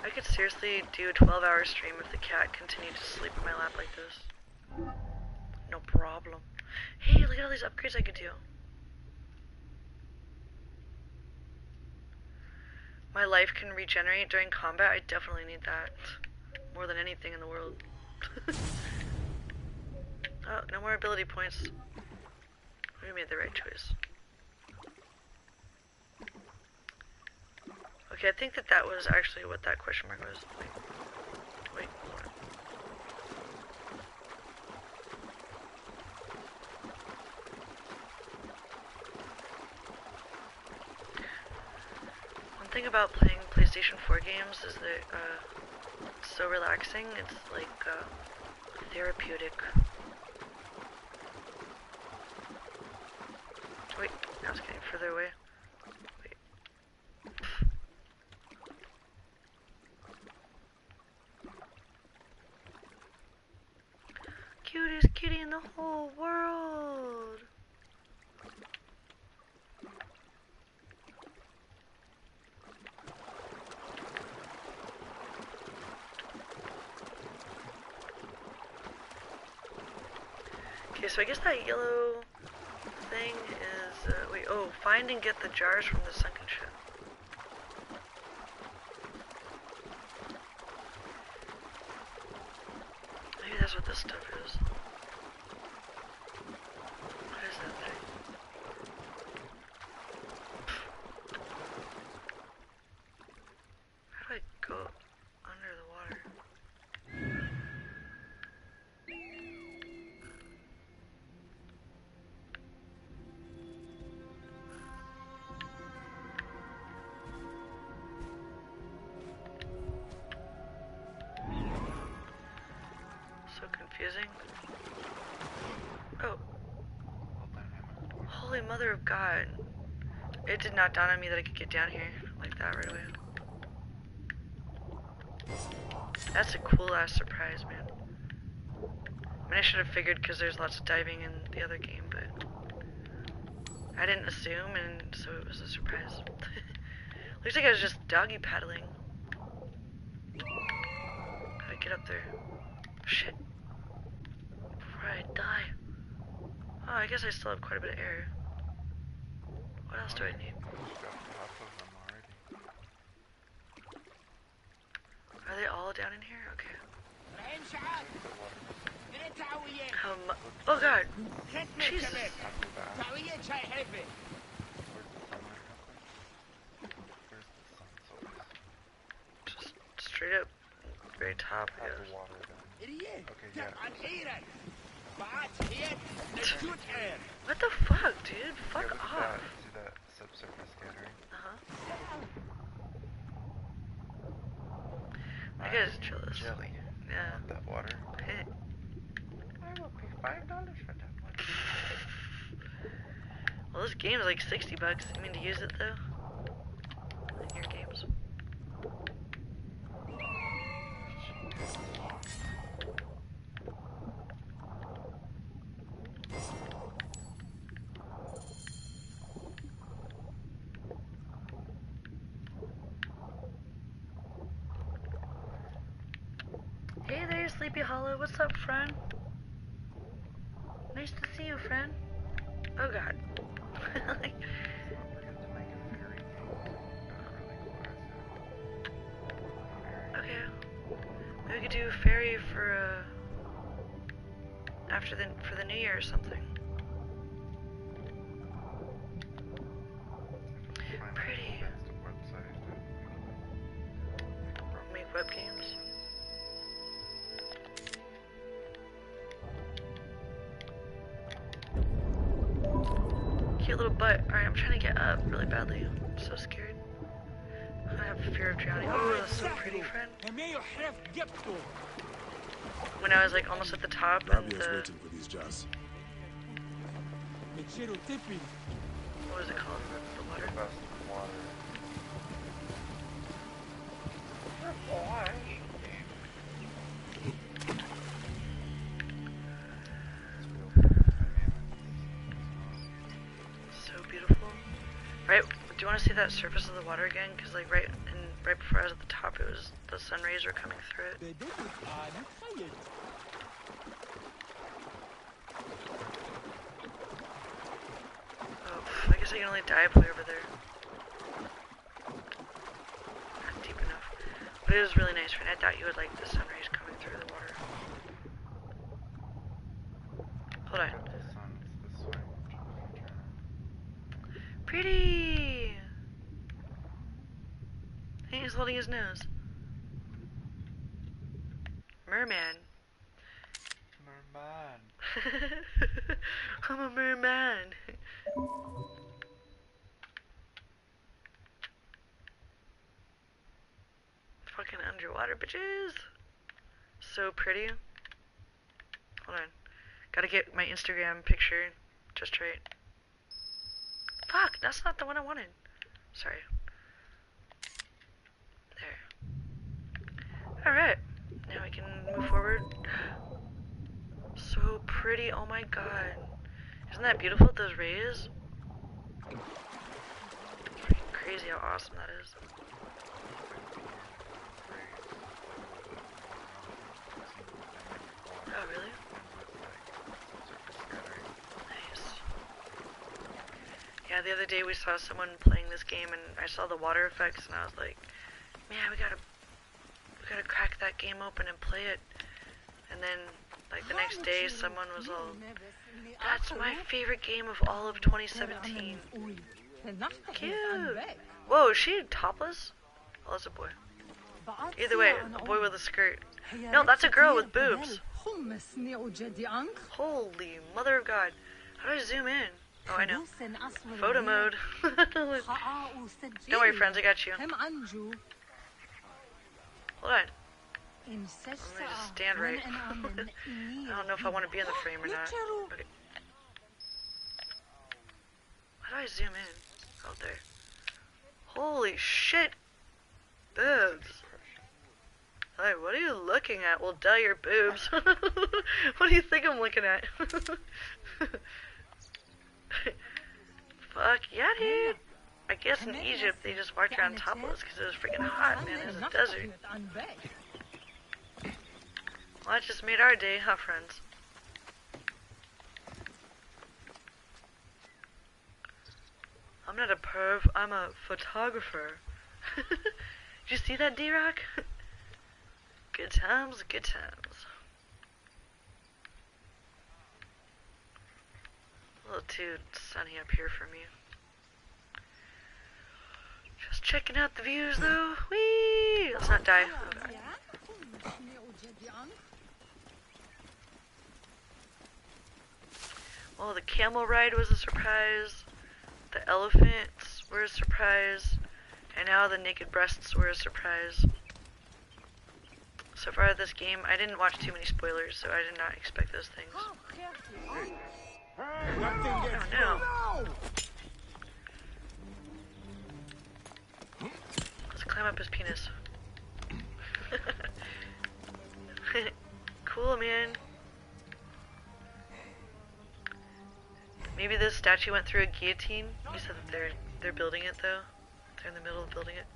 I could seriously do a 12-hour stream if the cat continued to sleep in my lap like this. No problem. Hey, look at all these upgrades I could do. My life can regenerate during combat. I definitely need that. More than anything in the world. Oh, no more ability points. We made the right choice. Okay, I think that was actually what that question mark was. Wait, hold on. One thing about playing PlayStation 4 games is that it's so relaxing. It's like therapeutic. Wait, I was getting further away. Cuties, cutie in the whole world. Okay, so I guess that yellow thing is, wait, oh, find and get the jars from the sunken ship. Maybe that's what this stuff is. What is that thing? How do I go under the water? So confusing. Oh. Holy Mother of God. It did not dawn on me that I could get down here like that right away. That's a cool ass surprise, man. I mean, I should have figured because there's lots of diving in the other game, but I didn't assume, and so it was a surprise. Looks like I was just doggy paddling. How do I get up there? Shit. Before I die. Oh, I guess I still have quite a bit of air. What else do I need? Are they all down in here? Okay. Oh God. Jesus. Just straight up, very top. What the fuck, dude? Fuck off. See that subsurface scattering? I gotta chill this. Jelly. Yeah. Want that water? I will pay $5 for that one. Well, this game is like $60. You mean to use it though? In your games. Hey there, Sleepy Hollow. What's up, friend? Nice to see you, friend. Oh God. Okay. Maybe we could do ferry for for the new year or something. Pretty. Make web games. Cute little butt. Alright, I'm trying to get up really badly. I'm so scared. I have fear of drowning. Oh, that's so pretty, friend. When I was like almost at the top and the... waiting for these jars. What is it called? The water? So beautiful. Right, do you want to see that surface of the water again? Because like right before I was at the top, it was the sun rays were coming through it. Oh, I guess I can only dive way over there. Not deep enough. But it was really nice, friend. I thought you would like the sun rays coming through the water. Hold on. Pretty! He's holding his nose. Merman. Merman. I'm a merman. Fucking underwater bitches. So pretty. Hold on. Gotta get my Instagram picture just right. Fuck, that's not the one I wanted. Sorry. There. Alright. Now we can move forward. So pretty. pretty. Oh my god. Isn't that beautiful with those rays? Freaking crazy how awesome that is. Oh, really? Nice. Yeah, the other day we saw someone playing this game and I saw the water effects and I was like, man, we gotta crack that game open and play it. And then, like, the next day someone was all, that's my favorite game of all of 2017. Cute. Whoa, is she topless? Oh, that's a boy. Either way, a boy with a skirt. No, that's a girl with boobs. Holy mother of God. How do I zoom in? Oh, I know. Photo mode. Don't worry, friends, I got you. Hold on. Let me just stand right. I don't know if I want to be in the frame or not. Okay. How do I zoom in? Out there. Holy shit! Boobs. Hey, what are you looking at? Well, duh, your boobs. What do you think I'm looking at? Fuck yeah, dude. I guess in Egypt they just walked around topless because it was freaking hot, man. It was a desert. Well, that just made our day, huh, friends? I'm not a perv, I'm a photographer. Did you see that, D-Rock? Good times, good times. A little too sunny up here for me. Just checking out the views, though. Whee! Let's not die. Okay. Well, the camel ride was a surprise. The elephants were a surprise. And now the naked breasts were a surprise. So far this game, I didn't watch too many spoilers, so I did not expect those things. Oh no. Let's climb up his penis. Cool, man. Maybe this statue went through a guillotine. You said that they're building it though. They're in the middle of building it.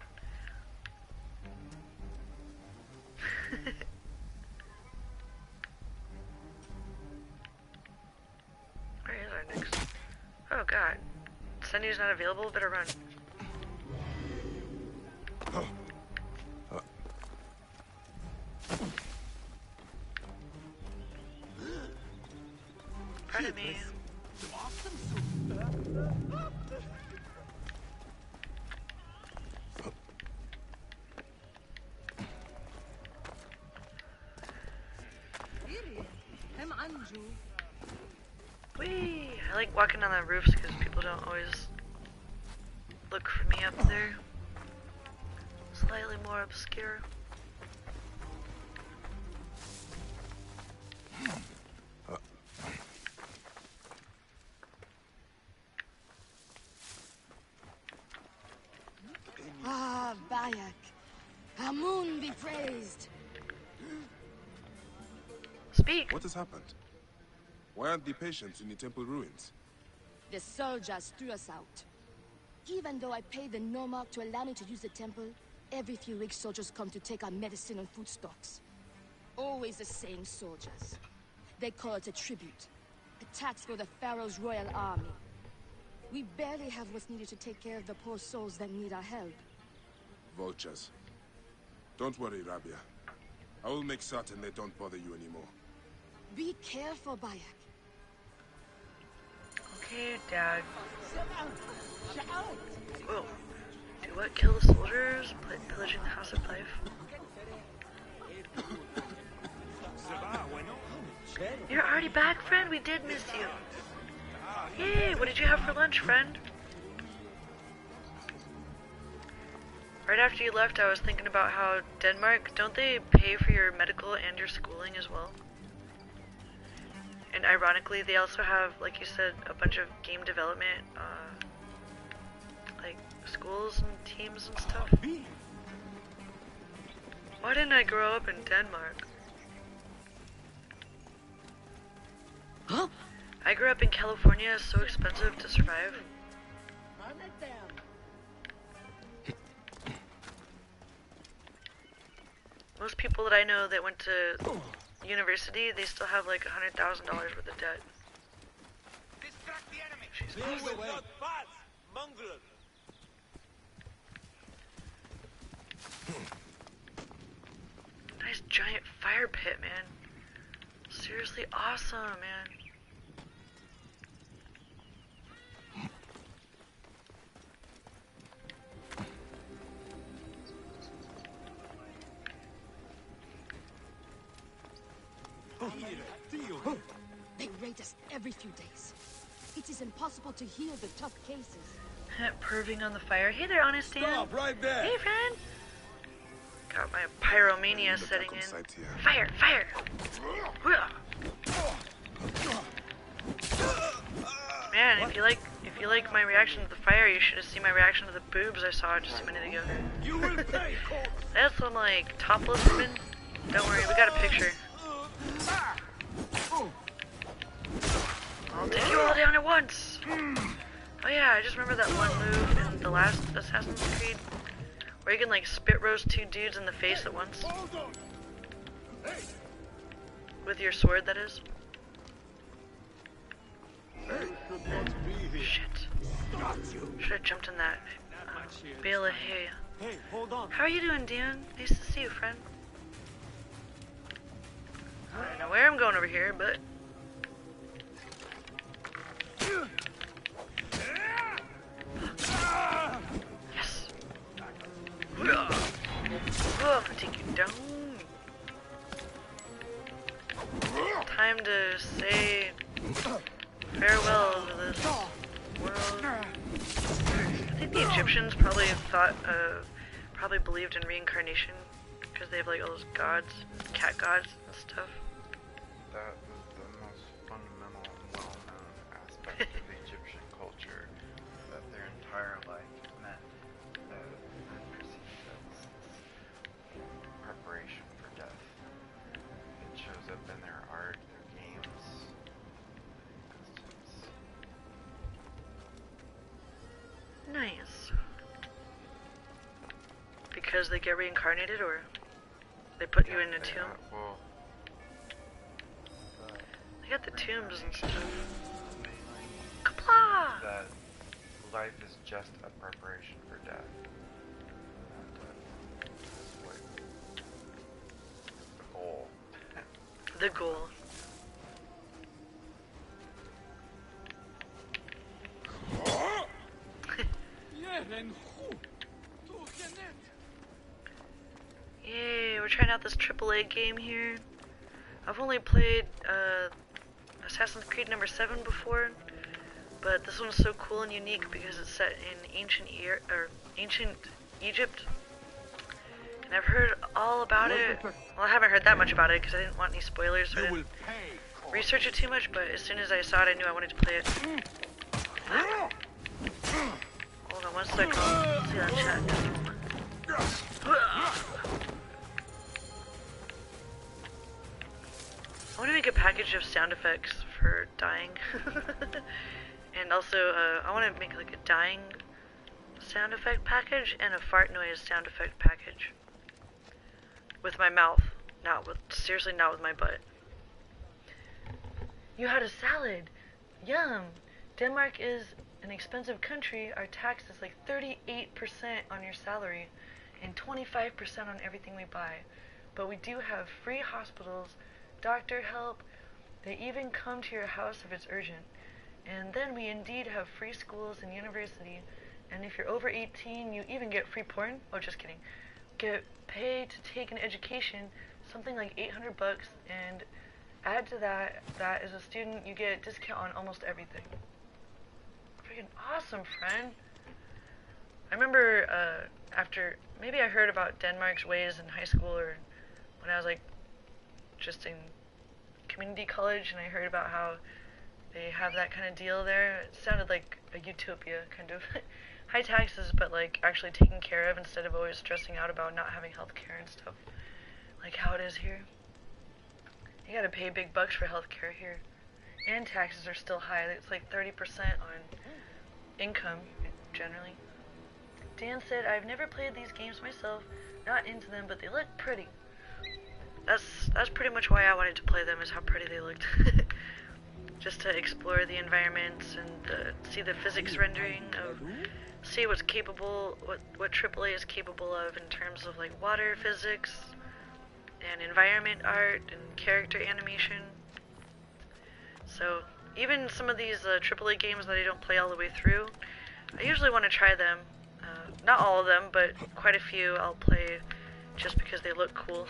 Where is our next? Oh god. Sendy's not available, better run. Pardon me. Whee! I like walking on the roofs because people don't always look for me up there. Slightly more obscure. Ah, Bayek. Amun be praised. Speak. What has happened? Why aren't the patients in the temple ruins? The soldiers threw us out. Even though I paid the Nomarch to allow me to use the temple, every few weeks soldiers come to take our medicine and food stocks. Always the same soldiers. They call it a tribute. A tax for the Pharaoh's royal army. We barely have what's needed to take care of the poor souls that need our help. Vultures. Don't worry, Rabia. I will make certain they don't bother you anymore. Be careful, Bayek. Okay, Dad. Whoa. Do what? Kill the soldiers? Pillaging the House of Life? You're already back, friend? We did miss you. Yay! What did you have for lunch, friend? Right after you left, I was thinking about how Denmark, don't they pay for your medical and your schooling as well? And ironically, they also have, like you said, a bunch of game development, like schools and teams and stuff. Why didn't I grow up in Denmark? I grew up in California. It's so expensive to survive. Most people that I know that went to university, they still have like $100,000 worth of debt. Distract the enemy. Not fast, mongrel. Nice giant fire pit, man. Seriously awesome, man. They raid us every few days. It is impossible to heal the tough cases. Perving on the fire. Hey there, Honest Dan. Stop right there. Hey, friend. Got my pyromania setting in. Fire, fire. Man, if you like my reaction to the fire, you should have seen my reaction to the boobs I saw just a minute ago. You will pay. That's some like topless women. Don't worry, we got a picture. I'll take you all down at once. Oh yeah, I just remember that one move in the last Assassin's Creed where you can like spit roast two dudes in the face at once. With your sword, that is. Shit. Should have jumped in that bale of hay. Hey, hold on. How are you doing, Dan? Nice to see you, friend. I don't know where I'm going over here, but... Yes! Oh, I'm gonna take you down. Time to say farewell to this world. I think the Egyptians probably probably believed in reincarnation because they have like all those gods, cat gods and stuff. That was the most fundamental and well-known aspect of the Egyptian culture, that their entire life meant perceived as preparation for death. It shows up in their art, their games, costumes. Nice. Because they get reincarnated, or they put you in a tomb? Well, They got the tombs and stuff. mainly Kapla! that life is just a preparation for death. And that's what the goal. The goal. Yay, we're trying out this AAA game here. I've only played Assassin's Creed number 7 before, but this one's so cool and unique because it's set in ancient Egypt. And I've heard all about it. Well, I haven't heard that much about it because I didn't want any spoilers, so I didn't research it too much, but as soon as I saw it, I knew I wanted to play it. Hold on one second. Let's see that chat. I want to make a package of sound effects for dying. And also, I want to make like a dying sound effect package and a fart noise sound effect package. With my mouth. Seriously, not with my butt. You had a salad. Yum. Denmark is an expensive country. Our tax is like 38% on your salary and 25% on everything we buy. But we do have free hospitals, doctor help. They even come to your house if it's urgent. And then we indeed have free schools and university. And if you're over 18, you even get free porn. Oh, just kidding. Get paid to take an education, something like $800, and add to that, as a student, you get a discount on almost everything. Freaking awesome, friend. I remember after, maybe I heard about Denmark's ways in high school, or when I was like just in community college, and I heard about how they have that kind of deal there. It sounded like a utopia, kind of. High taxes, but like actually taken care of instead of always stressing out about not having health care and stuff. Like how it is here. You gotta pay big bucks for health care here. And taxes are still high. It's like 30% on income, generally. Dan said, I've never played these games myself, not into them, but they look pretty. That's pretty much why I wanted to play them, is how pretty they looked. Just to explore the environments and see the physics rendering of, see what's capable, what AAA is capable of in terms of like water physics and environment art and character animation. So even some of these AAA games that I don't play all the way through, I usually want to try them. Not all of them, but quite a few I'll play just because they look cool.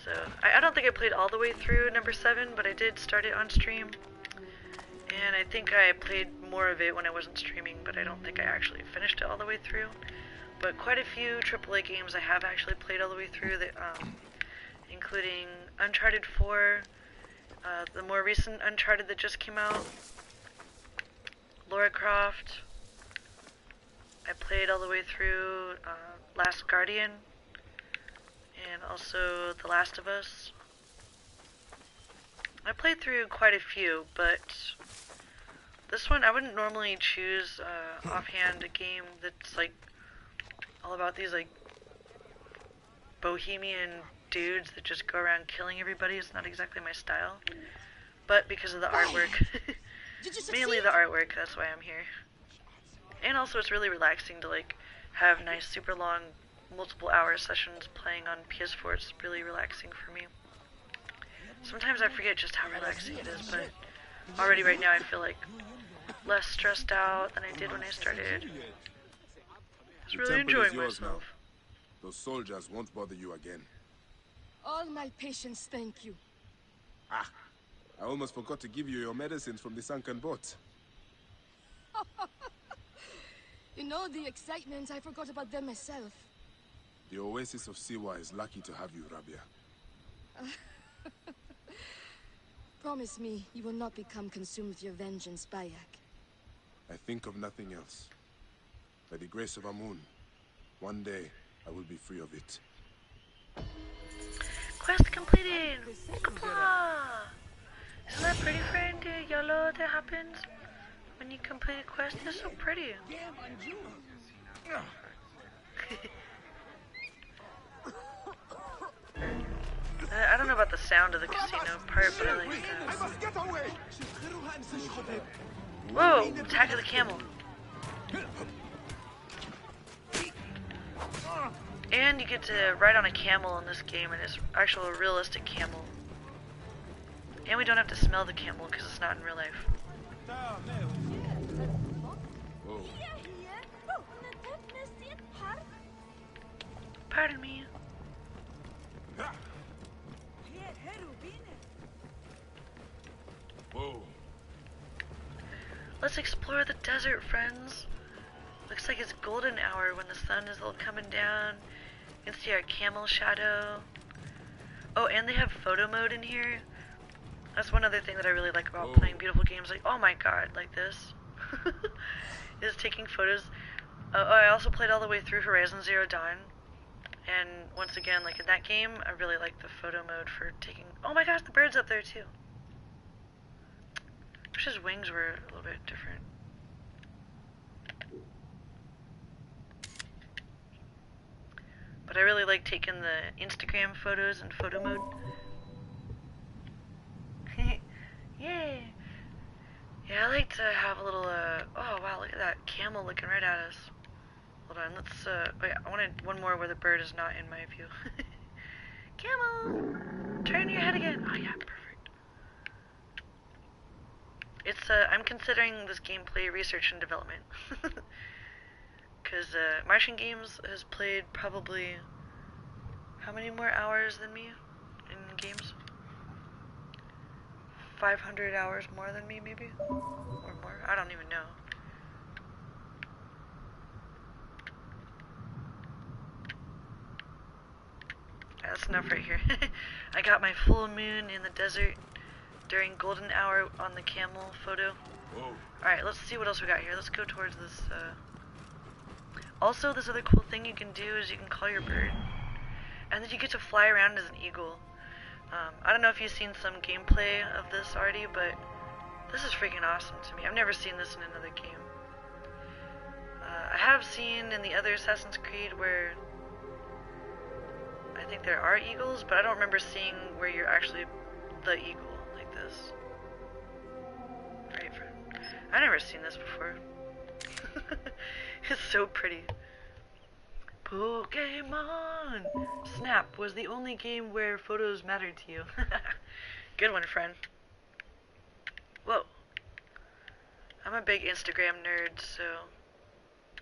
So I don't think I played all the way through number 7, but I did start it on stream. And I think I played more of it when I wasn't streaming, but I don't think I actually finished it all the way through. But quite a few AAA games I have actually played all the way through, that, including Uncharted 4, the more recent Uncharted that just came out, Lara Croft. I played all the way through Last Guardian, and also The Last of Us. I played through quite a few, but this one I wouldn't normally choose offhand a game that's like all about these like bohemian dudes that just go around killing everybody. It's not exactly my style, but because of the artwork, mainly the artwork, that's why I'm here. And also it's really relaxing to like have nice super long multiple hour sessions playing on PS4. It's really relaxing for me. Sometimes I forget just how relaxing it is, but already right now I feel like less stressed out than I did when I started. Just really enjoying myself. Now. Those soldiers won't bother you again. All my patience, thank you. Ah, I almost forgot to give you your medicines from the sunken boat. You know, the excitement, I forgot about them myself. The Oasis of Siwa is lucky to have you, Rabia. Promise me you will not become consumed with your vengeance, Bayek. I think of nothing else. By the grace of Amun, one day I will be free of it. Quest completed! Kapla! Isn't that pretty, friend? The yellow that happens when you complete a quest is so pretty. I don't know about the sound of the casino part, but I like that. Whoa! Attack of the camel. And you get to ride on a camel in this game, and it's actually a realistic camel. And we don't have to smell the camel because it's not in real life. Whoa. Pardon me. Whoa. Let's explore the desert, friends. Looks like it's golden hour when the sun is all coming down. You can see our camel shadow. Oh, and they have photo mode in here. That's one other thing that I really like about playing beautiful games. Like, oh my god, like this. Is taking photos. I also played all the way through Horizon Zero Dawn. And once again, like in that game, I really like the photo mode for taking... Oh my gosh, the bird's up there too. Wish his wings were a little bit different. But I really like taking the Instagram photos in photo mode. Yay! Yeah, I like to have a little, oh wow, look at that camel looking right at us. Hold on, let's, wait, I wanted one more where the bird is not in my view. Camel! Turn your head again! Oh yeah, perfect. It's, I'm considering this gameplay research and development. Because, Martian Games has played probably, how many more hours than me in games? 500 hours more than me, maybe? Or more? I don't even know. That's enough right here. I got my full moon in the desert during golden hour on the camel photo. Alright, let's see what else we got here. Let's go towards this, Also, this other cool thing you can do is you can call your bird. And then you get to fly around as an eagle. I don't know if you've seen some gameplay of this already, but this is freaking awesome to me. I've never seen this in another game. I have seen in the other Assassin's Creed where I think there are eagles, but I don't remember seeing where you're actually the eagle like this. Right, friend? I've never seen this before. It's so pretty. Pokemon Snap was the only game where photos mattered to you. Good one, friend. Whoa. I'm a big Instagram nerd, so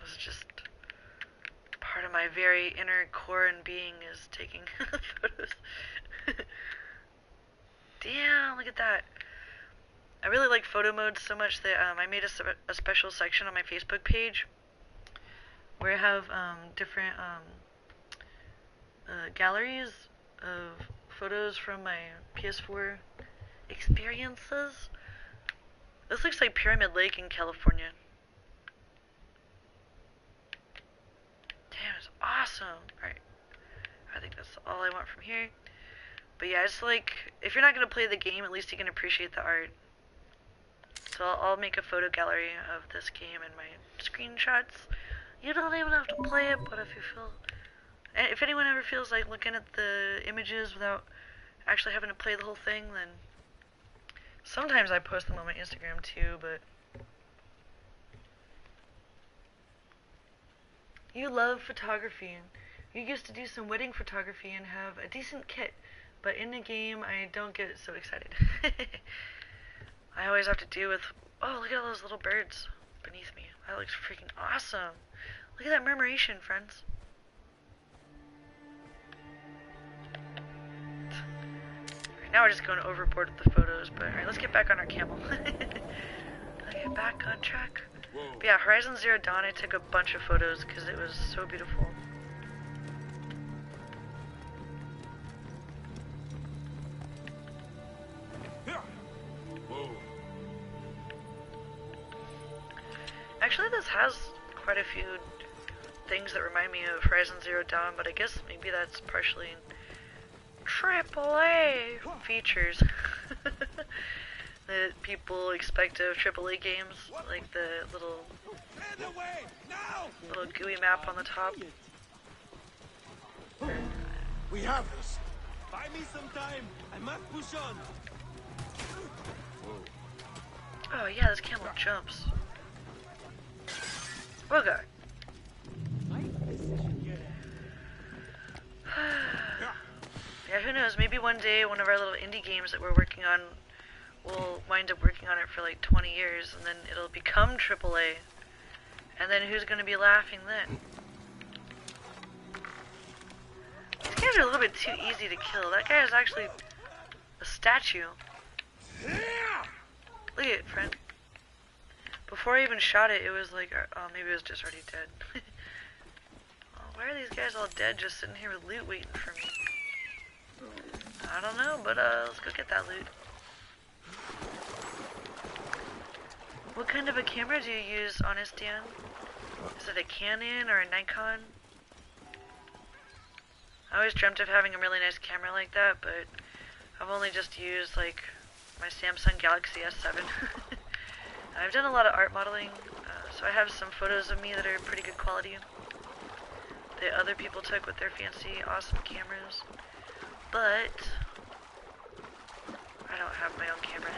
this is just part of my very inner core and being is taking photos. Damn, look at that. I really like photo mode so much that I made a special section on my Facebook page where I have different galleries of photos from my PS4 experiences. This looks like Pyramid Lake in California. Damn, it's awesome. Alright, I think that's all I want from here. But yeah, it's like, if you're not going to play the game, at least you can appreciate the art. So I'll make a photo gallery of this game and my screenshots. You don't even have to play it, but if you feel... And if anyone ever feels like looking at the images without actually having to play the whole thing, then... Sometimes I post them on my Instagram too, but... You love photography. You used to do some wedding photography and have a decent kit, but in the game I don't get so excited. I always have to deal with... Oh, look at all those little birds beneath me. That looks freaking awesome. Look at that murmuration, friends. Right, now we're just going overboard with the photos, but alright, let's get back on our camel. Let's get back on track. But yeah, Horizon Zero Dawn, I took a bunch of photos because it was so beautiful. Actually, this has quite a few things that remind me of Horizon Zero Dawn, but I guess maybe that's partially AAA features that people expect of AAA games, like the little GUI map on the top. We have this. Buy me some time. I must push on. Oh yeah, this camel jumps. Okay. Yeah, who knows? Maybe one day one of our little indie games that we're working on, we'll wind up working on it for like 20 years, and then it'll become AAA. And then who's gonna be laughing then? These guys are a little bit too easy to kill. That guy is actually a statue. Look at it, friend. Before I even shot it, it was like, oh, maybe it was just already dead. Oh, why are these guys all dead just sitting here with loot waiting for me? I don't know, but let's go get that loot. What kind of a camera do you use, Honest Dan? Is it a Canon or a Nikon? I always dreamt of having a really nice camera like that, but I've only just used like my Samsung Galaxy S7. I've done a lot of art modeling, so I have some photos of me that are pretty good quality that other people took with their fancy, awesome cameras. But I don't have my own camera.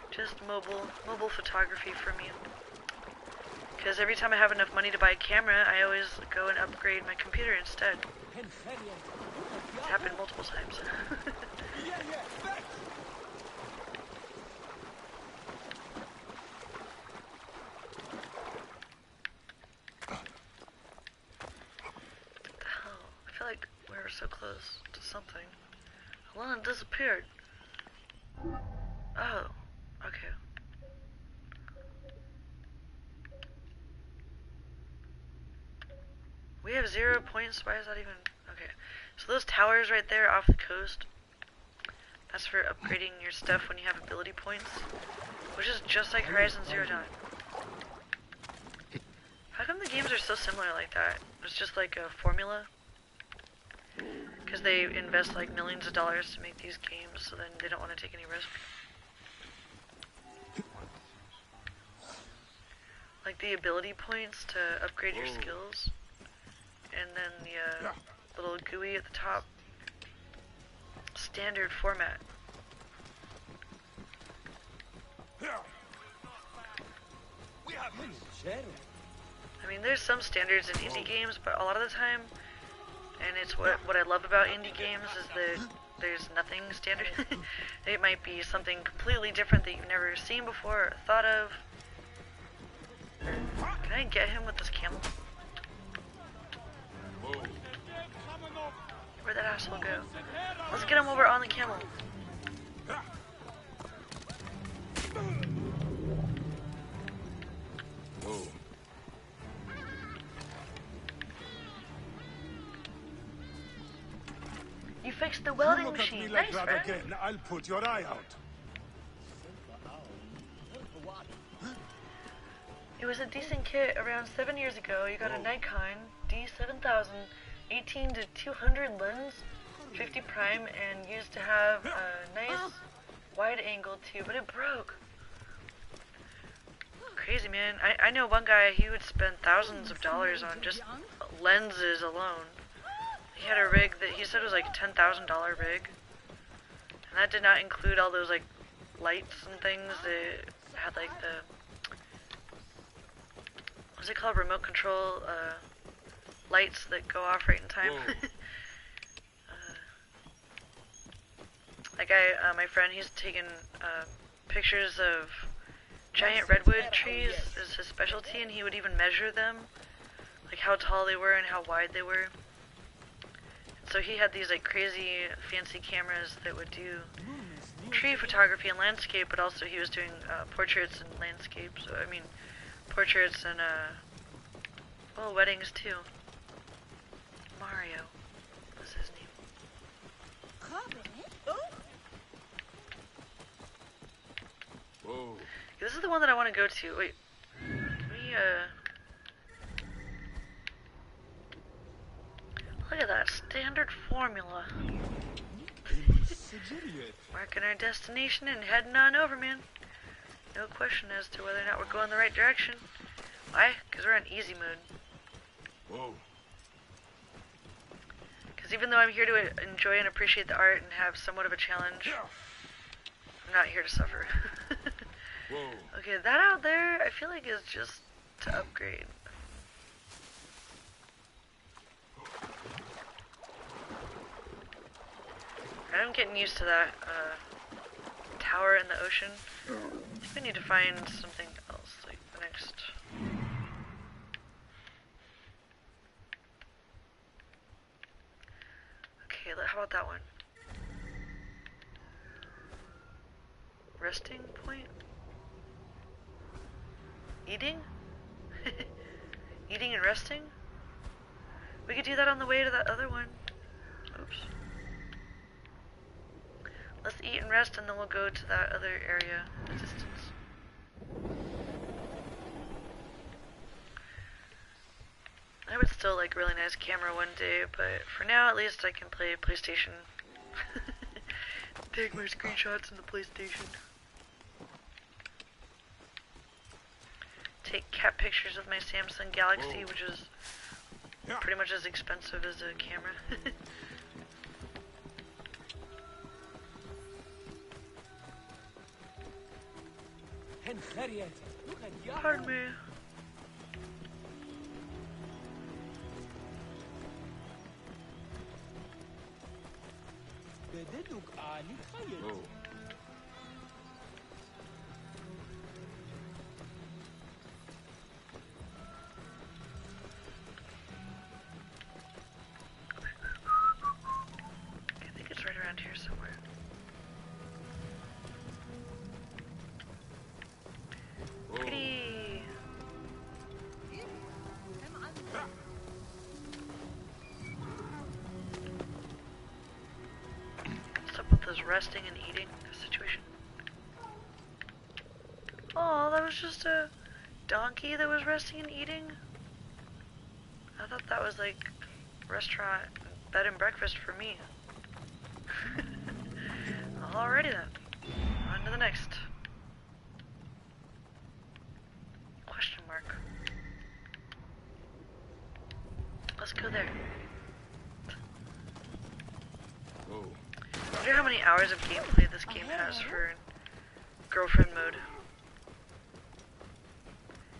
Just mobile photography for me. Because every time I have enough money to buy a camera, I always go and upgrade my computer instead. It's happened multiple times. I feel like we were so close to something. Well, it disappeared. Oh, okay. We have 0 points? Why is that even... Okay. So those towers right there off the coast, that's for upgrading your stuff when you have ability points, which is just like Horizon Zero Dawn. How come the games are so similar like that? It's just like a formula? Because they invest like millions of dollars to make these games, so then they don't want to take any risk. Like the ability points to upgrade your skills, and then the little GUI at the top. Standard format. I mean, there's some standards in indie games, but a lot of the time, and it's what I love about indie games is that there's nothing standard. It might be something completely different that you've never seen before or thought of. Can I get him with this camel? Where'd that asshole go? Let's get him over on the camel. You fixed the welding machine. Nice, man. Again, I'll put your eye out. It was a decent kit around 7 years ago. You got a Nikon D7000 18 to 200 lens, 50 prime, and used to have a nice wide angle too, but it broke. Crazy, man. I know one guy, he would spend thousands of dollars on just lenses alone. He had a rig that he said was like a $10,000 rig, and that did not include all those like lights and things that had like the, what's it called, remote control lights that go off right in time. That guy, my friend, he's taken pictures of giant redwood trees as his specialty, and he would even measure them, like how tall they were and how wide they were. So he had these like crazy fancy cameras that would do tree photography and landscape, but also he was doing portraits and landscapes. So I mean, portraits and well, weddings too. Mario was his name. Whoa. This is the one that I want to go to. Wait, can we look at that standard formula. Marking our destination and heading on over, man. No question as to whether or not we're going the right direction. Why? Because we're on easy mode. Whoa. Because even though I'm here to enjoy and appreciate the art and have somewhat of a challenge, I'm not here to suffer. Whoa. Okay, that out there, I feel like is just to upgrade. I'm getting used to that tower in the ocean. I think we need to find something else, like the next. Okay, how about that one? Resting point? Eating? Eating and resting? We could do that on the way to that other one. Oops. Let's eat and rest, and then we'll go to that other area in the distance. I would still like really nice camera one day, but for now at least I can play PlayStation. Take my screenshots in the PlayStation. Take cat pictures of my Samsung Galaxy, which is pretty much as expensive as a camera. Pardon me. Whoa. I think it's right around here somewhere. Pretty. What's up with this resting and eating situation? Oh, that was just a donkey that was resting and eating? I thought that was like a restaurant bed and breakfast for me. Alrighty then. On to the next. Question mark. Let's go there. Whoa. I wonder how many hours of gameplay this game has for girlfriend mode.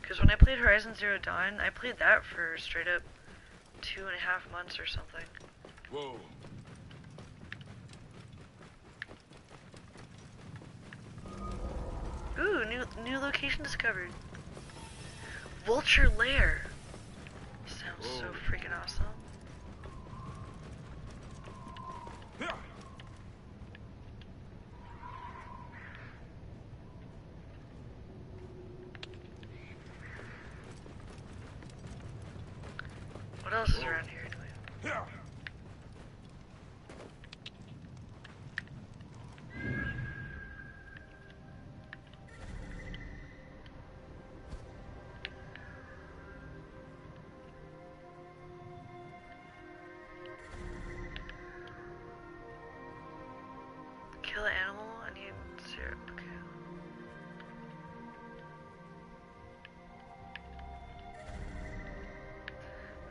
Because when I played Horizon Zero Dawn, I played that for straight up 2.5 months or something. Whoa. Ooh, new location discovered. Vulture Lair. Sounds so freaking awesome. What else is around here anyway? Kill an animal? I need syrup. Okay.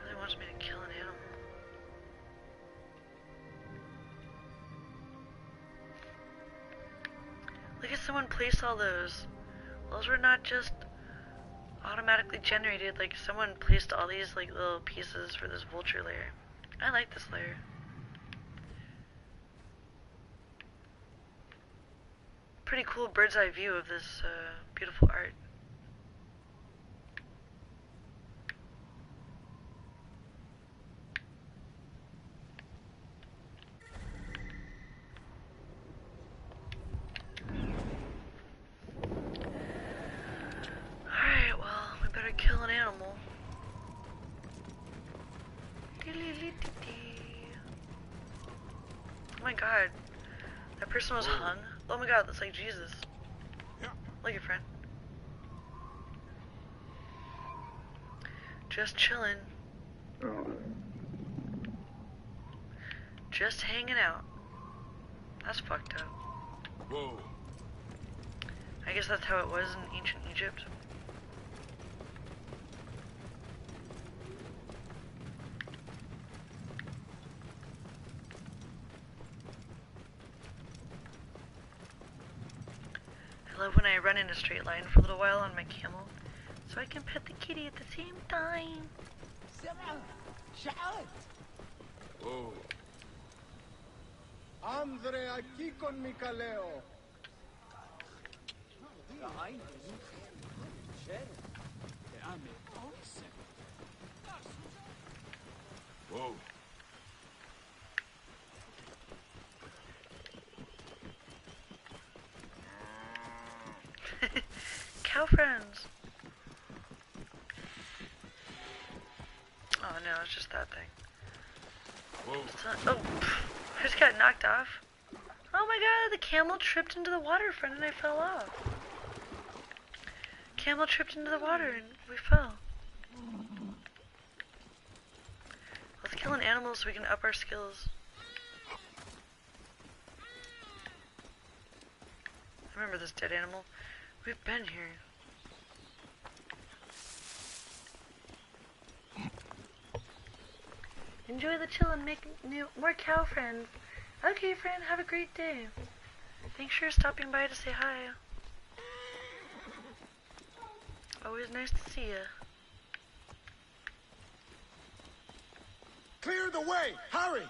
Really wants me to kill an animal. Look at someone place all those. Those were not just automatically generated, like someone placed all these like little pieces for this vulture layer. I like this layer. Pretty cool bird's eye view of this beautiful art. Alright, well, we better kill an animal. Oh my god. That person was hung? Oh my god, that's like Jesus. Look at friend. Just chilling. Just hanging out. That's fucked up. Whoa. I guess that's how it was in ancient Egypt. I love when I run in a straight line for a little while on my camel, so I can pet the kitty at the same time. Whoa. Andre aquí con mi caleo. Whoa. Cow friends. Oh no, it's just that thing. Whoa. Oh, I just got knocked off. Oh my god, the camel tripped into the water, friend, and I fell off. Camel tripped into the water and we fell. Let's kill an animal so we can up our skills. I remember this dead animal. We've been here. Enjoy the chill and make more cow friends. Okay, friend, have a great day. Thanks for stopping by to say hi. Always nice to see ya. Clear the way! Hurry!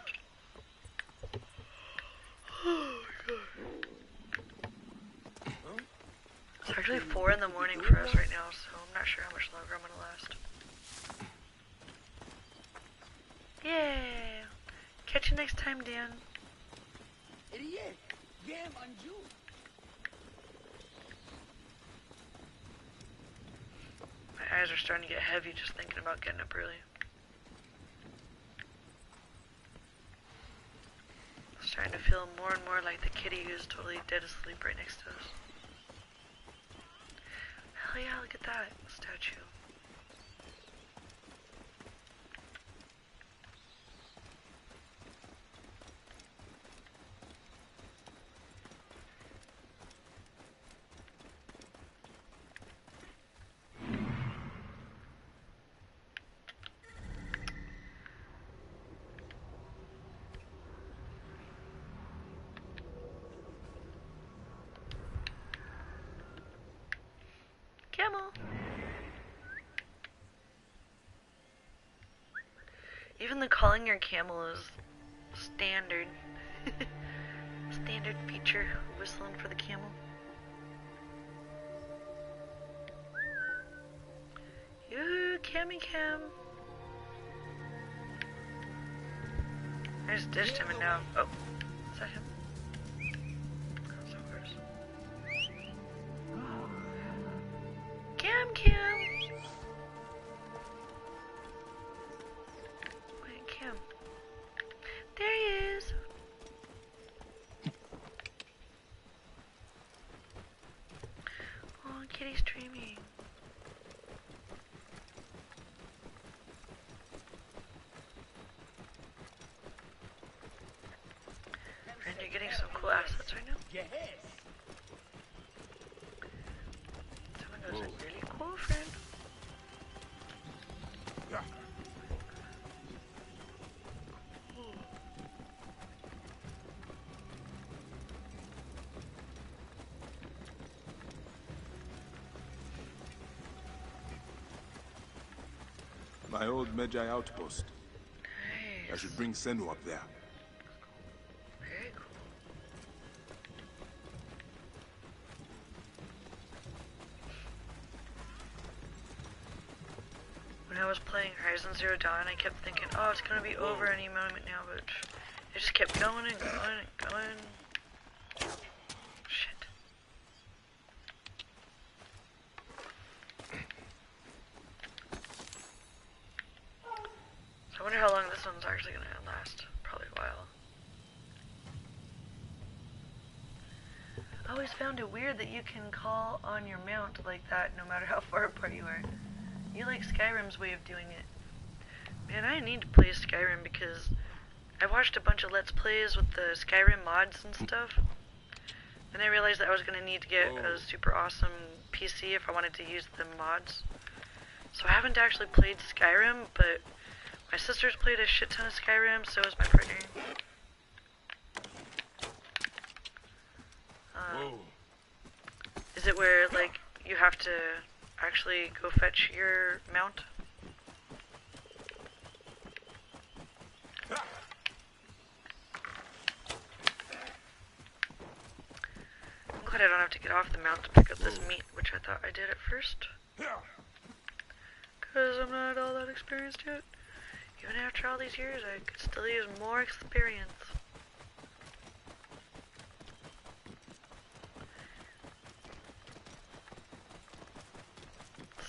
Oh my god. It's actually 4 in the morning for us right now, so I'm not sure how much longer I'm gonna last. Yay! Catch you next time, Dan. My eyes are starting to get heavy just thinking about getting up early. I'm starting to feel more and more like the kitty who's totally dead asleep right next to us. Hell yeah, look at that statue. Even the calling your camel is standard. Standard feature, whistling for the camel. Yoo-hoo, Cammy Cam. I just ditched him and now. Oh, is that him? That's of course. Cam. Wait, Cam. There he is. Oh, Kitty's streaming. Friend, you're getting some cool assets right now. Yes. Someone goes like, really cool, friend. Yeah. My old Medjay outpost. Nice. I should bring Senu up there. Very cool. When I was playing Horizon Zero Dawn, I kept thinking, oh, it's gonna be over any moment now, but it just kept going and going and going. Shit. So I wonder how long this one's actually gonna last. Probably a while. I always found it weird that you can call on your mount like that no matter how far apart you are. You like Skyrim's way of doing it. Man, I need to play Skyrim because I watched a bunch of Let's Plays with the Skyrim mods and stuff. Then I realized that I was going to need to get a super awesome PC if I wanted to use the mods. So I haven't actually played Skyrim, but my sister's played a shit ton of Skyrim, so is my partner. Is it where, like, you have to actually go fetch your mount? I'm glad I don't have to get off the mount to pick up this meat, which I thought I did at first. Because I'm not all that experienced yet. Even after all these years, I could still use more experience.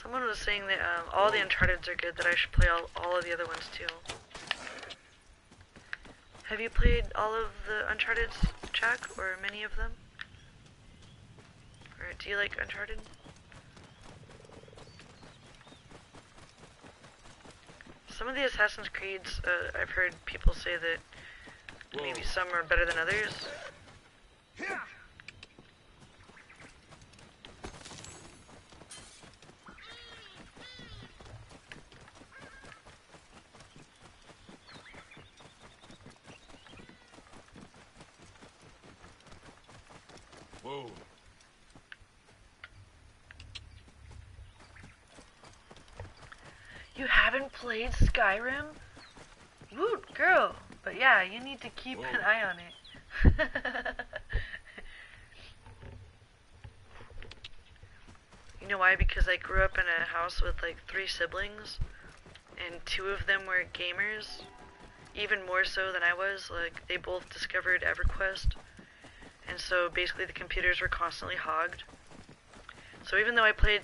Someone was saying that all the Uncharted's are good, that I should play all of the other ones too. Have you played all of the Uncharted's, Jack, or many of them? Or do you like Uncharted? Some of the Assassin's Creeds, I've heard people say that maybe some are better than others. Whoa. You haven't played Skyrim? Woot, girl. But yeah, you need to keep an eye on it. You know why? Because I grew up in a house with like 3 siblings, and 2 of them were gamers, even more so than I was. Like, they both discovered EverQuest, and so basically the computers were constantly hogged. So even though I played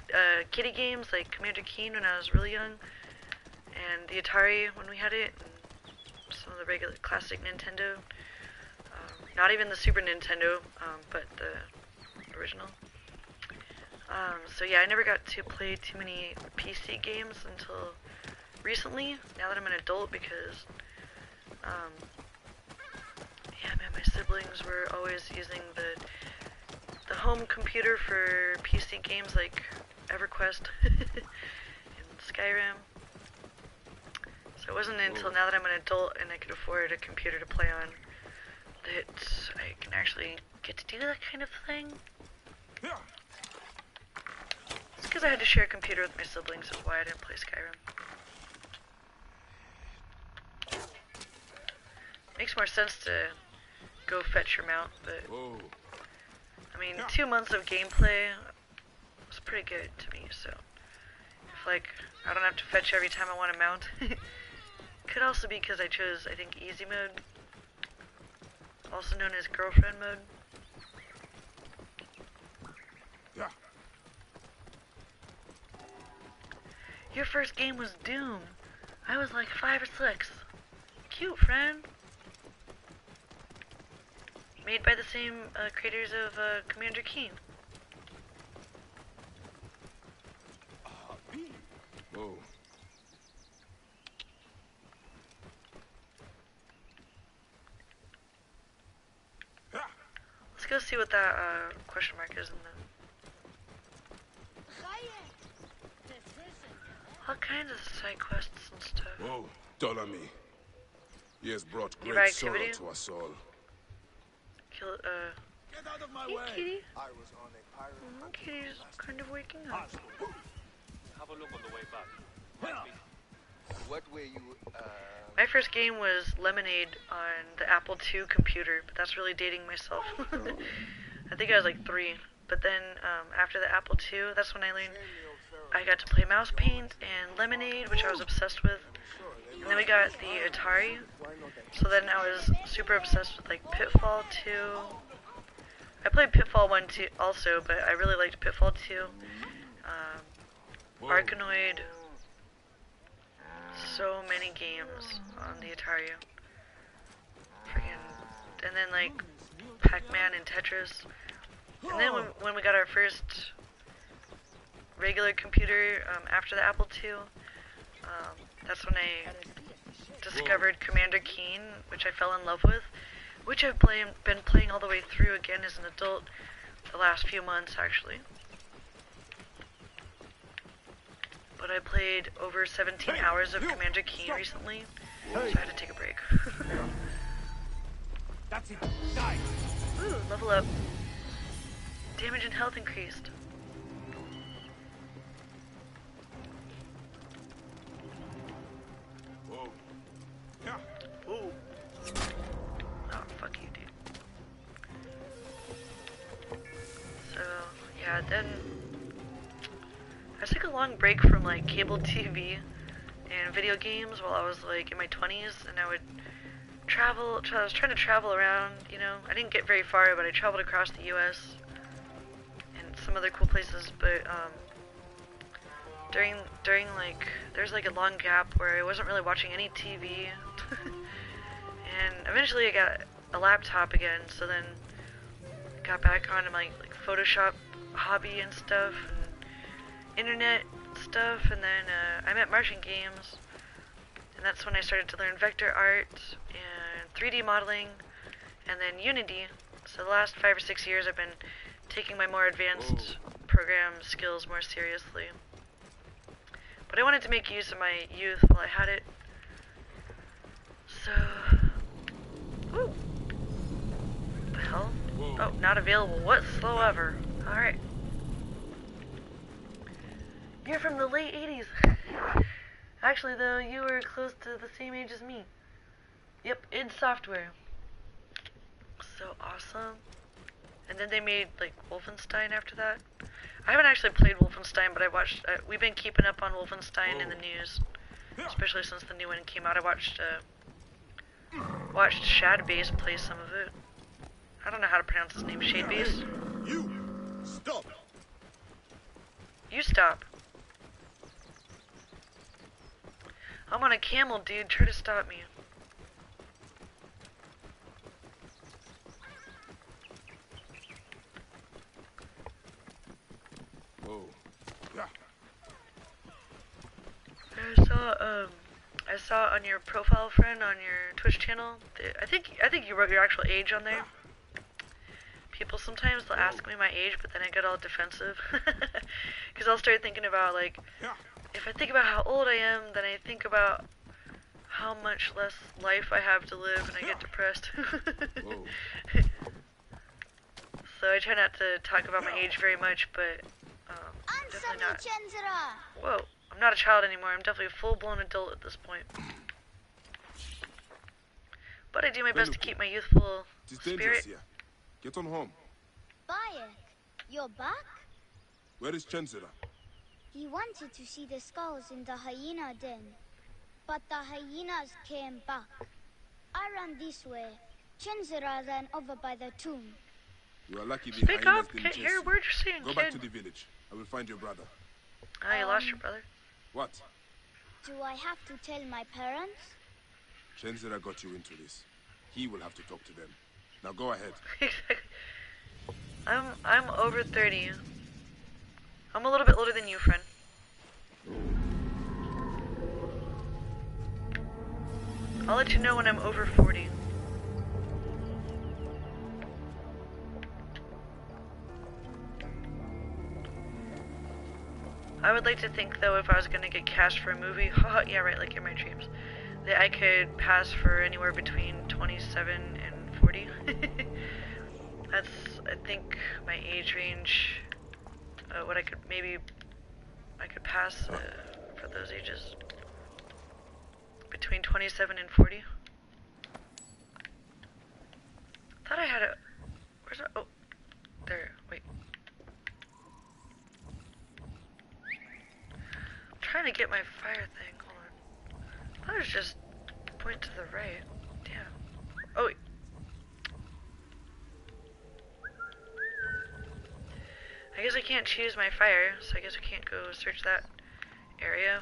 kiddie games like Commander Keen when I was really young, and the Atari when we had it, and some of the regular classic Nintendo, not even the Super Nintendo, but the original. So yeah, I never got to play too many PC games until recently, now that I'm an adult, because yeah, man, my siblings were always using the home computer for PC games like EverQuest and Skyrim. So it wasn't until now that I'm an adult and I could afford a computer to play on that I can actually get to do that kind of thing. It's because I had to share a computer with my siblings is why I didn't play Skyrim. Makes more sense to go fetch your mount, but I mean, 2 months of gameplay was pretty good to me, so if like I don't have to fetch every time I want to mount. Could also be because I chose, I think, easy mode, also known as girlfriend mode. Yeah. Your first game was Doom. I was like 5 or 6. Cute, friend. Made by the same creators of Commander Keen. Whoa. Let's go see what that question mark is in the... All kinds of side quests and stuff. Whoa, Ptolemy. He has brought great sorrow to us all. Kill, Get out of my hey, way. kitty. I was on a pirate hunt. Kitty's kind of waking up. Have a look on the way back. What were you, My first game was Lemonade on the Apple II computer, but that's really dating myself. I think I was like 3. But then after the Apple II, that's when I learned I got to play Mouse Paint and Lemonade, which I was obsessed with. And then we got the Atari, so then I was super obsessed with like Pitfall 2. I played Pitfall 1 too, also, but I really liked Pitfall 2. Arkanoid. So many games on the Atari. Freaking, and then like Pac-Man and Tetris. And then when we got our first regular computer after the Apple II, that's when I discovered Commander Keen, which I fell in love with, which I've been playing all the way through again as an adult the last few months actually. But I played over 17 hours of Commander Keen recently, so I had to take a break. That's it. Die. Ooh, level up. Damage and health increased. Whoa. Yeah. Ooh. Oh, fuck you, dude. So, yeah, then I took a long break from like cable TV and video games while I was like in my 20s, and I would travel. I was trying to travel around, you know. I didn't get very far, but I traveled across the U.S. and some other cool places. But during like there's like a long gap where I wasn't really watching any TV, and eventually I got a laptop again. So then I got back on my like Photoshop hobby and stuff, and internet stuff, and then I met Martian Games, and that's when I started to learn vector art and 3D modeling, and then Unity. So the last 5 or 6 years I've been taking my more advanced program skills more seriously. But I wanted to make use of my youth while I had it. So, ooh, what the hell? Oh, not available whatsoever. Alright. You're from the late 80s. Actually, though, you were close to the same age as me. Yep, id Software. So awesome. And then they made, like, Wolfenstein after that. I haven't actually played Wolfenstein, but I watched, we've been keeping up on Wolfenstein in the news. Especially since the new one came out. I watched Shadbase play some of it. I don't know how to pronounce his name, Shadebase. You stop. You stop. I'm on a camel, dude. Try to stop me. Whoa. Yeah. I saw on your profile, friend, on your Twitch channel. I think you wrote your actual age on there. People sometimes they'll ask me my age, but then I get all defensive because I'll start thinking about like, if I think about how old I am, then I think about how much less life I have to live, and I get depressed. So I try not to talk about my age very much, but definitely not. Whoa, I'm not a child anymore. I'm definitely a full-blown adult at this point. but I do my best to keep my youthful It is spirit. dangerous here. Get on home. Bayek, you're back? Where is Chenzira? He wanted to see the skulls in the hyena den, but the hyenas came back. I ran this way. Chenzira ran over by the tomb. You are lucky the Speak hyenas up, didn't can't chase hear a you. word you're saying, Go kid. back to the village. I will find your brother. Ah, you lost your brother. What? Do I have to tell my parents? Chenzira got you into this. He will have to talk to them. Now go ahead. I'm over 30. I'm a little bit older than you, friend. I'll let you know when I'm over 40. I would like to think, though, if I was going to get cast for a movie, haha, yeah, right, like in my dreams, that I could pass for anywhere between 27 and 40. That's, I think, my age range. What I could, maybe, I could pass for those ages. Between 27 and 40. Thought I had a, where's that? Oh, there, wait. I'm trying to get my fire thing, hold on. I thought it was just point to the right. Damn. Oh, wait. I guess I can't choose my fire, so I guess we can't go search that area.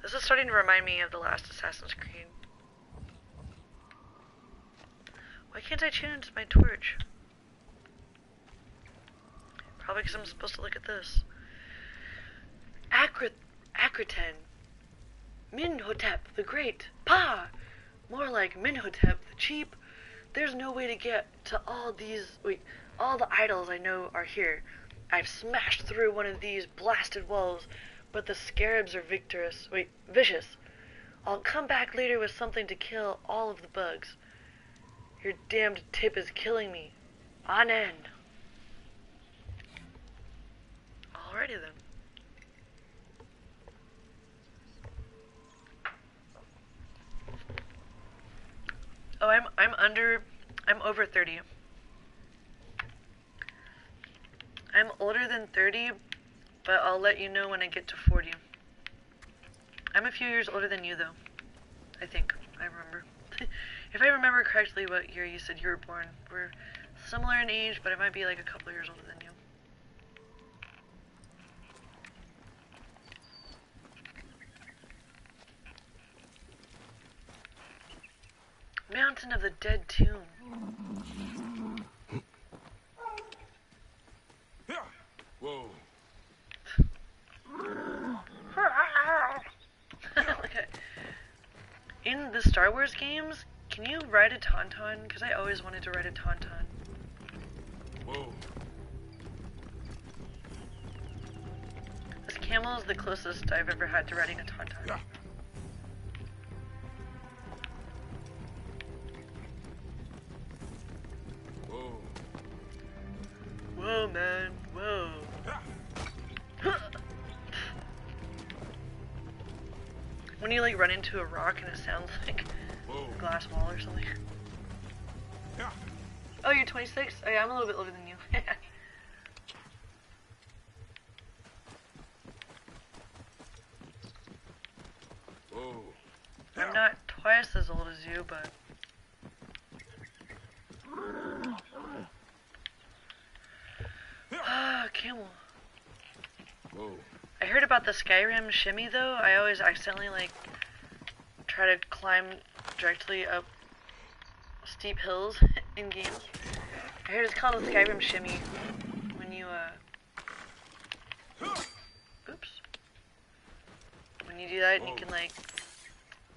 This is starting to remind me of the last Assassin's Creed. Why can't I change my torch? Probably because I'm supposed to look at this. Akratan. Minhotep the Great. Pa! More like Minhotep the Cheap. There's no way to get to all the idols I know are here. I've smashed through one of these blasted walls, but the scarabs are vicious. I'll come back later with something to kill all of the bugs. Your damned tip is killing me. On end. Alrighty then. Oh, I'm over 30. I'm older than 30, but I'll let you know when I get to 40. I'm a few years older than you, though. I think. I remember. If I remember correctly what year you said you were born, we're similar in age, but I might be like a couple years older than you. Mountain of the Dead Tomb. Whoa. In the Star Wars games, can you ride a tauntaun? Because I always wanted to ride a tauntaun. Whoa. This camel is the closest I've ever had to riding a tauntaun. Yeah. Whoa. Whoa, man. Whoa. When you like run into a rock and it sounds like a glass wall or something. Yeah. Oh, you're 26? Oh yeah, I'm a little bit older than you. Whoa. I'm not twice as old as you, but... Ah, camel. Whoa. I heard about the Skyrim shimmy though. I always accidentally like try to climb directly up steep hills in games. I heard it's called a Skyrim shimmy when you oops. When you do that, you can like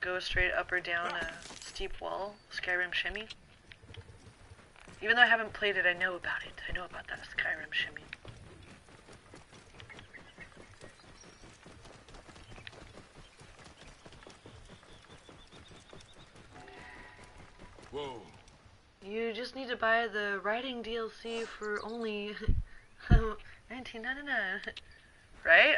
go straight up or down a steep wall. Skyrim shimmy. Even though I haven't played it, I know about it. I know about that Skyrim shimmy. Whoa. You just need to buy the writing DLC for only $19.99, right?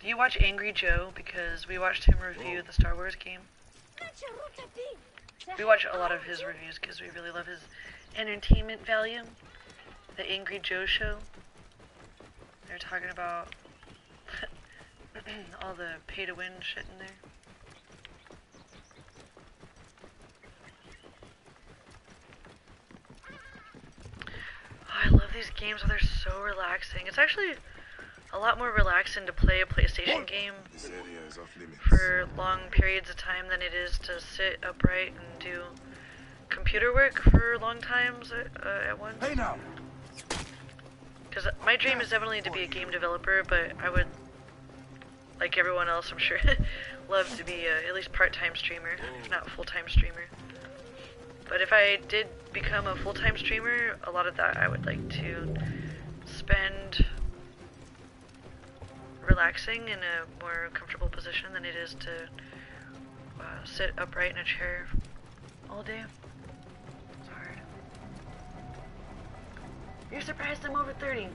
Do you watch Angry Joe? Because we watched him review the Star Wars game. We watch a lot of his reviews because we really love his entertainment value. The Angry Joe Show. They're talking about all the pay-to-win shit in there. Oh, I love these games. They're so relaxing. It's actually a lot more relaxing to play a PlayStation game for long periods of time than it is to sit upright and do computer work for long times at once. Hey now. Because my dream is definitely to be a game developer, but I would, like everyone else, I'm sure, love to be at least part-time streamer, if not full-time streamer. But if I did become a full-time streamer, a lot of that I would like to spend relaxing in a more comfortable position than it is to sit upright in a chair all day. It's hard. You're surprised I'm over 30.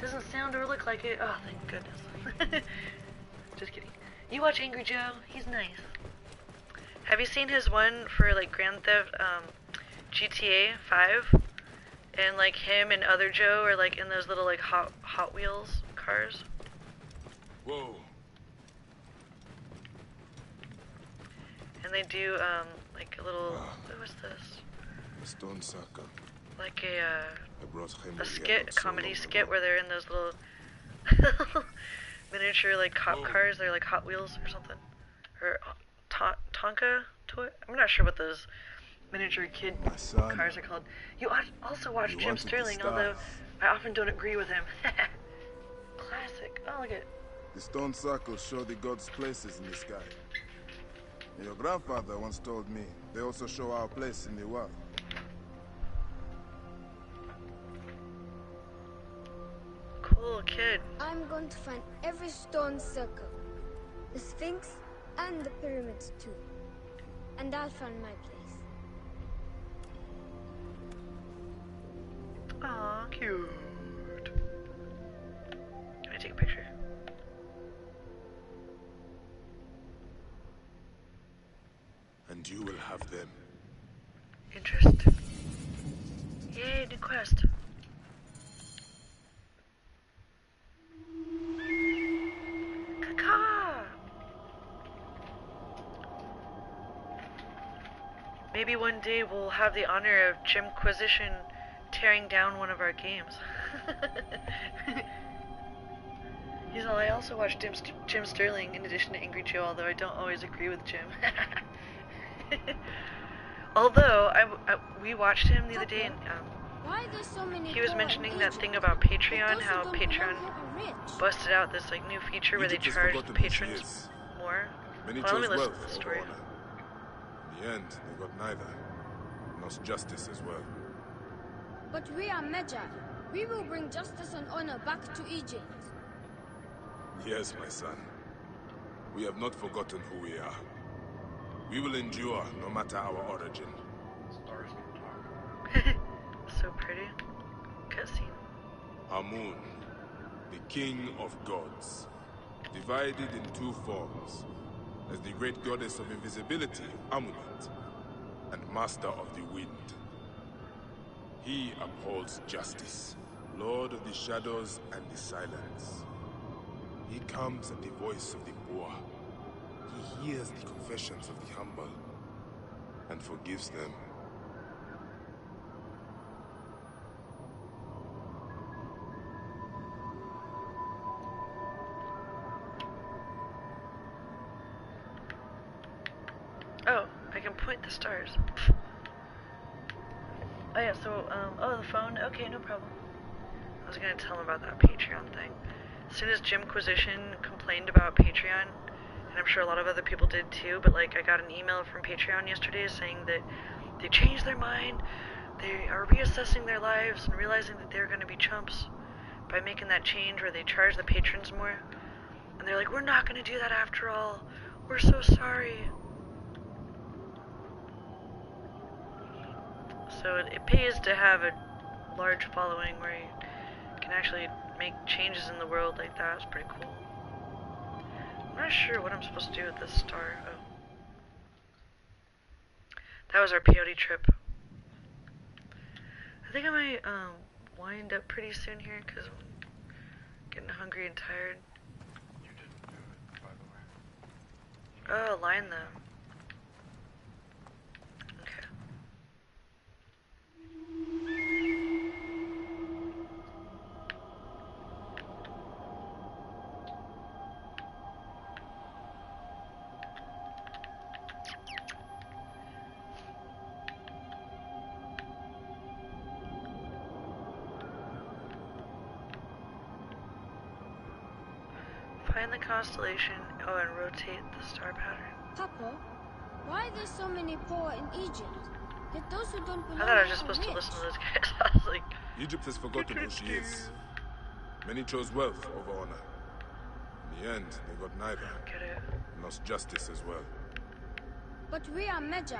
Doesn't sound or look like it. Oh, thank goodness. Just kidding. You watch Angry Joe? He's nice. Have you seen his one for like Grand Theft GTA 5? And like him and other Joe are like in those little like Hot Wheels cars. Whoa. And they do like a little what was this? A stone circle. Like a skit, a comedy skit where they're in those little miniature like cop cars. They're like Hot Wheels or something, or Tonka toy. I'm not sure what those miniature kid cars are called. You also watch Jim Sterling, although I often don't agree with him. Classic. Oh, look at it. The stone circles show the gods' places in the sky. Your grandfather once told me they also show our place in the world. Cool kid. I'm going to find every stone circle, the Sphinx, and the pyramids too. And I'll find my place. Aw, cute. Can I take a picture? And you will have them. Interest. Yay, new quest. Maybe one day we'll have the honor of Jimquisition tearing down one of our games. He's all, I also watch Jim Sterling in addition to Angry Joe, although I don't always agree with Jim. Although, we watched him the other day, and why are there so many he was mentioning that thing about Patreon, how Patreon busted out this like new feature where they charge patrons more. Well, let me listen to the story. In the end, they got neither. Lost justice as well. But we are Magi. We will bring justice and honor back to Egypt. Yes, my son. We have not forgotten who we are. We will endure no matter our origin. So pretty. Cutscene. Amun, the king of gods, divided in two forms, as the great goddess of invisibility, Amunet, and master of the wind. He upholds justice, lord of the shadows and the silence. He comes at the voice of the poor. He hears the confessions of the humble and forgives them. Oh, I can point the stars. Oh yeah, so, oh, the phone? Okay, no problem. I was gonna tell him about that Patreon thing. As soon as Jimquisition complained about Patreon, and I'm sure a lot of other people did too, but like I got an email from Patreon yesterday saying that they changed their mind, they are reassessing their lives and realizing that they're gonna be chumps by making that change where they charge the patrons more. And they're like, we're not gonna do that after all. We're so sorry. So it pays to have a large following where you can actually make changes in the world like that. It's pretty cool. I'm not sure what I'm supposed to do with this star. Oh. That was our peyote trip. I think I might wind up pretty soon here because I'm getting hungry and tired. You didn't do it, by the way. Oh, line them. Okay. Find the constellation, oh, and rotate the star pattern. Papa, why are there so many poor in Egypt? Yet those who don't belong I thought I was here just are supposed to rich. listen to this guy. I was like, Egypt has forgotten who she is. Many chose wealth over honor. In the end, they got neither. Get it. And lost justice as well. But we are Magi.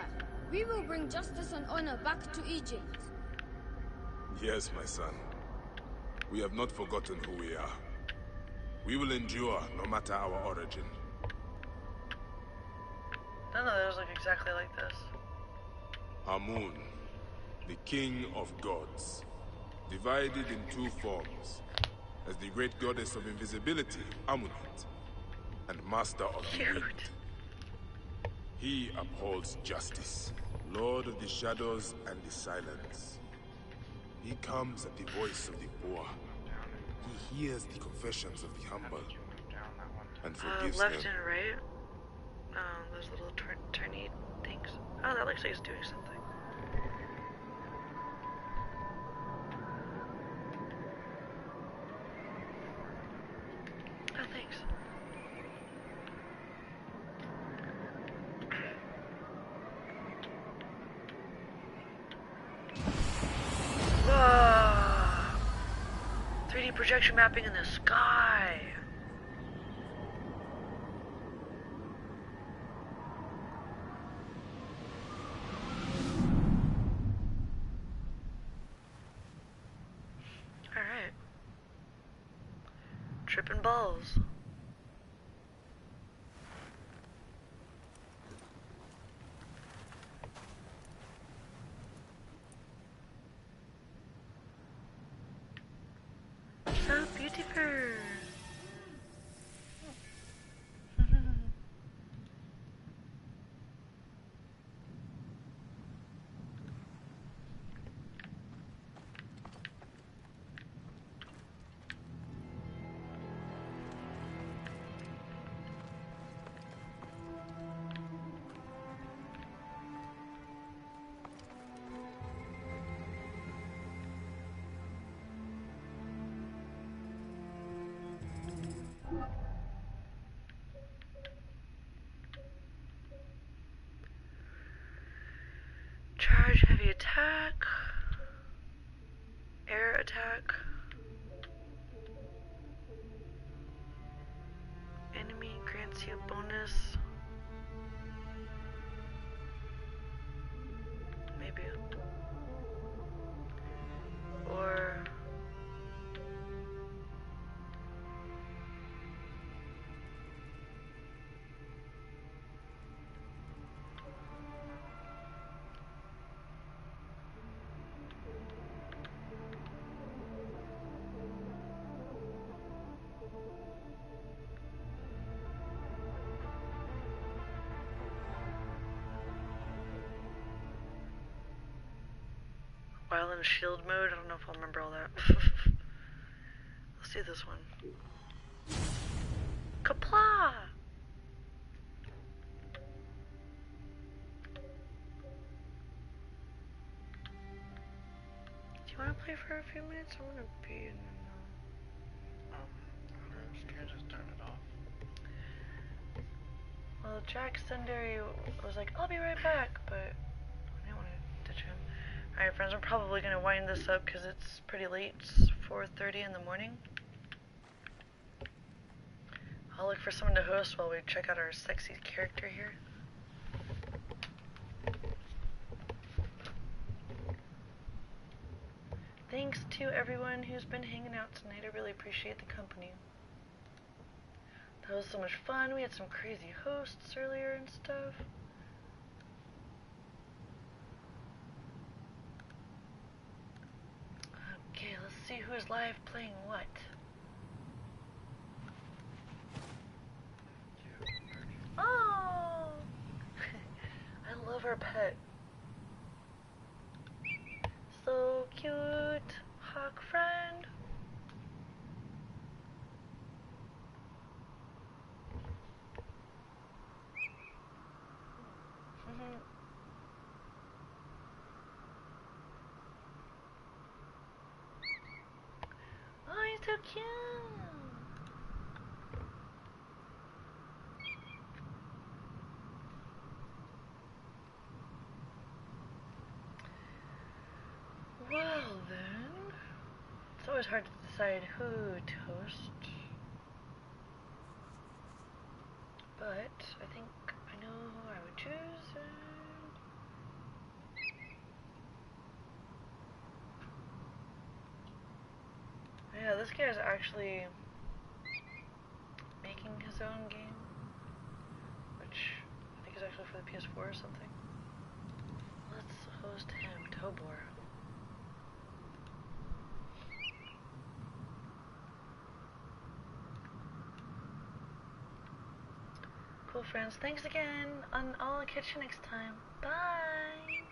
We will bring justice and honor back to Egypt. Yes, my son. We have not forgotten who we are. We will endure no matter our origin. None of those look exactly like this. Amun, the king of gods, divided in two forms, as the great goddess of invisibility, Amunet, and master of the wind. He upholds justice, lord of the shadows and the silence. He comes at the voice of the poor. He hears the confessions of the humble, and forgives left them. and right? Those little turny things. Oh, that looks like it's doing something. Oh, thanks. Whoa! 3D projection mapping in the sky. Alright. Tripping balls. So beautiful. Charge heavy attack. Air attack. Enemy grants you a bonus. Maybe. Or while in shield mode, I don't know if I'll remember all that. Let's do this one. Kapla! Do you want to play for a few minutes? I'm gonna be in. Can I just turn it off? Well, Jack Sundary was like, I'll be right back, but I didn't want to ditch him. Alright, friends, I'm probably gonna wind this up because it's pretty late. It's 4:30 in the morning. I'll look for someone to host while we check out our sexy character here. Thanks to everyone who's been hanging out tonight. I really appreciate the company. That was so much fun. We had some crazy hosts earlier and stuff. Okay, let's see who's live playing what. Oh! I love our pet. So cute. Hawk friend. Oh, he's so cute. Well then, it's always hard to decide who to host, but I think I know who I would choose. Yeah, this guy is actually making his own game, which I think is actually for the PS4 or something. Let's host him, Tobor. Cool friends, thanks again, and I'll catch you next time. Bye!